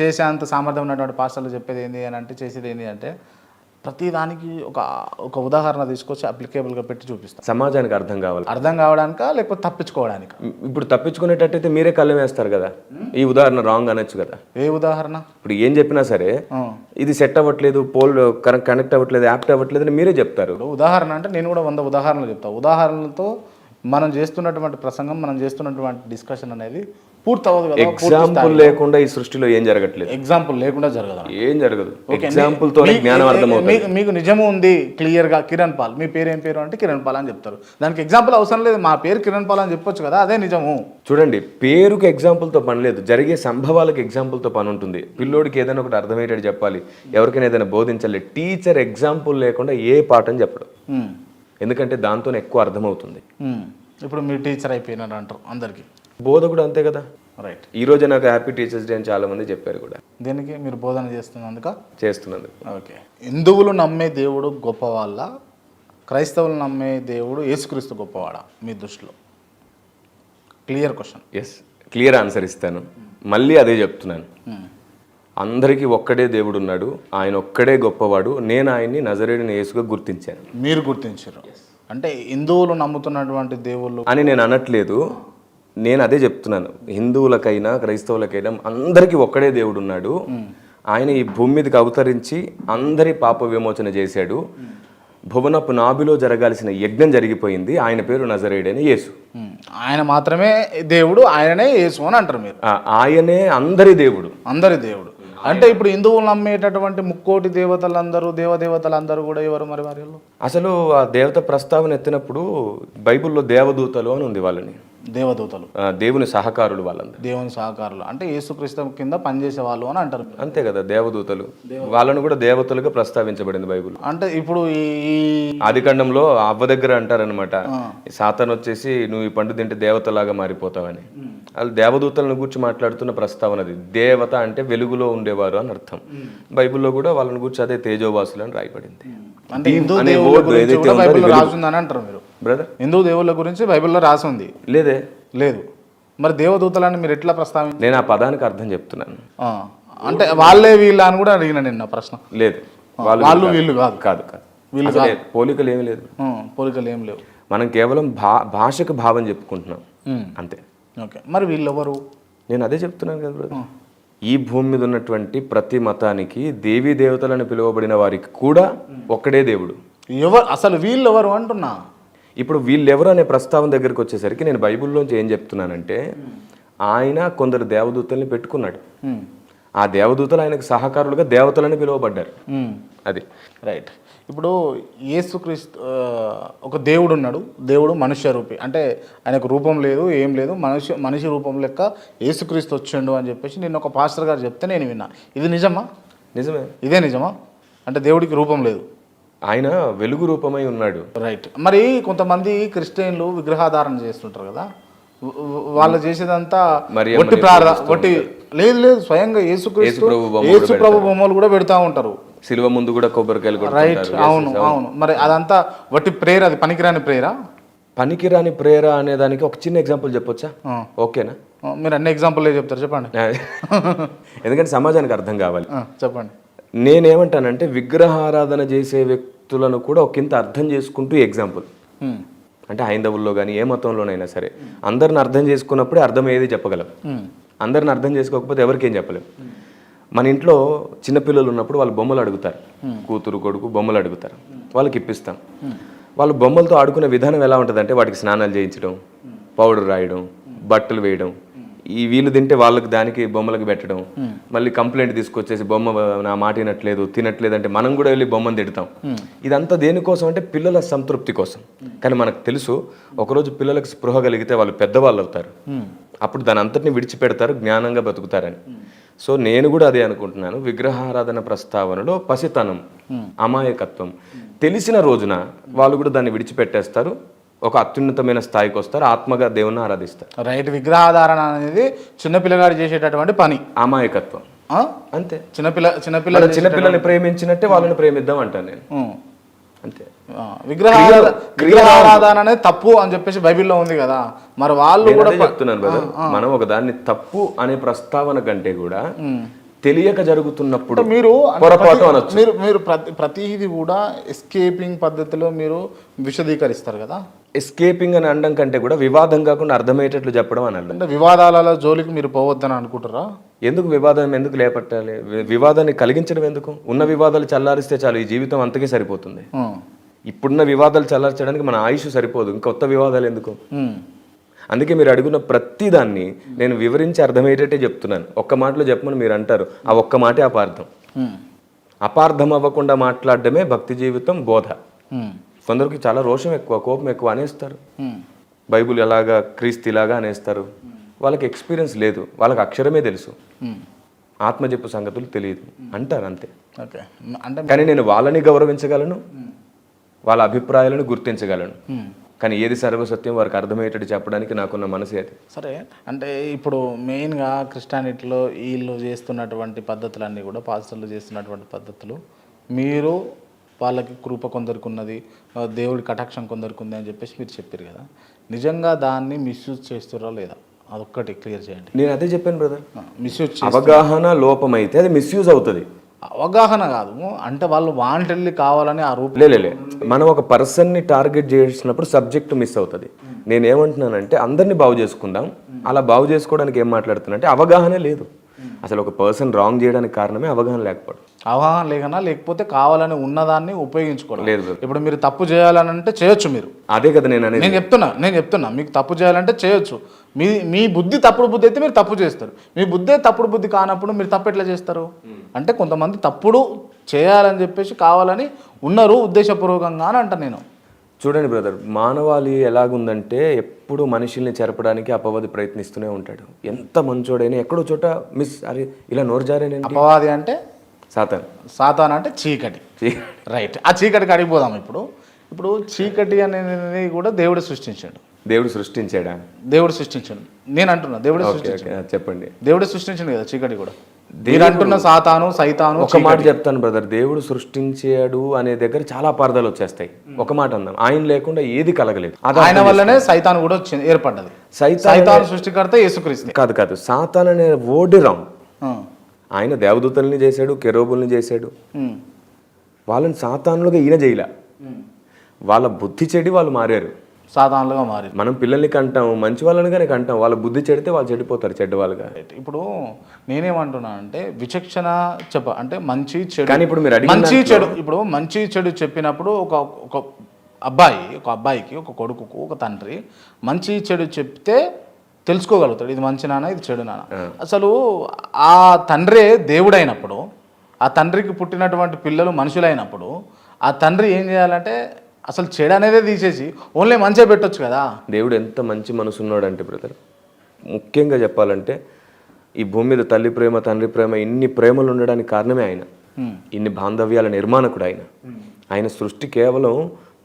చేసేంత సామర్థ్యం ఉన్నటువంటి పాస్టర్లు చెప్పేది ఏంటి అని అంటే, చేసేది ఏంటి అంటే ప్రతి దానికి ఒక ఉదాహరణ తీసుకొచ్చి అప్లికేబుల్గా పెట్టి చూపిస్తాం. సమాజానికి అర్థం కావడానికా లేకపోతే తప్పించుకోవడానికి? ఇప్పుడు తప్పించుకునేటట్టయితే మీరే కళ్ళం వేస్తారు కదా. ఈ ఉదాహరణ రాంగ్ అనొచ్చు కదా. ఏ ఉదాహరణ? ఇప్పుడు ఏం చెప్పినా సరే ఇది సెట్ అవ్వట్లేదు, పోల్ కనెక్ట్ అవ్వట్లేదు, యాప్ట్ అవ్వట్లేదు అని మీరే చెప్తారు. ఉదాహరణ అంటే నేను కూడా 100 ఉదాహరణలు చెప్తాను. ఉదాహరణలతో మనం చేస్తున్నటువంటి ప్రసంగం, మనం చేస్తున్నటువంటి డిస్కషన్ అనేది పూర్తవదు కదా. ఎగ్జాంపుల్ లేకుండా ఈ సృష్టిలో ఏం జరగట్లేదు. ఎగ్జాంపుల్ లేకుండా జరగదు, ఏం జరగదు. ఎగ్జాంపుల్ తో జ్ఞానం అర్థమవుతుంది. మీకు నిజము ఉంది క్లియర్ గా, కిరణ్ పాల్, మీ పేరు ఏం పేరు అంటే కిరణ్ పాల్ అని చెప్తారు. దానికి ఎగ్జాంపుల్ అవసరం లేదు, మా పేరు కిరణ్ పాల్ అని చెప్పొచ్చు కదా, అదే నిజము. చూడండి, పేరుకి ఎగ్జాంపుల్ తో పని లేదు, జరిగే సంభవాలకు ఎగ్జాంపుల్ తో పని ఉంటుంది. పిల్లోడికి ఏదైనా ఒకటి అర్థమయ్యేటట్టు చెప్పాలి, ఎవరికైనా ఏదైనా బోధించాలి. టీచర్ ఎగ్జాంపుల్ లేకుండా ఏ పాఠం చెప్పడు, ఎందుకంటే దాంతో ఎక్కువ అర్థమవుతుంది. ఇప్పుడు మీరు టీచర్ అయిపోయినారు అంటారు అందరికి, బోధకుడు అంతే కదా. రైట్. ఈ రోజు నాకు హ్యాపీ టీచర్స్ డే అని చాలా మంది చెప్పారు కూడా. దీనికి మీరు బోధన చేస్తున్నందుకు. ఓకే. హిందువులు నమ్మే దేవుడు గొప్పవాళ్ళ, క్రైస్తవులు నమ్మే దేవుడు యేసుక్రీస్తు గొప్పవాడా మీ దృష్టిలో? Clear question. Yes, clear answer ఇస్తాను. మళ్ళీ అదే చెప్తున్నాను, అందరికీ ఒక్కడే దేవుడు ఉన్నాడు, ఆయన ఒక్కడే గొప్పవాడు. నేను ఆయన్ని నజరేయుడైన యేసుగా గుర్తించాను. మీరు గుర్తించారు అంటే హిందువులు నమ్ముతున్నటువంటి దేవుళ్ళు అని నేను అనట్లేదు, నేను అదే చెప్తున్నాను. హిందువులకైనా క్రైస్తవులకైనా అందరికీ ఒక్కడే దేవుడు ఉన్నాడు. ఆయన ఈ భూమి మీదకి అవతరించి అందరి పాప విమోచన చేశాడు. భువనపు నాభిలో జరగాల్సిన యజ్ఞం జరిగిపోయింది. ఆయన పేరు నజరేయుడైన యేసు. ఆయన మాత్రమే దేవుడు, ఆయననే యేసు అని అంటారు మీరు. ఆయనే అందరి దేవుడు. అంటే ఇప్పుడు హిందువులు నమ్మేటటువంటి 3 కోటి దేవతలందరూ, దేవదేవతలందరూ కూడా ఎవరు మరి వారిలో? అసలు ఆ దేవత ప్రస్తావన ఎత్తినప్పుడు బైబిల్లో దేవదూతలు అని ఉంది వాళ్ళని, దేవదూతలు, దేవుని సహకారులు వాళ్ళందరూ, దేవుని సహకారులు అంటే యేసుక్రీస్తు కింద పనిచేసే వాళ్ళు అని అంటారు. అంతే కదా, దేవదూతలు. వాళ్ళను కూడా దేవతలుగా ప్రస్తావించబడింది బైబిల్. అంటే ఇప్పుడు ఈ ఆదికాండంలో అవ్వ దగ్గర అంటారనమాట, సాతాను వచ్చేసి నువ్వు ఈ పండు తింటే దేవతలాగా మారిపోతావని. వాళ్ళు దేవదూతలను గురించి మాట్లాడుతున్న ప్రస్తావన అది. దేవత అంటే వెలుగులో ఉండేవారు అని అర్థం. బైబిల్లో కూడా వాళ్ళని గురించి అదే తేజోవాసులు అని రాయబడింది. అంటే హిందూ దేవుళ్ళ గురించి కూడా బైబిల్లో రాసుందని అంటారు మీరు బ్రదర్. హిందూ దేవుళ్ళ గురించి బైబిల్లో రాసి ఉంది? లేదే, లేదు. మరి దేవదూతలని మీరు ఎట్లా ప్రస్తావించారు? నేను ఆ పదానికి అర్థం చెప్తున్నాను. అంటే వాళ్ళే వీళ్ళ అని కూడా అడిగిన నిన్న ప్రశ్న. లేదు, వాళ్ళు వీళ్ళు కాదు. కాదు కాదు, వీళ్ళు పోలికలు ఏమి లేదు, పోలికలు ఏం లేవు. మనం కేవలం భాషకు భావం చెప్పుకుంటున్నాం అంతే. ఓకే, మరి వీళ్ళు ఎవరు? నేను అదే చెప్తున్నాను కదా బ్రదర్. ఈ భూమి మీద ఉన్నటువంటి ప్రతి మతానికి దేవీ దేవతలను పిలువబడిన వారికి కూడా ఒక్కడే దేవుడు. ఎవరు అసలు వీళ్ళు ఎవరు అంటున్నా? ఇప్పుడు వీళ్ళెవరు అనే ప్రస్తావన దగ్గరికి వచ్చేసరికి నేను బైబిల్లోంచి ఏం చెప్తున్నానంటే, ఆయన కొందరు దేవదూతల్ని పెట్టుకున్నాడు. ఆ దేవదూతలు ఆయనకు సహకారులుగా దేవతలని పిలువబడ్డారు. అది రైట్. ఇప్పుడు యేసుక్రీస్తు ఒక దేవుడు ఉన్నాడు, దేవుడు మనుష్య రూపి, అంటే ఆయనకు రూపం లేదు, ఏం లేదు, మనిషి రూపం లెక్క యేసుక్రీస్తు వచ్చిండు అని చెప్పేసి నేను ఒక పాస్టర్ గారు చెప్తే నేను విన్నా. ఇది నిజమా? నిజమే. ఇదే నిజమా? అంటే దేవుడికి రూపం లేదు, ఆయన వెలుగు రూపమై ఉన్నాడు. రైట్. మరి కొంతమంది క్రిస్టియన్లు విగ్రహాధారణ చేస్తుంటారు కదా, వాళ్ళు చేసేదంతా వట్టి వట్టి లేదు, స్వయంగా యేసుక్రీస్తు యేసు ప్రభు బొమ్మలు కూడా పెడతా ఉంటారు. సిలువ ముందు కూడా కొబ్బరికాయలు కొడతారు. రైట్, అవును అవును. మరి అదంతా వట్టి ప్రేయర్, అది పనికిరాని ప్రేయరా? పనికిరాని ప్రేయర్ అనే దానికి ఒక చిన్న ఎగ్జాంపుల్ చెప్పొచ్చా? ఓకేనా? మీరు అన్ని ఎగ్జాంపుల్ చెప్తారు, చెప్పండి. ఎందుకంటే సమాజానికి అర్థం కావాలి. చెప్పండి. నేనేమంటానంటే విగ్రహారాధన చేసే వ్యక్తులను కూడా ఒకంత అర్థం చేసుకుంటూ ఎగ్జాంపుల్. అంటే హైందవుల్లో కానీ ఏ మతంలోనైనా సరే అందరిని అర్థం చేసుకున్నప్పుడే అర్థమయ్యేది చెప్పగలం. అందరిని అర్థం చేసుకోకపోతే ఎవరికేం చెప్పలేం. మన ఇంట్లో చిన్నపిల్లలు ఉన్నప్పుడు వాళ్ళు బొమ్మలు అడుగుతారు, కూతురు కొడుకు బొమ్మలు అడుగుతారు, వాళ్ళకి ఇప్పిస్తాం. వాళ్ళు బొమ్మలతో ఆడుకునే విధానం ఎలా ఉంటుంది అంటే వాటికి స్నానాలు చేయించడం, పౌడర్ రాయడం, బట్టలు వేయడం, ఈ వీళ్ళు తింటే వాళ్ళకి దానికి బొమ్మలకు పెట్టడం, మళ్ళీ కంప్లైంట్ తీసుకొచ్చేసి బొమ్మ నా మాట వినట్లేదు, తినట్లేదు అంటే మనం కూడా వెళ్ళి బొమ్మను తిడతాం. ఇదంతా దేనికోసం అంటే పిల్లల సంతృప్తి కోసం. కానీ మనకు తెలుసు ఒకరోజు పిల్లలకు స్పృహ కలిగితే వాళ్ళు పెద్దవాళ్ళు అవుతారు, అప్పుడు దాని అంతటిని విడిచిపెడతారు, జ్ఞానంగా బతుకుతారని. సో నేను కూడా అదే అనుకుంటున్నాను. విగ్రహారాధన ప్రస్తావనలో పసితనం, అమాయకత్వం తెలిసిన రోజున వాళ్ళు కూడా దాన్ని విడిచిపెట్టేస్తారు, ఒక అత్యున్నతమైన స్థాయికి వస్తారు, ఆత్మగా దేవుని ఆరాధిస్తారు. రైట్. విగ్రహాధారణ అనేది చిన్నపిల్లగాడు చేసేటటువంటి పని, అమాయకత్వం అంతే. చిన్నపిల్లల్ని ప్రేమించినట్టే వాళ్ళని ప్రేమిద్దాం అంటాను నేను, అంతే. విగ్రహారాధన అనేది తప్పు అని చెప్పేసి బైబిల్లో ఉంది కదా, మరి వాళ్ళు కూడా చెప్తున్నాను బ్రదర్. మనం ఒక దాన్ని తప్పు అనే ప్రస్తావన కంటే కూడా తెలియక జరుగుతున్నప్పుడు మీరు పొరపాటు అనొచ్చు. మీరు ప్రతిదీ కూడా ఎస్కేపింగ్ పద్ధతిలో మీరు విశదీకరిస్తారు కదా. ఎస్కేపింగ్ అని అనడం కంటే కూడా వివాదం కాకుండా అర్థమయ్యేటట్లు చెప్పడం అని అర్థం. అంటే వివాదాల జోలికి మీరు పోవద్దని అనుకుంటారా? ఎందుకు వివాదం ఎందుకు లేపట్టాలి? వివాదాన్ని కలిగించడం ఎందుకు? ఉన్న వివాదాలు చల్లారిస్తే చాలు, ఈ జీవితం అంతకే సరిపోతుంది. ఇప్పుడున్న వివాదాలు చల్లార్చడానికి మన ఆయుష్ సరిపోదు, ఇంకొత్త వివాదాలు ఎందుకు? అందుకే మీరు అడుగున్న ప్రతిదాన్ని నేను వివరించి అర్థమయ్యేటట్టే చెప్తున్నాను. ఒక్క మాటలో చెప్పమని మీరు అంటారు, ఆ ఒక్క మాటే అపార్థం. అపార్థం అవ్వకుండా మాట్లాడడమే భక్తి జీవితం బోధ. కొందరికి చాలా రోషం ఎక్కువ, కోపం ఎక్కువ, అనేస్తారు. బైబుల్ ఎలాగా క్రీస్తు ఇలాగా అనేస్తారు. వాళ్ళకి ఎక్స్పీరియన్స్ లేదు, వాళ్ళకి అక్షరమే తెలుసు, ఆత్మజెప్పు సంగతులు తెలియదు అంటారు అంతే. కానీ నేను వాళ్ళని గౌరవించగలను, వాళ్ళ అభిప్రాయాలను గుర్తించగలను, కానీ ఏది సర్వసత్యం వారికి అర్థమయ్యేటట్టు చెప్పడానికి నాకున్న మనసు అది. సరే, అంటే ఇప్పుడు మెయిన్గా క్రిస్టియానిటీలో వీళ్ళు చేస్తున్నటువంటి పద్ధతులన్నీ కూడా, పాస్టర్లు చేస్తున్నటువంటి పద్ధతులు, మీరు వాళ్ళకి కృప కొందరికి ఉన్నది, దేవుడి కటాక్షం కొందరికి ఉంది అని చెప్పేసి మీరు చెప్పారు కదా, నిజంగా దాన్ని మిస్యూజ్ చేస్తారా లేదా? అదొక్కటి క్లియర్ చేయండి. నేను అదే చెప్పాను బ్రదర్, మిస్యూజ్ అవగాహన లోపం అయితే అది మిస్యూజ్ అవుతుంది. అవగాహన కాదు, అంటే వాళ్ళు వాంటెడ్లీ కావాలని ఆ రూపం లే మనం ఒక పర్సన్ని టార్గెట్ చేసినప్పుడు సబ్జెక్ట్ మిస్ అవుతుంది. నేనేమంటున్నానంటే అందరినీ బాగు చేసుకుందాం, అలా బాగు చేసుకోవడానికి ఏం మాట్లాడుతున్నా అంటే అవగాహన లేదు. అసలు ఒక పర్సన్ రాంగ్ చేయడానికి కారణమే అవగాహన లేకపోవడం. అవగాహన లేకనా, లేకపోతే కావాలని ఉన్నదాన్ని ఉపయోగించుకోవడం లేదు. ఇప్పుడు మీరు తప్పు చేయాలని అంటే చేయొచ్చు, మీరు అదే కదా నేను చెప్తున్నా మీకు తప్పు చేయాలంటే చేయొచ్చు. మీ బుద్ధి తప్పుడు బుద్ధి అయితే మీరు తప్పు చేస్తారు. మీ బుద్ధే తప్పుడు బుద్ధి కానప్పుడు మీరు తప్పు ఎట్లా చేస్తారు? అంటే కొంతమంది తప్పుడు చేయాలని చెప్పేసి కావాలని ఉన్నారు ఉద్దేశపూర్వకంగా అని అంటాను నేను. చూడండి బ్రదర్, మానవాళి ఎలాగుందంటే ఎప్పుడు మనుషుల్ని చెరపడానికి అపవాది ప్రయత్నిస్తూనే ఉంటాడు. ఎంత మంచోడైనా ఎక్కడో చోట మిస్ అరే ఇలా నోరు జారేనండి. అపవాది అంటే సాతాన్ అంటే చీకటి. రైట్, ఆ చీకటికి అడిగిపోదాం. ఇప్పుడు చీకటి అనేది కూడా దేవుడు సృష్టించాడు. దేవుడు సృష్టించాడా? దేవుడు సృష్టించాడు. నేను అంటున్నా దేవుడు సృష్టించాడు. చెప్పండి. దేవుడు సృష్టించింది కదా చీకటి కూడా. మీరు అంటున్న సైతాను ఒక మాట చెప్తాను బ్రదర్, దేవుడు సృష్టించాడు అనే దగ్గర చాలా అపార్థాలు వచ్చేస్తాయి. ఒక మాట అందాం, ఆయన లేకుండా ఏది కలగలేదు. ఆయన వల్లనే సైతాను కూడా ఏర్పడ్డది. సైతాను సృష్టికర్త యేసుక్రీస్తు కాదు. సాతాన్ అనే వర్డ్ రాంగ్. ఆయన దేవదూతల్ని చేశాడు, కెరూబుల్ని చేశాడు. వాళ్ళని సాతానులుగా ఈయన చేయలే. వాళ్ళ బుద్ధి చెడి వాళ్ళు మారారు, సాతానులుగా మారి. మనం పిల్లల్ని కంటాం, మంచి వాళ్ళని కానీ కంటాం. వాళ్ళ బుద్ధి చెడితే వాళ్ళు చెడిపోతారు, చెడ్డవాళ్ళుగా. ఇప్పుడు నేనేమంటున్నా అంటే విచక్షణ అంటే మంచి చెడు. కానీ ఇప్పుడు మీరు మంచి చెడు, ఇప్పుడు మంచి చెడు చెప్పినప్పుడు ఒక అబ్బాయికి, ఒక కొడుకుకు, ఒక తండ్రి మంచి చెడు చెప్తే తెలుసుకోగలుగుతాడు, ఇది మంచి నాన్న, ఇది చెడు నాన్న. అసలు ఆ తండ్రే దేవుడైనప్పుడు, ఆ తండ్రికి పుట్టినటువంటి పిల్లలు మనుషులైనప్పుడు ఆ తండ్రి ఏం చేయాలంటే అసలు చెడు అనేదే తీసేసి ఓన్లీ మంచిగా పెట్టొచ్చు కదా. దేవుడు ఎంత మంచి మనసు ఉన్నాడంటే బ్రదర్, ముఖ్యంగా చెప్పాలంటే ఈ భూమి మీద తల్లి ప్రేమ, తండ్రి ప్రేమ, ఇన్ని ప్రేమలు ఉండడానికి కారణమే ఆయన. ఇన్ని బాంధవ్యాల నిర్మాణకుడు ఆయన. ఆయన సృష్టి కేవలం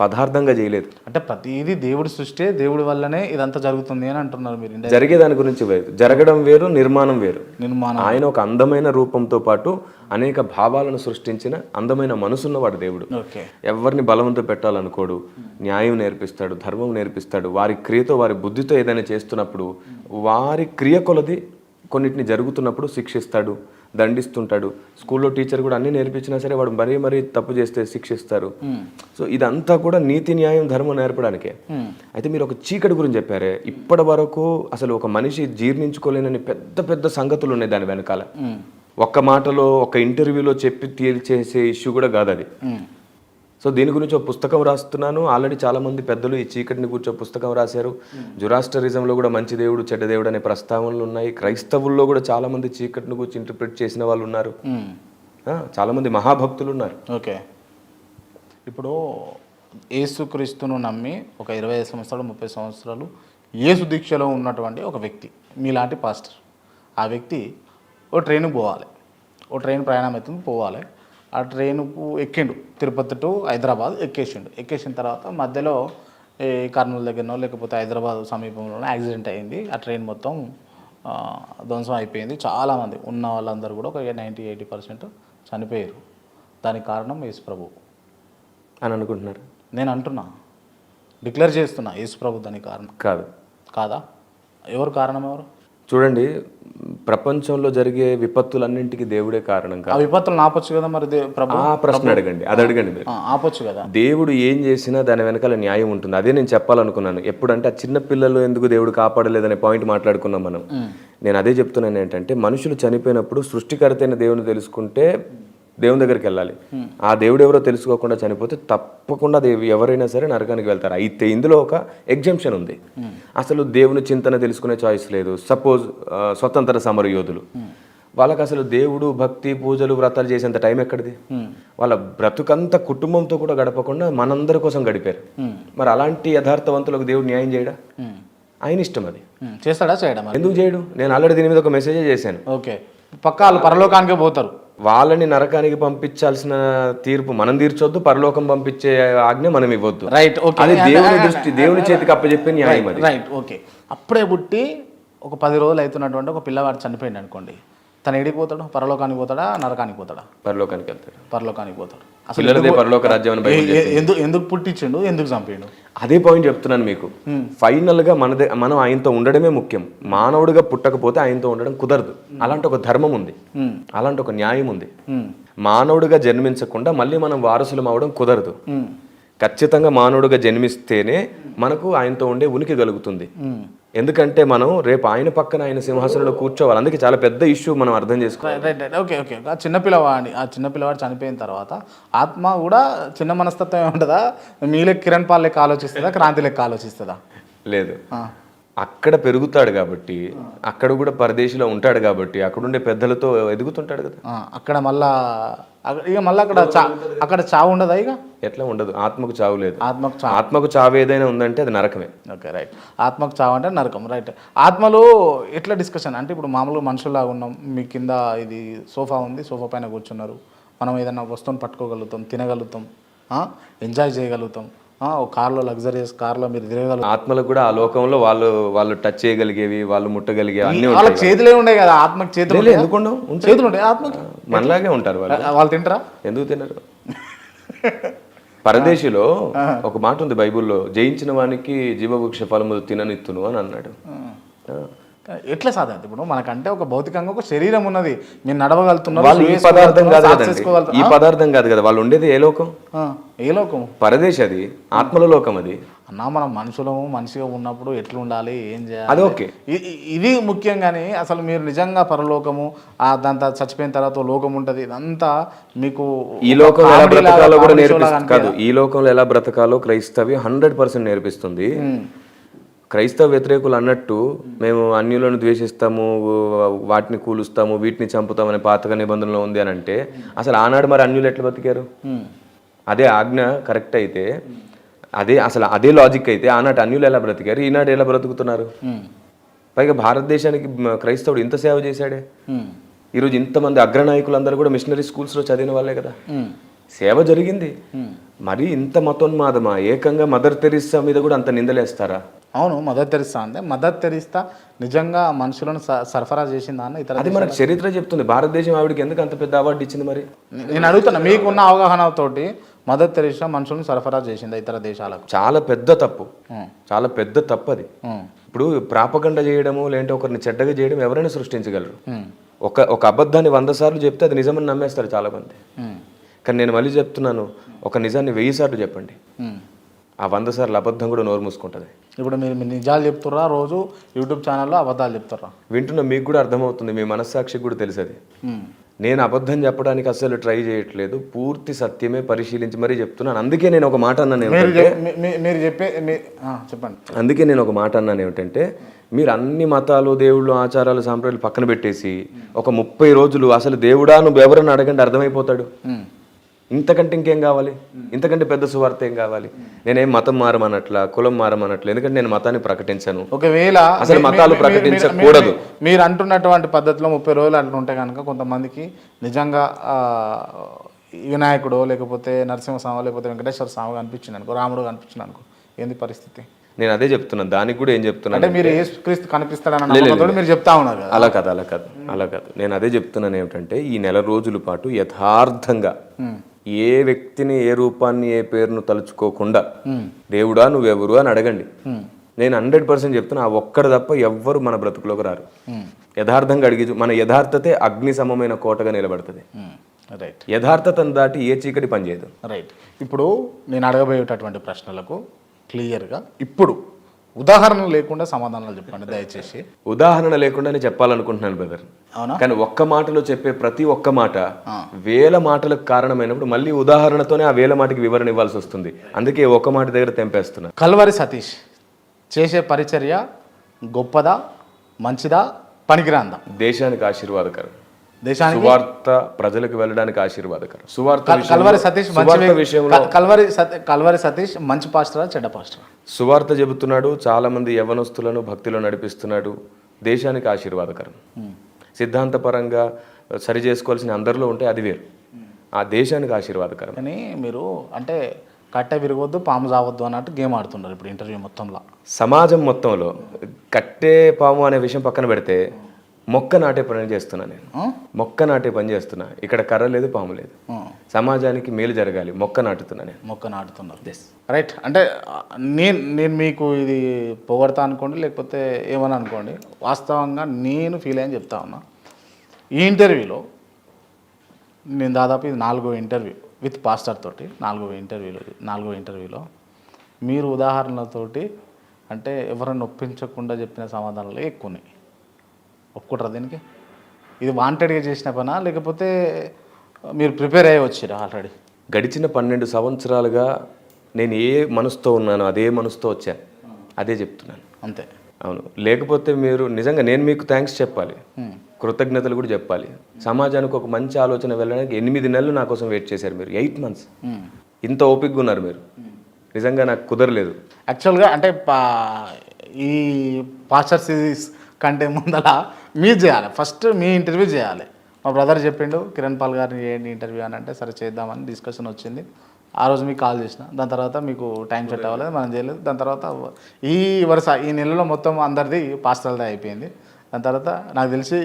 పదార్థంగా చేయలేదు. అంటే ప్రతిదీ దేవుడి సృష్టి, దేవుడి వల్లనే ఇదంతా జరుగుతుంది అని అంటున్నారు మీరు. జరిగే దాని గురించి వేరు, జరగడం వేరు, నిర్మాణం వేరు. ఆయన ఒక అందమైన రూపంతో పాటు అనేక భావాలను సృష్టించిన అందమైన మనసున్నవాడు దేవుడు. ఎవరిని బలవంతం పెట్టాలనుకోడు, న్యాయం నేర్పిస్తాడు, ధర్మం నేర్పిస్తాడు. వారి క్రియతో, వారి బుద్ధితో ఏదైనా చేస్తున్నప్పుడు వారి క్రియ కొలది కొన్నిటిని జరుగుతున్నప్పుడు శిక్షిస్తాడు, దండిస్తుంటాడు. స్కూల్లో టీచర్ కూడా అన్ని నేర్పించినా సరే వాడు మరీ తప్పు చేస్తే శిక్షిస్తారు. సో ఇదంతా కూడా నీతి, న్యాయం, ధర్మం నేర్పడానికే. అయితే మీరు ఒక చీకటి గురించి చెప్పారే, ఇప్పటి వరకు అసలు ఒక మనిషి జీర్ణించుకోలేనని పెద్ద పెద్ద సంగతులు ఉన్నాయి దాని వెనకాల. ఒక్క మాటలో, ఒక ఇంటర్వ్యూలో చెప్పి తీర్చేసే ఇష్యూ కూడా కాదు అది. సో దీని గురించి ఒక పుస్తకం రాస్తున్నాను. ఆల్రెడీ చాలా మంది పెద్దలు ఈ చీకటిని గురించి ఒక పుస్తకం రాశారు. జురాస్టరిజంలో కూడా మంచి దేవుడు, చెడ్డ దేవుడు అనే ప్రస్తావనలు ఉన్నాయి. క్రైస్తవుల్లో కూడా చాలా మంది చీకటిని గురించి ఇంటర్ప్రిట్ చేసిన వాళ్ళు ఉన్నారు. చాలా మంది మహాభక్తులు ఉన్నారు. ఓకే, ఇప్పుడు యేసుక్రీస్తును నమ్మి ఒక 25 సంవత్సరాలు 30 సంవత్సరాలు యేసు దీక్షలో ఉన్నటువంటి ఒక వ్యక్తి, మీలాంటి పాస్టర్, ఆ వ్యక్తి ఓ ట్రైన్కి పోవాలి, ఓ ట్రైన్ ప్రయాణం అవుతుంది, పోవాలి. ఆ ట్రైన్కు ఎక్కిండు, తిరుపతి టు హైదరాబాద్ ఎక్కేసిన తర్వాత మధ్యలో ఈ కర్నూలు దగ్గరనో లేకపోతే హైదరాబాద్ సమీపంలో యాక్సిడెంట్ అయింది. ఆ ట్రైన్ మొత్తం ధ్వంసం అయిపోయింది. చాలామంది ఉన్న వాళ్ళందరూ కూడా ఒక 90-80% చనిపోయారు. దానికి కారణం యేసు ప్రభు అని అనుకుంటున్నారు. నేను అంటున్నా, డిక్లేర్ చేస్తున్నా, యేసు ప్రభు దానికి కారణం కాదా? ఎవరు కారణం? ఎవరు? చూడండి, ప్రపంచంలో జరిగే విపత్తులన్నింటికి దేవుడే కారణం కాదు. ఆ విపత్తులను ఆపొచ్చు కదా మరి ప్రభు? ఆ ప్రశ్న అడగండి, అది అడగండి మీరు. ఆపొచ్చు కదా. దేవుడు ఏం చేసినా దాని వెనకాల న్యాయం ఉంటుంది. అదే నేను చెప్పాలనుకున్నాను. ఎప్పుడంటే ఆ చిన్న పిల్లలు ఎందుకు దేవుడు కాపాడలేదనే పాయింట్ మాట్లాడుకున్నాం మనం. నేను అదే చెప్తున్నాను ఏంటంటే, మనుషులు చనిపోయినప్పుడు సృష్టికర్త అయిన దేవుని తెలుసుకుంటే దేవుని దగ్గరికి వెళ్ళాలి. ఆ దేవుడు ఎవరో తెలుసుకోకుండా చనిపోతే తప్పకుండా ఎవరైనా సరే నరకానికి వెళ్తారు. అయితే ఇందులో ఒక ఎగ్జంప్షన్ ఉంది. అసలు దేవుని చింతన తెలుసుకునే చాయిస్ లేదు. సపోజ్ స్వతంత్ర సమర యోధులు, వాళ్ళకి అసలు దేవుడు, భక్తి, పూజలు, వ్రతాలు చేసేంత టైం ఎక్కడిది? వాళ్ళ బ్రతుకంతా కుటుంబంతో కూడా గడపకుండా మనందరి కోసం గడిపారు. మరి అలాంటి యథార్థవంతులకు దేవుడు న్యాయం చేయడా? ఆయన ఇష్టం, అది చేస్తాడా? చేయడం ఎందుకు చేయడు? నేను ఆల్రెడీ దీని మీద ఒక మెసేజ్ చేశాను. ఓకే, పక్క వాళ్ళు పరలోకానికి పోతారు. వాళ్ళని నరకానికి పంపించాల్సిన తీర్పు మనం తీర్చొద్దు, పరలోకం పంపించే ఆజ్ఞ మనం ఇవ్వద్దు. రైట్, అది దేవుని దృష్టి, దేవుని చేతికి అప్పచెప్పే న్యాయం అది. Right, okay. అప్పుడే పుట్టి ఒక 10 రోజులు అవుతున్నటువంటి ఒక పిల్లవాడు చనిపోయింది అనుకోండి, తను ఎడికి పోతాడు? పరలోకానికి పోతాడా, నరకానికి పోతాడా? పరలోకానికి వెళ్తాడు. పరలోకానికి పోతాడు. అసలు పరలోక రాజ్యం ఎందుకు పుట్టించిండు, ఎందుకు చంపిండు? అదే పాయింట్ చెప్తున్నాను మీకు. ఫైనల్ గా మనం ఆయనతో ఉండడమే ముఖ్యం. మానవుడిగా పుట్టకపోతే ఆయనతో ఉండడం కుదరదు. అలాంటి ఒక ధర్మం ఉంది, అలాంటి ఒక న్యాయం ఉంది. మానవుడిగా జన్మించకుండా మళ్ళీ మనం వారసులం అవడం కుదరదు. ఖచ్చితంగా మానవుడిగా జన్మిస్తేనే మనకు ఆయనతో ఉండే ఉనికి కలుగుతుంది. ఎందుకంటే మనం రేపు ఆయన పక్కన ఆయన సింహాసనంలో కూర్చోవాలి. అందుకే చాలా పెద్ద ఇష్యూ మనం అర్థం చేసుకోవాలి. ఓకే, ఆ చిన్నపిల్లవాడు చనిపోయిన తర్వాత ఆత్మ కూడా చిన్న మనస్తత్వం ఉంటుందా? మీలే కిరణ్ పాల్ లెక్క ఆలోచిస్తుందా, క్రాంతి లెక్క ఆలోచిస్తుందా? లేదు, అక్కడ పెరుగుతాడు కాబట్టి, అక్కడ కూడా పరదేశిలో ఉంటాడు కాబట్టి, అక్కడ ఉండే పెద్దలతో ఎదుగుతుంటాడు కదా. అక్కడ మళ్ళా ఇక మళ్ళీ అక్కడ చావు ఉండదా ఇక? ఎట్లా ఉండదు, ఆత్మకు చావు లేదు. ఆత్మకు చావు ఏదైనా ఉందంటే అది నరకమే. Okay right. ఆత్మకు చావు అంటే నరకం. రైట్. ఆత్మలో ఎట్లా డిస్కషన్ అంటే ఇప్పుడు మామూలుగా మనుషుల్లాగా ఉన్నాం, మీ కింద ఇది సోఫా ఉంది, సోఫా పైన కూర్చున్నారు, మనం ఏదైనా వస్తువుని పట్టుకోగలుగుతాం, తినగలుగుతాం, ఎంజాయ్ చేయగలుగుతాం, ఒక కార్లో లగ్జరియస్ కార్లో మీరు తిరగగలుగుతాం. ఆత్మలకు కూడా ఆ లోకంలో వాళ్ళు టచ్ చేయగలిగేవి, వాళ్ళు ముట్టగలిగేవి అన్ని వాళ్ళకి చేతులే ఉండే కదా, ఆత్మకి చేతులు ఎందుకు చేతులు ఉంటాయి ఆత్మకి? మనలాగే ఉంటారు వాళ్ళు తింటారా? ఎందుకు తినరు? పరదేశిలో ఒక మాట ఉంది బైబిల్లో, జయించిన వానికి జీవవృక్ష ఫలము తిననిత్తును అని అన్నాడు. ఎట్లా సాధ్యం? ఇప్పుడు మనకంటే ఒక భౌతికంగా ఒక శరీరం ఉన్నది, మీరు నడవగలుగుతున్నారు. వాళ్ళు ఈ పదార్థం కాదు కదండి, ఈ పదార్థం కాదు కదా, వాళ్ళు ఉండేది ఏ లోకం? ఏ లోకం? పరదేశ్, అది ఆత్మల లోకం. అది అన్నా మనం మనుషులము, మనిషిగా ఉన్నప్పుడు ఎట్లా ఉండాలి, ఏం చేయాలి, అది ఓకే. ఇది ముఖ్యంగానే అసలు మీరు నిజంగా పరలోకము, దాంతో చచ్చిపోయిన తర్వాత లోకం ఉంటుంది, ఇదంతా మీకు ఈ లోకంలో ఎలా బ్రతకాలో కూడా నేర్పిస్తుంది కాదు, ఈ లోకంలో ఎలా బ్రతకాలో క్రైస్తవి 100% నేర్పిస్తుంది. క్రైస్తవ వ్యతిరేకులు అన్నట్టు మేము అన్యులను ద్వేషిస్తాము, వాటిని కూలుస్తాము, వీటిని చంపుతామని పాతక నిబంధనలో ఉంది అని అంటే, అసలు ఆనాడు మరి అన్యులు ఎట్లా బతికారు? అదే ఆజ్ఞ కరెక్ట్ అయితే, అదే లాజిక్ అయితే ఆనాటి అన్యులు ఎలా బ్రతికారు, ఈనాడు ఎలా బ్రతుకుతున్నారు? పైగా భారతదేశానికి క్రైస్తవుడు ఇంత సేవ చేశాడే. ఈరోజు ఇంతమంది అగ్రనాయకులందరూ కూడా మిషనరీ స్కూల్స్లో చదివిన వాళ్ళే కదా. సేవ జరిగింది. మరి ఇంత మతోన్మాదమా? ఏకంగా మదర్ తెరిస్సా మీద కూడా అంత నిందలేస్తారా? అవును, మదర్ తెరిస్తా అంటే మదర్ తెరిస్తా నిజంగా మనుషులను సరఫరా చేసిందా అన్న ఇతర? అది మనకు చరిత్ర చెప్తుంది. భారతదేశం ఆవిడకి ఎందుకు అంత పెద్ద అవార్డు ఇచ్చింది? మరి నేను అడుగుతున్నా, మీకున్న అవగాహనతోటి మదర్ తెరిస్సా మనుషులను సరఫరా చేసిందా ఇతర దేశాలకు? చాలా పెద్ద తప్పు, చాలా పెద్ద తప్పు అది. ఇప్పుడు ప్రాపగండ చేయడము, లేదంటే ఒకరిని చెడ్డగా చేయడం ఎవరైనా సృష్టించగలరు. ఒక అబద్ధాన్ని 100 సార్లు చెప్తే అది నిజమని నమ్మేస్తారు చాలా మంది. కానీ నేను మళ్ళీ చెప్తున్నాను, ఒక నిజాన్ని 1000 సార్లు చెప్పండి, ఆ 100 సార్లు అబద్ధం కూడా నోరు మూసుకుంటుంది. ఇప్పుడు మీరు నిజాలు చెప్తుర్రా, రోజు యూట్యూబ్ ఛానల్లో అబద్ధాలు చెప్తుర్రా, వింటున్న మీకు కూడా అర్థమవుతుంది, మీ మనస్సాక్షికి కూడా తెలుసది. నేను అబద్ధం చెప్పడానికి అసలు ట్రై చేయట్లేదు, పూర్తి సత్యమే పరిశీలించి మరీ చెప్తున్నాను. అందుకే నేను ఒక మాట అన్నాను ఏమిటంటే, చెప్పండి. అందుకే నేను ఒక మాట అన్నాను ఏమిటంటే, మీరు అన్ని మతాలు, దేవుళ్ళు, ఆచారాలు, సాంప్రదాయాలు పక్కన పెట్టేసి ఒక 30 రోజులు అసలు దేవుడా నువ్వు ఎవరని అడగండి, అర్థమైపోతాడు. ఇంతకంటే ఇంకేం కావాలి? ఇంతకంటే పెద్ద సువార్త ఏం కావాలి? నేనేం మతం మారమన్నట్ల, కులం మారమన్నట్లు, ఎందుకంటే నేను మతాన్ని ప్రకటించాను. ఒకవేళ అసలు మతాలు ప్రకటించకూడదు. మీరు అంటున్నటువంటి పద్ధతిలో 30 రోజులు అట్లా ఉంటే కనుక కొంతమందికి నిజంగా వినాయకుడు, లేకపోతే నరసింహస్వామి, లేకపోతే వెంకటేశ్వర స్వామి కనిపించింది అనుకో, రాముడు కనిపించింది అనుకో, ఏంది పరిస్థితి? నేను అదే చెప్తున్నాను. దానికి కూడా ఏం చెప్తున్నాను అంటే మీరు యేసుక్రీస్తు కనిపిస్తాడని మీరు చెప్తా ఉన్నారు. అలా కాదు. నేను అదే చెప్తున్నాను ఏమిటంటే, ఈ నెల రోజుల పాటు యథార్థంగా ఏ వ్యక్తిని, ఏ రూపాన్ని, ఏ పేరును తలుచుకోకుండా దేవుడా నువ్వెవరు అని అడగండి. నేను 100% చెప్తున్నా, ఆ ఒక్కడు తప్ప ఎవ్వరు మన బ్రతుకులోకి రారు. యథార్థంగా అడిగి మన యథార్థతే అగ్ని సమమైన కోటగా నిలబడుతుంది. రైట్. యథార్థతను దాటి ఏ చీకటి పనిచేయదు. రైట్. ఇప్పుడు నేను అడగబోయేటటువంటి ప్రశ్నలకు క్లియర్గా ఇప్పుడు ఉదాహరణ లేకుండా సమాధానాలు చెప్పండి దయచేసి. ఉదాహరణ లేకుండానే చెప్పాలనుకుంటున్నాను బ్రదర్. అవునా? కానీ ఒక్క మాటలో చెప్పే ప్రతి ఒక్క మాట 1000 మాటలకు కారణమైనప్పుడు మళ్ళీ ఉదాహరణతోనే ఆ 1000 మాటకి వివరణ ఇవ్వాల్సి వస్తుంది. అందుకే ఒక్క మాట దగ్గర తెంపేస్తున్నా. కల్వరి సతీష్ చేసే పరిచర్య గొప్పదా, మంచిదా, పనికిరాందా? దేశానికి ఆశీర్వాదకరం. దేశానికి సువార్త ప్రజలకు వెళ్ళడానికి ఆశీర్వాదకరం. కల్వరి సతీష్ మంచి పాస్టరా, చెడ్డ పాస్టరా? సువార్త చెబుతున్నాడు, చాలా మంది యవ్వనస్తులను భక్తిలో నడిపిస్తున్నాడు, దేశానికి ఆశీర్వాదకరం. సిద్ధాంతపరంగా సరి చేసుకోవాల్సిన అందరిలో ఉంటే అది వేరు, ఆ దేశానికి ఆశీర్వాదకరం. కానీ మీరు అంటే కట్టె విరగొద్దు, పాము చావద్దు అన్నట్టు గేమ్ ఆడుతున్నారు ఇప్పుడు ఇంటర్వ్యూ మొత్తంలో. సమాజం మొత్తంలో కట్టే పాము అనే విషయం పక్కన పెడితే మొక్క నాటే పని చేస్తున్నా. నేను మొక్క నాటే పని చేస్తున్నా. ఇక్కడ కర్ర లేదు, పాము లేదు. సమాజానికి మేలు జరగాలి, మొక్క నాటుతున్నా. నేను మొక్క నాటుతున్నారు. రైట్. అంటే నేను మీకు ఇది పొగడతా అనుకోండి, లేకపోతే ఏమని అనుకోండి, వాస్తవంగా నేను ఫీల్ అయ్యని చెప్తా ఉన్నా. ఈ ఇంటర్వ్యూలో నేను దాదాపు ఇది 4వ ఇంటర్వ్యూ విత్ పాస్టర్ తోటి. 4వ ఇంటర్వ్యూలో మీరు ఉదాహరణలతోటి అంటే ఎవరైనా ఒప్పించకుండా చెప్పిన సమాధానాలు ఎక్కువ ఉన్నాయి. ఒప్పుకుంటారా దీనికి? ఇది వాంటెడ్గా చేసిన పనా, లేకపోతే మీరు ప్రిపేర్ అయ్యి వచ్చారా ఆల్రెడీ? గడిచిన 12 సంవత్సరాలుగా నేను ఏ మనసుతో ఉన్నానో అదే మనసుతో వచ్చాను, అదే చెప్తున్నాను. అంతే. అవును, లేకపోతే మీరు నిజంగా నేను మీకు థ్యాంక్స్ చెప్పాలి, కృతజ్ఞతలు కూడా చెప్పాలి. సమాజానికి ఒక మంచి ఆలోచన వెళ్ళడానికి 8 నెలలు నా కోసం వెయిట్ చేశారు మీరు, 8 months. ఇంత ఓపికగా ఉన్నారు మీరు, నిజంగా నాకు కుదరలేదు. యాక్చువల్గా అంటే ఈ పాస్టర్ సిరీస్ కంటే ముందర మీరు చేయాలి, ఫస్ట్ మీ ఇంటర్వ్యూ చేయాలి. మా బ్రదర్ చెప్పిండు కిరణ్ పాల్ గారిని చేయండి ఇంటర్వ్యూ అని, అంటే సరే చేద్దామని డిస్కషన్ వచ్చింది. ఆ రోజు మీకు కాల్ చేసిన, దాని తర్వాత మీకు టైం సెట్ అవ్వలేదు, మనం చేయలేదు. దాని తర్వాత ఈ వరుస ఈ నెలలో మొత్తం అందరిది పాస్టర్దే అయిపోయింది. దాని తర్వాత నాకు తెలిసి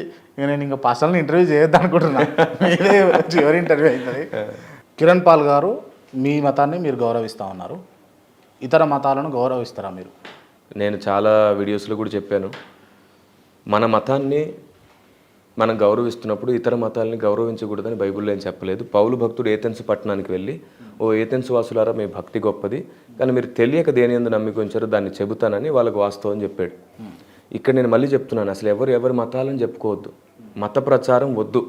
నేను ఇంకా పాస్టర్ని ఇంటర్వ్యూ చేయొద్దు అనుకుంటున్నా, మీరే చివరి ఇంటర్వ్యూ అవుతుంది. కిరణ్ పాల్ గారు, మీ మతాన్ని మీరు గౌరవిస్తూ ఉన్నారు, ఇతర మతాలను గౌరవిస్తారా మీరు? నేను చాలా వీడియోస్లో కూడా చెప్పాను, మన మతాన్ని మనం గౌరవిస్తున్నప్పుడు ఇతర మతాలని గౌరవించకూడదని బైబిల్లో ఏం చెప్పలేదు. పౌలు భక్తుడు ఏథెన్స్ పట్టణానికి వెళ్ళి, ఓ ఏథెన్స్ వాసులారా మీ భక్తి గొప్పది, కానీ మీరు తెలియక దేని యందు నమ్మిక ఉంచారో దాన్ని చెబుతానని వాళ్ళకు వాస్తవం చెప్పాడు. ఇక్కడ నేను మళ్ళీ చెప్తున్నాను, అసలు ఎవరి మతాలను చెప్పుకోవద్దు, మత ప్రచారం వద్దు,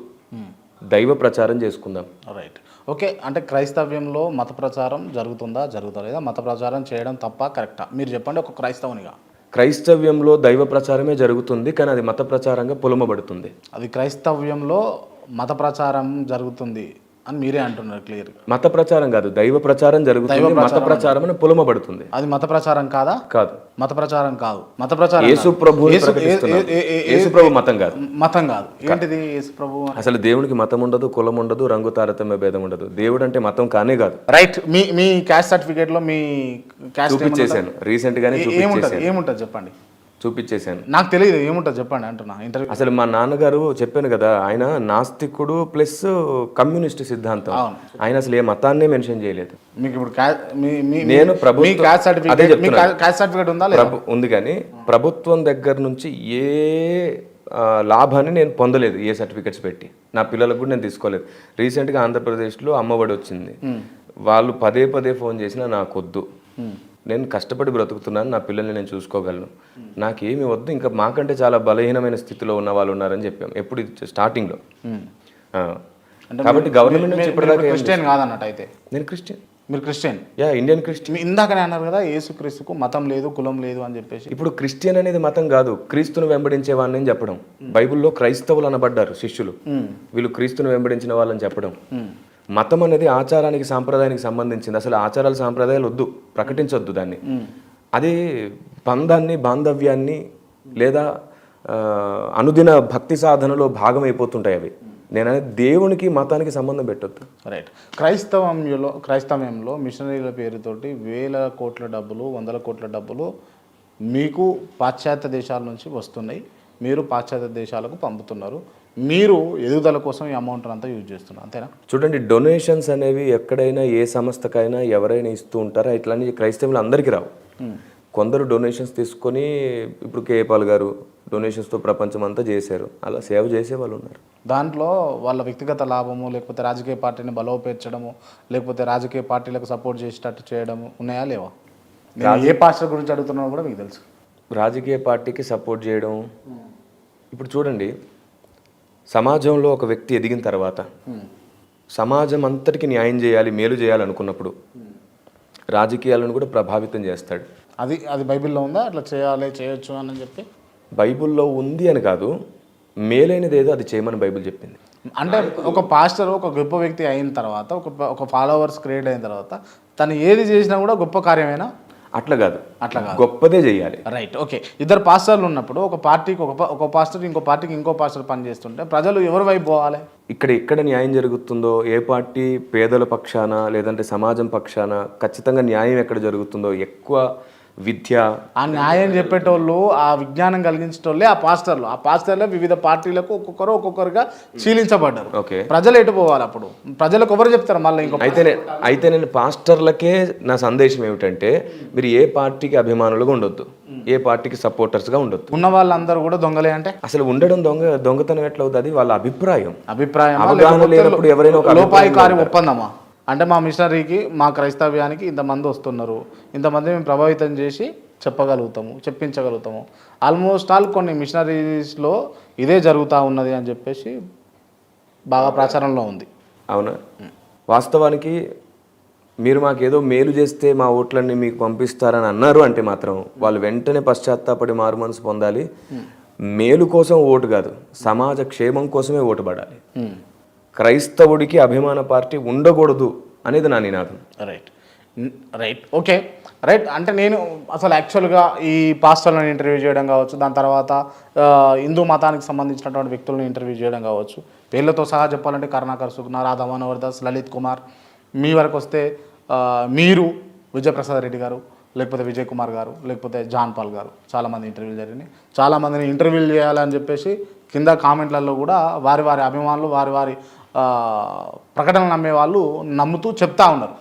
దైవ ప్రచారం చేసుకుందాం. Right, okay. అంటే క్రైస్తవ్యంలో మత ప్రచారం జరుగుతుందా లేదా? మత ప్రచారం చేయడం తప్ప కరెక్టా? మీరు చెప్పండి ఒక క్రైస్తవునిగా. క్రైస్తవ్యంలో దైవ ప్రచారమే జరుగుతుంది, కానీ అది మత ప్రచారంగా పొలమబడుతుంది. అది క్రైస్తవ్యంలో మత ప్రచారం జరుగుతుంది అని మీరే అంటున్నారు క్లియర్. మత ప్రచారం కాదు, దైవ ప్రచారం జరుగుతుంది, మత ప్రచారం అని పొలమబడుతుంది. అది మత ప్రచారం కాదా? కాదు, మత ప్రచారం కాదు, మత ప్రచారం యేసు ప్రభు మతం కాదు, మతం కాదు. ఏంటిది యేసు ప్రభు? అసలు దేవునికి మతం ఉండదు, కులం ఉండదు, రంగు తారతమ్య భేదం ఉండదు. దేవుడు అంటే మతం కానే కాదు. రైట్, మీ క్యాస్ట్ సర్టిఫికేట్ లో మీ క్యాస్ట్ చూపించేశాను, రీసెంట్ గానే ఏముంటది చెప్పండి. చూపించేశాను, నాకు తెలియదు ఏముంటుంది చెప్పండి అంటున్నా ఇంటర్వ్యూ. అసలు మా నాన్నగారు చెప్పాను కదా, ఆయన నాస్తికుడు ప్లస్ కమ్యూనిస్ట్ సిద్ధాంతం, ఆయన అసలు ఏ మతాన్నే మెన్షన్ చేయలేదు. మీకు ఇప్పుడు నేను క్యాస్ట్ సర్టిఫికేట్ ఉందా? ఉంది, కానీ ప్రభుత్వం దగ్గర నుంచి ఏ లాభాన్ని నేను పొందలేదు, ఏ సర్టిఫికెట్స్ పెట్టి నా పిల్లలకు కూడా నేను తీసుకోలేదు. రీసెంట్గా ఆంధ్రప్రదేశ్లో అమ్మఒడి వచ్చింది, వాళ్ళు పదే ఫోన్ చేసినా నాకొద్దు, నేను కష్టపడి బ్రతుకుతున్నాను, నా పిల్లల్ని నేను చూసుకోగలను, నాకేమి వద్దు, ఇంకా మాకంటే చాలా బలహీనమైన స్థితిలో ఉన్న వాళ్ళు ఉన్నారని చెప్పాం ఎప్పుడు స్టార్టింగ్లో. కాబట్టి గవర్నమెంట్ నుంచి ఇప్పటిదాకా క్రిస్టియన్ కాదన్నట్టు. అయితే నేను క్రిస్టియన్, మీరు క్రిస్టియన్? Indian Christian. ఇందాకనే అన్నారు కదా యేసుక్రీస్తుకు మతం లేదు, కులం లేదు అని చెప్పేసి. ఇప్పుడు క్రిస్టియన్ అనేది మతం కాదు, క్రీస్తును వెంబడించేవాడిని అని చెప్పడం. బైబిల్లో క్రైస్తవులు అనబడ్డారు శిష్యులు, వీళ్ళు క్రీస్తును వెంబడించిన వాళ్ళని చెప్పడం. మతం అనేది ఆచారానికి సాంప్రదాయానికి సంబంధించింది, అసలు ఆచారాలు సాంప్రదాయాలు వద్దు, ప్రకటించొద్దు దాన్ని. అది బంధాన్ని, బాంధవ్యాన్ని లేదా అనుదిన భక్తి సాధనలో భాగం అయిపోతుంటాయి అవి. నేను దేవునికి మతానికి సంబంధం పెట్టొద్దు. రైట్. క్రైస్తవ్యంలో మిషనరీల పేరుతోటి వేల కోట్ల డబ్బులు, 100 కోట్ల డబ్బులు మీకు పాశ్చాత్య దేశాల నుంచి వస్తున్నాయి, మీరు పాశ్చాత్య దేశాలకు పంపుతున్నారు, మీరు ఎదుగుదల కోసం ఈ అమౌంట్ అంతా యూజ్ చేస్తున్నారు, అంతేనా? చూడండి, డొనేషన్స్ అనేవి ఎక్కడైనా ఏ సంస్థకైనా ఎవరైనా ఇస్తూ ఉంటారో, ఇట్లాంటి క్రైస్తవులు అందరికీ రావు. కొందరు డొనేషన్స్ తీసుకొని, ఇప్పుడు కేపాల్ గారు డొనేషన్స్తో ప్రపంచం అంతా చేశారు, అలా సేవ చేసే వాళ్ళు ఉన్నారు. దాంట్లో వాళ్ళ వ్యక్తిగత లాభము, లేకపోతే రాజకీయ పార్టీని బలోపేర్చడము, లేకపోతే రాజకీయ పార్టీలకు సపోర్ట్ చేసేటట్టు చేయడము ఉన్నాయా లేవా? ఏ పాస్టర్ గురించి అడుగుతున్నారో కూడా మీకు తెలుసు. రాజకీయ పార్టీకి సపోర్ట్ చేయడం, ఇప్పుడు చూడండి, సమాజంలో ఒక వ్యక్తి ఎదిగిన తర్వాత సమాజం అంతటికి న్యాయం చేయాలి, మేలు చేయాలనుకున్నప్పుడు రాజకీయాలను కూడా ప్రభావితం చేస్తాడు. అది బైబిల్లో ఉందా అట్లా చేయొచ్చు అని చెప్పి? బైబిల్లో ఉంది అని కాదు, మేలైనది ఏదో అది చేయమని బైబిల్ చెప్పింది. అంటే ఒక పాస్టర్ ఒక గొప్ప వ్యక్తి అయిన తర్వాత, ఒక ఫాలోవర్స్ క్రియేట్ అయిన తర్వాత తను ఏది చేసినా కూడా గొప్ప కార్యమేనా? అట్లా కాదు, గొప్పదే చేయాలి. Right, okay. ఇద్దరు పాస్టర్లు ఉన్నప్పుడు ఒక పార్టీకి ఒక పాస్టర్, ఇంకో పార్టీకి ఇంకో పాస్టర్ పనిచేస్తుంటే ప్రజలు ఎవరి వైపు పోవాలి? ఎక్కడ న్యాయం జరుగుతుందో, ఏ పార్టీ పేదల పక్షాన లేదంటే సమాజం పక్షాన ఖచ్చితంగా న్యాయం ఎక్కడ జరుగుతుందో, ఎక్కువ విద్య, ఆ న్యాయం చెప్పేటోళ్ళు, ఆ విజ్ఞానం కలిగించేటోళ్ళే ఆ పాస్టర్లే వివిధ పార్టీలకు ఒక్కొక్కరుగా చీలించబడ్డారు. ఓకే, ప్రజలు ఎటు పోవాలి అప్పుడు? ప్రజలకు ఎవరు చెప్తారు మళ్ళీ? ఇంకో అయితే నేను పాస్టర్లకే నా సందేశం ఏమిటంటే, మీరు ఏ పార్టీకి అభిమానులుగా ఉండొద్దు, ఏ పార్టీకి సపోర్టర్స్గా ఉండొద్దు. ఉన్న వాళ్ళందరూ కూడా దొంగలే అంటే అసలు ఉండడం దొంగతనం ఎట్లా అవుతుంది? అది వాళ్ళ అభిప్రాయం. అవగాహన లేనప్పుడు ఎవరైనా లోపాయికారి ఒప్పందమా? అంటే మా మిషనరీకి, మా క్రైస్తవ్యానికి ఇంతమంది వస్తున్నారు, ఇంతమంది మేము ప్రభావితం చేసి చెప్పించగలుగుతాము. ఆల్మోస్ట్ ఆల్ కొన్ని మిషనరీస్లో ఇదే జరుగుతూ ఉన్నది అని చెప్పేసి బాగా ప్రచారంలో ఉంది. అవునా? వాస్తవానికి మీరు మాకేదో మేలు చేస్తే మా ఓట్లన్నీ మీకు పంపిస్తారని అన్నారు అంటే మాత్రం వాళ్ళు వెంటనే పశ్చాత్తాపడి మారు మనసు పొందాలి. మేలు కోసం ఓటు కాదు, సమాజ క్షేమం కోసమే ఓటు పడాలి. క్రైస్తవుడికి అభిమాన పార్టీ ఉండకూడదు అనేది నా నినాదం. Right okay right. అంటే నేను అసలు యాక్చువల్గా ఈ పాస్టర్లను ఇంటర్వ్యూ చేయడం కావచ్చు, దాని తర్వాత హిందూ మతానికి సంబంధించినటువంటి వ్యక్తులను ఇంటర్వ్యూ చేయడం కావచ్చు, పేర్లతో సహా చెప్పాలంటే కరుణాకర్ సుగుణ, రాధా మనోహర్ దాస్, లలిత్ కుమార్, మీ వరకు వస్తే మీరు విజయప్రసాద్ రెడ్డి గారు, లేకపోతే విజయ్ కుమార్ గారు, లేకపోతే జాన్ పాల్ గారు, చాలామంది ఇంటర్వ్యూలు జరిగినాయి. చాలామందిని ఇంటర్వ్యూలు చేయాలని చెప్పేసి కింద కామెంట్లలో కూడా వారి వారి అభిమానులు వారి వారి ప్రకటనలు నమ్మే వాళ్ళు నమ్ముతూ చెప్తా ఉన్నారు.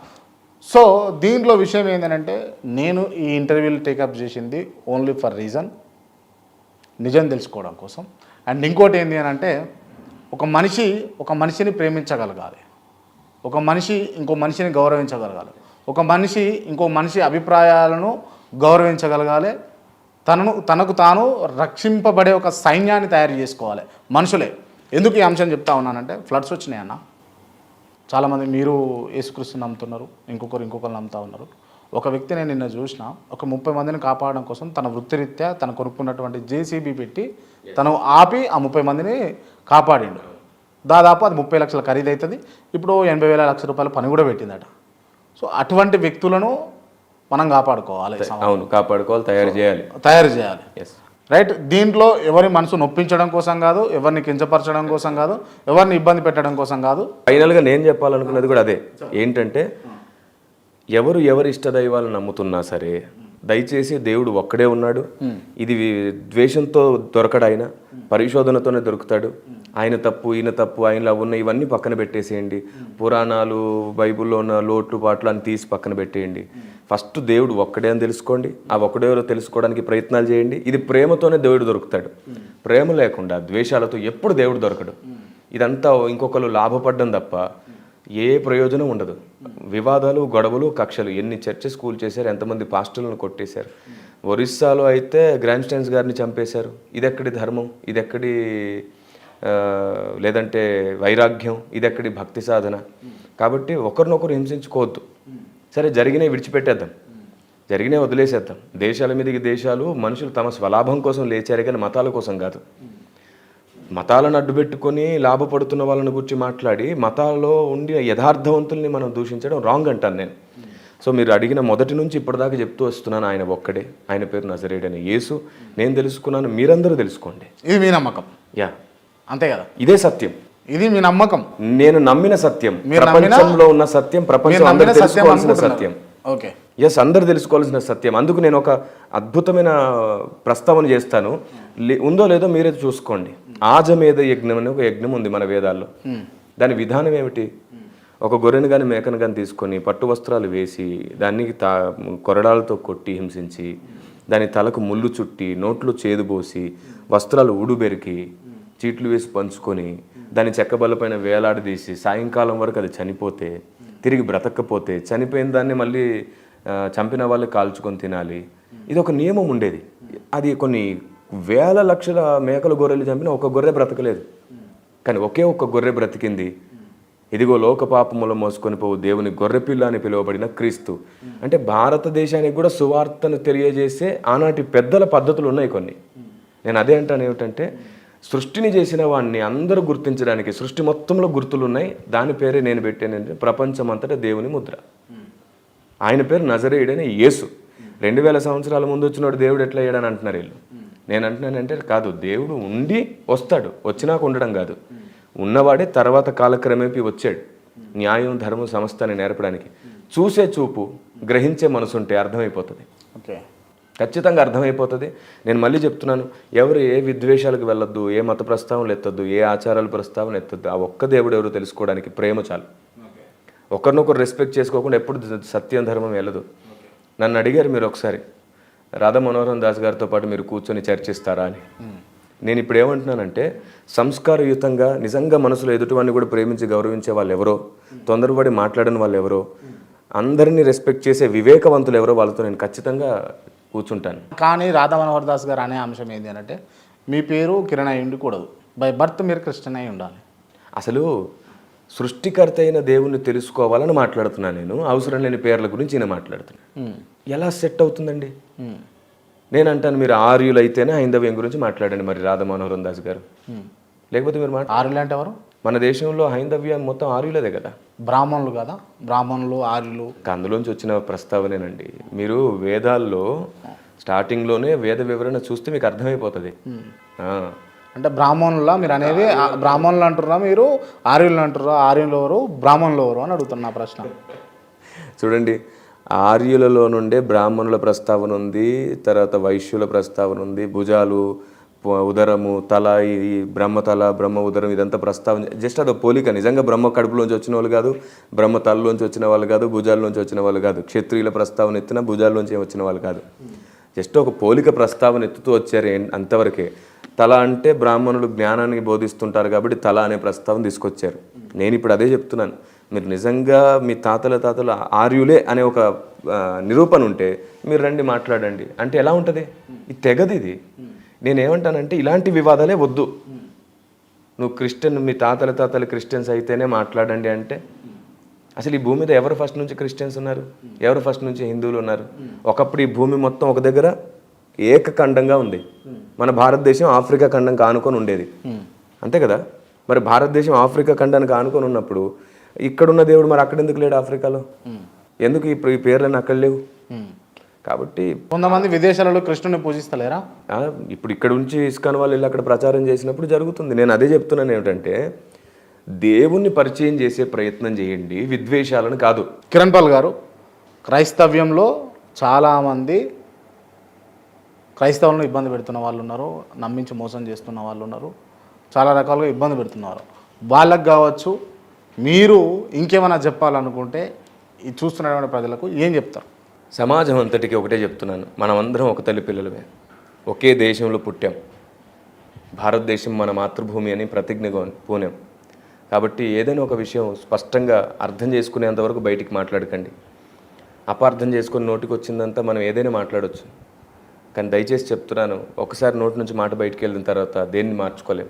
సో దీంట్లో విషయం ఏంటంటే నేను ఈ ఇంటర్వ్యూలు టేకప్ చేసింది ఓన్లీ ఫర్ రీజన్ నిజం తెలుసుకోవడం కోసం. అండ్ ఇంకోటి ఏంటి అని అంటే ఒక మనిషిని ప్రేమించగలగాలి, ఒక మనిషి ఇంకో మనిషిని గౌరవించగలగాలి, ఒక మనిషి ఇంకో మనిషి అభిప్రాయాలను గౌరవించగలగాలి, తనకు తాను రక్షింపబడే ఒక సైన్యాన్ని తయారు చేసుకోవాలి మనుషులే. ఎందుకు ఈ అంశం చెప్తా ఉన్నానంటే ఫ్లడ్స్ వచ్చినాయి అన్న, చాలామంది మీరు యేసుక్రీస్తుని నమ్ముతున్నారు, ఇంకొకరు నమ్ముతా ఉన్నారు. ఒక వ్యక్తిని నిన్న చూసిన, ఒక 30 మందిని కాపాడడం కోసం తన వృత్తిరీత్యా తను కొనుక్కున్నటువంటి జేసీబీ పెట్టి తను ఆపి ఆ 30 మందిని కాపాడిండు. దాదాపు అది 30 లక్షల ఖరీదు అవుతుంది. ఇప్పుడు 80,000 లక్షల రూపాయల పని కూడా పెట్టిందట. సో అటువంటి వ్యక్తులను మనం కాపాడుకోవాలి. అవును, కాపాడుకోవాలి, తయారు చేయాలి. రైట్. దీంట్లో ఎవరి మనసు నొప్పించడం కోసం కాదు, ఎవరిని కించపరచడం కోసం కాదు, ఎవరిని ఇబ్బంది పెట్టడం కోసం కాదు. ఫైనల్గా నేను చెప్పాలనుకున్నది కూడా అదే, ఏంటంటే ఎవరి ఇష్టదైవాలను నమ్ముతున్నా సరే దయచేసి దేవుడు ఒక్కడే ఉన్నాడు. ఇది ద్వేషంతో దొరకడు, ఆయన పరిశోధనతోనే దొరుకుతాడు. ఆయన తప్పు ఈయన తప్పు, ఆయనలో ఉన్న ఇవన్నీ పక్కన పెట్టేసేయండి. పురాణాలు బైబిల్లో ఉన్న లోట్లు పాటలు అని తీసి పక్కన పెట్టేయండి. ఫస్ట్ దేవుడు ఒక్కడే అని తెలుసుకోండి. ఆ ఒక్కడేవరో తెలుసుకోవడానికి ప్రయత్నాలు చేయండి. ఇది ప్రేమతోనే దేవుడు దొరుకుతాడు. ప్రేమ లేకుండా ద్వేషాలతో ఎప్పుడు దేవుడు దొరకడు. ఇదంతా ఇంకొకరు లాభపడ్డం తప్ప ఏ ప్రయోజనం ఉండదు. వివాదాలు, గొడవలు, కక్షలు, ఎన్ని చర్చెస్ స్కూల్ చేశారు, ఎంతమంది పాస్టర్లను కొట్టేశారు. ఒరిస్సాలో అయితే గ్రాండ్ స్టైన్స్ గారిని చంపేశారు. ఇదెక్కడి ధర్మం, ఇదెక్కడి లేదంటే వైరాగ్యం, ఇదెక్కడి భక్తి సాధన. కాబట్టి ఒకరినొకరు హింసించుకోవద్దు. సరే, జరిగినవి విడిచిపెట్టేద్దాం, జరిగినవి వదిలేసేద్దాం. దేశాల మీదకి దేశాలు, మనుషులు తమ స్వలాభం కోసం లేచారు కానీ మతాల కోసం కాదు. మతాలను అడ్డుపెట్టుకొని లాభపడుతున్న వాళ్ళని గురించి మాట్లాడి మతాల్లో ఉండి యథార్థవంతుల్ని మనం దూషించడం రాంగ్ అంటాను నేను. సో మీరు అడిగిన మొదటి నుంచి ఇప్పటిదాకా చెప్తూ వస్తున్నాను, ఆయన ఒక్కడే, ఆయన పేరు నజరేయుడైన యేసు. నేను తెలుసుకున్నాను, మీరందరూ తెలుసుకోండి. ఇది మీ నమ్మకం? యా, అంతే కదా. ఇదే సత్యం, ఇది మీ నమ్మకం. నేను నమ్మిన సత్యం, ప్రపంచంలో ఉన్న సత్యం, ప్రపంచం అందరూ తెలుసుకోవాల్సిన సత్యం. ఓకే, ఎస్, అందరు తెలుసుకోవాల్సిన సత్యం. అందుకు నేను ఒక అద్భుతమైన ప్రస్తావన చేస్తాను, ఉందో లేదో మీరే చూసుకోండి. ఆజమేధ యజ్ఞం అనే ఒక యజ్ఞం ఉంది మన వేదాల్లో. దాని విధానం ఏమిటి? ఒక గొర్రెను కానీ మేకను కానీ తీసుకొని పట్టు వస్త్రాలు వేసి దాన్ని కొరడాలతో కొట్టి హింసించి దాని తలకు ముళ్ళు చుట్టి నోట్లో చేదుబోసి వస్త్రాలు ఊడుబెరికి చీట్లు వేసి పంచుకొని దాని చెక్కబల్లపైన వేలాడదీసి సాయంకాలం వరకు అది చనిపోతే, తిరిగి బ్రతకపోతే, చనిపోయిన దాన్ని మళ్ళీ చంపిన వాళ్ళు కాల్చుకొని తినాలి. ఇది ఒక నియమం ఉండేది. అది కొన్ని వేల లక్షల మేకల గొర్రెలు చంపిన ఒక గొర్రె బ్రతకలేదు, కానీ ఒకే ఒక్క గొర్రె బ్రతికింది. ఇదిగో లోక పాపములు మోసుకొని పోవు దేవుని గొర్రెపిల్ల అని పిలువబడిన క్రీస్తు. అంటే భారతదేశానికి కూడా సువార్తను తెలియజేసే ఆనాటి పెద్దల పద్ధతులు ఉన్నాయి కొన్ని. నేను అదే అంటాను, ఏమిటంటే సృష్టిని చేసిన వాడిని అందరూ గుర్తించడానికి సృష్టి మొత్తంలో గుర్తులు ఉన్నాయి. దాని పేరే నేను పెట్టానంటే ప్రపంచం అంతటా దేవుని ముద్ర. ఆయన పేరు నజరేయుడైన యేసు. 2000 సంవత్సరాల ముందు వచ్చినాడు దేవుడు ఎట్లా అయ్యాడని అంటున్నారు వీళ్ళు. నేను అంటున్నానంటే కాదు, దేవుడు ఉండి వస్తాడు, వచ్చినాక ఉండడం కాదు. ఉన్నవాడే తర్వాత కాలక్రమేపీ వచ్చాడు న్యాయం ధర్మం సమస్తాన్ని నేర్పడానికి. చూసే చూపు, గ్రహించే మనసుంటే అర్థమైపోతుంది. ఓకే, ఖచ్చితంగా అర్థమైపోతుంది. నేను మళ్ళీ చెప్తున్నాను, ఎవరు ఏ విద్వేషాలకు వెళ్ళొద్దు, ఏ మత ప్రస్తావనలు ఎత్తొద్దు, ఏ ఆచారాల ప్రస్తావన ఎత్తొద్దు. ఆ ఒక్క దేవుడు ఎవరు తెలుసుకోవడానికి ప్రేమ చాలు. ఒకరినొకరు రెస్పెక్ట్ చేసుకోకుండా ఎప్పుడు సత్యం ధర్మం వెళ్ళదు. నన్ను అడిగారు మీరు ఒకసారి, రాధా మనోహర్ దాస్ గారితో పాటు మీరు కూర్చొని చర్చిస్తారా అని. నేను ఇప్పుడు ఏమంటున్నానంటే, సంస్కారయుతంగా నిజంగా మనసులో ఎదుటివాడిని కూడా ప్రేమించి గౌరవించే వాళ్ళు ఎవరో, తొందరపడి మాట్లాడని వాళ్ళు ఎవరో, అందరినీ రెస్పెక్ట్ చేసే వివేకవంతులు ఎవరో, వాళ్ళతో నేను ఖచ్చితంగా కూర్చుంటాను. కానీ రాధా మనోహర్ దాస్ గారు అనే అంశం ఏంటి అంటే, మీ పేరు కిరణ్ అయి ఉండకూడదు, బై బర్త్ మీరు క్రిస్టియన్ అయి ఉండాలి. అసలు సృష్టికర్త అయిన దేవుణ్ణి తెలుసుకోవాలని మాట్లాడుతున్నాను నేను. అవసరం లేని పేర్ల గురించి నేను మాట్లాడుతున్నాను. ఎలా సెట్ అవుతుందండి? నేను అంటాను మీరు ఆర్యులు అయితేనే హైందవ్యం గురించి మాట్లాడండి మరి రాధా మనోహరం దాస్ గారు. లేకపోతే మీరు ఆర్యులు అంటే ఎవరు? మన దేశంలో హైందవ్యం మొత్తం ఆర్యులదే కదా. బ్రాహ్మణులు కదా, బ్రాహ్మణులు ఆర్యులు అందులోంచి వచ్చిన ప్రస్తావనేనండి. మీరు వేదాల్లో స్టార్టింగ్లోనే వేద వివరణ చూస్తే మీకు అర్థమైపోతుంది. అంటే బ్రాహ్మణుల మీరు అనేది బ్రాహ్మణులు అంటుర్రా, మీరు ఆర్యులు అంటుర్రా? ఆర్యులు ఎవరు, బ్రాహ్మణులు ఎవరు అని అడుగుతున్నా ప్రశ్న. చూడండి, ఆర్యులలో నుండే బ్రాహ్మణుల ప్రస్తావన ఉంది, తర్వాత వైశ్యుల ప్రస్తావన ఉంది, భుజాలు, ఉదరము, తల, ఇది బ్రహ్మతల, బ్రహ్మ ఉదరం, ఇదంతా ప్రస్తావన. జస్ట్ అదో పోలిక. నిజంగా బ్రహ్మ కడుపులోంచి వచ్చిన వాళ్ళు కాదు, బ్రహ్మ తలలోంచి వచ్చిన వాళ్ళు కాదు, భుజాల్లోంచి వచ్చిన వాళ్ళు కాదు. క్షత్రియుల ప్రస్తావన ఎత్తిన భుజాల్లోంచి వచ్చిన వాళ్ళు కాదు. జస్ట్ ఒక పోలిక ప్రస్తావన ఎత్తుతూ వచ్చారు, అంతవరకే. తల అంటే బ్రాహ్మణులు జ్ఞానాన్ని బోధిస్తుంటారు కాబట్టి తల అనే ప్రస్తావన తీసుకొచ్చారు. నేను ఇప్పుడు అదే చెప్తున్నాను. మీరు నిజంగా మీ తాతల ఆర్యులే అనే ఒక నిరూపణ ఉంటే మీరు రండి మాట్లాడండి అంటే ఎలా ఉంటుంది? ఇది తెగది. ఇది నేనేమంటానంటే ఇలాంటి వివాదాలే వద్దు. నువ్వు క్రిస్టియన్, మీ తాతల క్రిస్టియన్స్ అయితేనే మాట్లాడండి అంటే అసలు ఈ భూమి మీద ఎవరు ఫస్ట్ నుంచి క్రిస్టియన్స్ ఉన్నారు? ఎవరు ఫస్ట్ నుంచి హిందువులు ఉన్నారు? ఒకప్పుడు ఈ భూమి మొత్తం ఒక దగ్గర ఏకఖండంగా ఉంది. మన భారతదేశం ఆఫ్రికా ఖండం ఆనుకొని ఉండేది, అంతే కదా. మరి భారతదేశం ఆఫ్రికా ఖండానికి ఆనుకొని ఉన్నప్పుడు ఇక్కడున్న దేవుడు మరి అక్కడ ఎందుకు లేడు ఆఫ్రికాలో? ఎందుకు ఇప్పుడు ఈ పేర్లన్నీ అక్కడ లేవు? కాబట్టి కొంతమంది విదేశాలలో కృష్ణుని పూజిస్తలేరా? ఇప్పుడు ఇక్కడ నుంచి ఇస్కాన్ వాళ్ళు వెళ్ళి అక్కడ ప్రచారం చేసినప్పుడు జరుగుతుంది. నేను అదే చెప్తున్నాను ఏమిటంటే దేవుణ్ణి పరిచయం చేసే ప్రయత్నం చేయండి, విద్వేషాలను కాదు. కిరణ్ పాల్ గారు, క్రైస్తవ్యంలో చాలామంది క్రైస్తవులను ఇబ్బంది పెడుతున్న వాళ్ళు ఉన్నారు, నమ్మించి మోసం చేస్తున్న వాళ్ళు ఉన్నారు, చాలా రకాలుగా ఇబ్బంది పెడుతున్నారు. వాళ్ళకు కావచ్చు, మీరు ఇంకేమైనా చెప్పాలనుకుంటే ఈ చూస్తున్నటువంటి ప్రజలకు ఏం చెప్తారు? సమాజం అంతటికి ఒకటే చెప్తున్నాను, మనమందరం ఒక తల్లి పిల్లలమే, ఒకే దేశంలో పుట్టాం. భారతదేశం మన మాతృభూమి అని ప్రతిజ్ఞ పూనాం. కాబట్టి ఏదైనా ఒక విషయం స్పష్టంగా అర్థం చేసుకునేంతవరకు బయటికి మాట్లాడకండి. అపార్థం చేసుకుని నోటికి వచ్చిందంతా మనం ఏదైనా మాట్లాడవచ్చు. కానీ దయచేసి చెప్తున్నాను, ఒకసారి నోటి నుంచి మాట బయటికి వెళ్ళిన తర్వాత దేన్ని మార్చుకోలేం.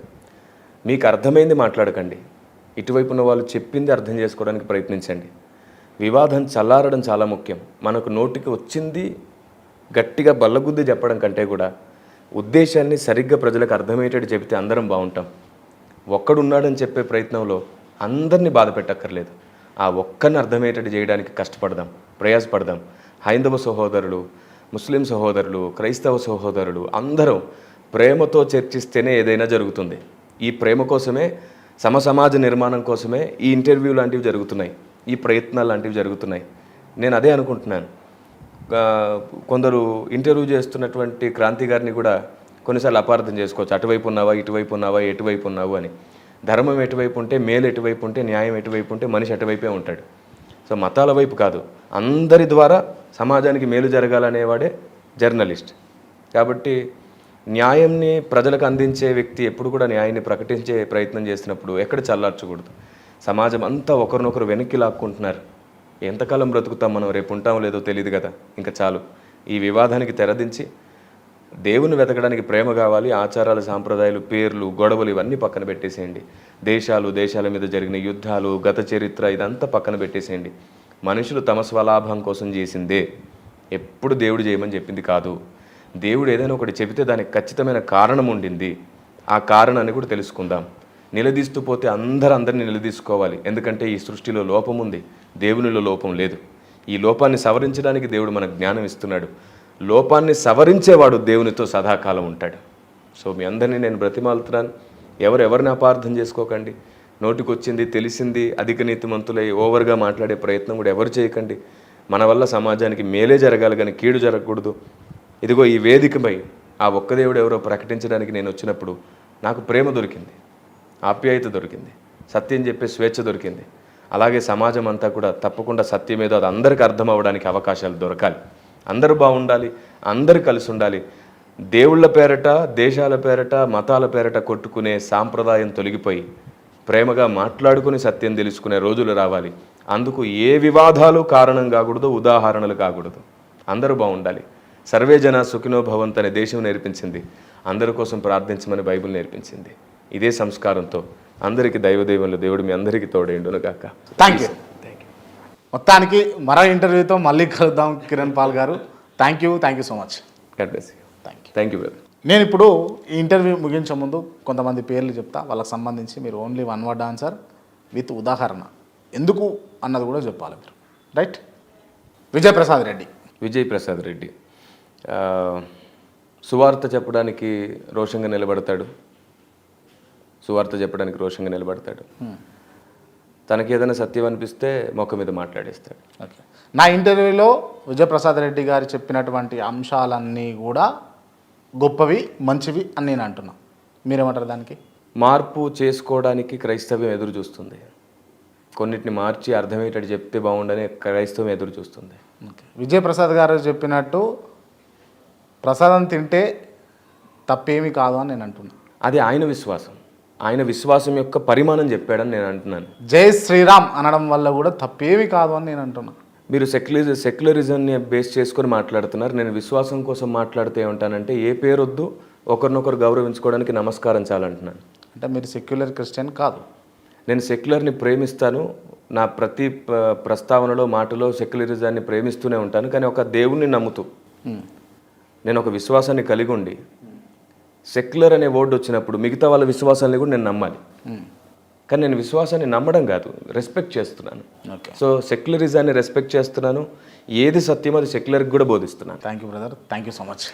మీకు అర్థమైంది మాట్లాడకండి, ఇటువైపు ఉన్న వాళ్ళు చెప్పింది అర్థం చేసుకోవడానికి ప్రయత్నించండి. వివాదం చల్లారడం చాలా ముఖ్యం. మనకు నోటికి వచ్చింది గట్టిగా బల్లగుద్ది చెప్పడం కంటే కూడా ఉద్దేశాన్ని సరిగ్గా ప్రజలకు అర్థమయ్యేటట్టు చెబితే అందరం బాగుంటాం. ఒక్కడున్నాడని చెప్పే ప్రయత్నంలో అందరినీ బాధ పెట్టక్కర్లేదు. ఆ ఒక్కరిని అర్థమయ్యేటట్టు చేయడానికి కష్టపడదాం, ప్రయాసపడదాం. హైందవ సహోదరులు, ముస్లిం సహోదరులు, క్రైస్తవ సహోదరులు అందరం ప్రేమతో చర్చిస్తేనే ఏదైనా జరుగుతుంది. ఈ ప్రేమ కోసమే, సమసమాజ నిర్మాణం కోసమే ఈ ఇంటర్వ్యూ లాంటివి జరుగుతున్నాయి, ఈ ప్రయత్నాలు లాంటివి జరుగుతున్నాయి. నేను అదే అనుకుంటున్నాను. కొందరు ఇంటర్వ్యూ చేస్తున్నటువంటి క్రాంతి గారిని కూడా కొన్నిసార్లు అపార్థం చేసుకోవచ్చు. అటువైపు ఉన్నావా, ఇటువైపు ఉన్నావా, ఎటువైపు ఉన్నావు అని. ధర్మం ఎటువైపు ఉంటే, మేలు ఎటువైపు ఉంటే, న్యాయం ఎటువైపు ఉంటే మనిషి అటువైపే ఉంటాడు. సో మతాల వైపు కాదు, అందరి ద్వారా సమాజానికి మేలు జరగాలనేవాడే జర్నలిస్ట్. కాబట్టి న్యాయంని ప్రజలకు అందించే వ్యక్తి ఎప్పుడు కూడా న్యాయాన్ని ప్రకటించే ప్రయత్నం చేసినప్పుడు ఎక్కడ చల్లార్చకూడదు. సమాజం అంతా ఒకరినొకరు వెనక్కి లాక్కుంటున్నారు. ఎంతకాలం బ్రతుకుతాం మనం, రేపు ఉంటామో లేదో తెలియదు కదా. ఇంకా చాలు, ఈ వివాదానికి తెరదించి దేవుని వెతకడానికి ప్రేమ కావాలి. ఆచారాలు, సాంప్రదాయాలు, పేర్లు, గొడవలు ఇవన్నీ పక్కన పెట్టేసేయండి. దేశాల మీద జరిగిన యుద్ధాలు, గత చరిత్ర ఇదంతా పక్కన పెట్టేసేయండి. మనుషులు తమ స్వలాభం కోసం చేసిందే, ఎప్పుడు దేవుడు చేయమని చెప్పింది కాదు. దేవుడు ఏదైనా ఒకటి చెబితే దానికి ఖచ్చితమైన కారణం ఉండింది. ఆ కారణాన్ని కూడా తెలుసుకుందాం. నిలదీస్తూ పోతే అందరినీ నిలదీసుకోవాలి. ఎందుకంటే ఈ సృష్టిలో లోపం ఉంది, దేవునిలో లోపం లేదు. ఈ లోపాన్ని సవరించడానికి దేవుడు మనకు జ్ఞానం ఇస్తున్నాడు. లోపాన్ని సవరించేవాడు దేవునితో సదాకాలం ఉంటాడు. సో మీ అందరినీ నేను బ్రతిమాలుతున్నాను, ఎవరిని అపార్థం చేసుకోకండి. నోటికి వచ్చింది, తెలిసింది అధిక నీతిమంతులై ఓవర్గా మాట్లాడే ప్రయత్నం కూడా ఎవరు చేయకండి. మన వల్ల సమాజానికి మేలే జరగాలి కానీ కీడు జరగకూడదు. ఇదిగో ఈ వేదికపై ఆ ఒక్క దేవుడు ఎవరో ప్రకటించడానికి నేను వచ్చినప్పుడు నాకు ప్రేమ దొరికింది, ఆప్యాయత దొరికింది, సత్యం చెప్పే స్వేచ్ఛ దొరికింది. అలాగే సమాజం అంతా కూడా తప్పకుండా సత్యమేదో అది అందరికీ అర్థం అవ్వడానికి అవకాశాలు దొరకాలి. అందరూ బాగుండాలి, అందరూ కలిసి ఉండాలి. దేవుళ్ళ పేరట, దేశాల పేరట, మతాల పేరట కొట్టుకునే సాంప్రదాయం తొలగిపోయి ప్రేమగా మాట్లాడుకుని సత్యం తెలుసుకునే రోజులు రావాలి. అందుకు ఏ వివాదాలు కారణం కాకూడదు, ఉదాహరణలు కాకూడదు. అందరూ బాగుండాలి. సర్వే జన సుఖినో భవంతు అనే దేశం నేర్పించింది, అందరి కోసం ప్రార్థించమని బైబిల్ నేర్పించింది. ఇదే సంస్కారంతో అందరికీ దైవదేవులు దేవుడు మీ అందరికీ తోడేండును కాక. Thank you. మొత్తానికి మరో ఇంటర్వ్యూతో మళ్ళీ కలుద్దాం కిరణ్ పాల్ గారు. Thank you so much. God bless you. Thank you. Thank you brother. నేను ఇప్పుడు ఈ ఇంటర్వ్యూ ముగించే ముందు కొంతమంది పేర్లు చెప్తా, వాళ్ళకి సంబంధించి మీరు only one word answer with ఉదాహరణ ఎందుకు అన్నది కూడా చెప్పాలి మీరు. రైట్? విజయప్రసాద్ రెడ్డి. విజయ్ ప్రసాద్ రెడ్డి సువార్త చెప్పడానికి రోషంగా నిలబడతాడు. సువార్త చెప్పడానికి రోషంగా నిలబడతాడు. తనకి ఏదైనా సత్యం అనిపిస్తే మొక్క మీద మాట్లాడేస్తాడు. ఓకే. నా ఇంటర్వ్యూలో విజయప్రసాద్ రెడ్డి గారు చెప్పినటువంటి అంశాలన్నీ కూడా గొప్పవి, మంచివి అని నేను అంటున్నా. మీరేమంటారు దానికి? మార్పు చేసుకోవడానికి క్రైస్తవ్యం ఎదురు చూస్తుంది. కొన్నిటిని మార్చి అర్థమయ్యేటట్టు చెప్తే బాగుండని క్రైస్తవం ఎదురు చూస్తుంది. ఓకే. విజయప్రసాద్ గారు చెప్పినట్టు ప్రసాదం తింటే తప్పేమీ కాదు అని నేను అంటున్నా. అది ఆయన విశ్వాసం. ఆయన విశ్వాసం యొక్క పరిమాణం చెప్పాడని నేను అంటున్నాను. జై శ్రీరామ్ అనడం వల్ల కూడా తప్పేమీ కాదు అని నేను అంటున్నా. మీరు సెక్యులరిజంని బేస్ చేసుకొని మాట్లాడుతున్నారు. నేను విశ్వాసం కోసం మాట్లాడితే ఏమంటానంటే ఏ పేరొద్దు, ఒకరినొకరు గౌరవించుకోవడానికి నమస్కారం చాలంటున్నాను. అంటే మీరు సెక్యులర్ క్రిస్టియన్ కాదు. నేను సెక్యులర్ని ప్రేమిస్తాను. నా ప్రతి ప్రస్తావనలో మాటలో సెక్యులరిజాన్ని ప్రేమిస్తూనే ఉంటాను. కానీ ఒక దేవుణ్ణి నమ్ముతూ నేను ఒక విశ్వాసాన్ని కలిగి ఉండి సెక్యులర్ అనే వర్డ్ వచ్చినప్పుడు మిగతా వాళ్ళ విశ్వాసాన్ని కూడా నేను నమ్మాలి. కానీ నేను విశ్వాసాన్ని నమ్మడం కాదు, రెస్పెక్ట్ చేస్తున్నాను. ఓకే. సో సెక్యులరిజాన్ని రెస్పెక్ట్ చేస్తున్నాను. ఏది సత్యం అది సెక్యులర్కి కూడా బోధిస్తున్నాను. Thank you brother. Thank you so much.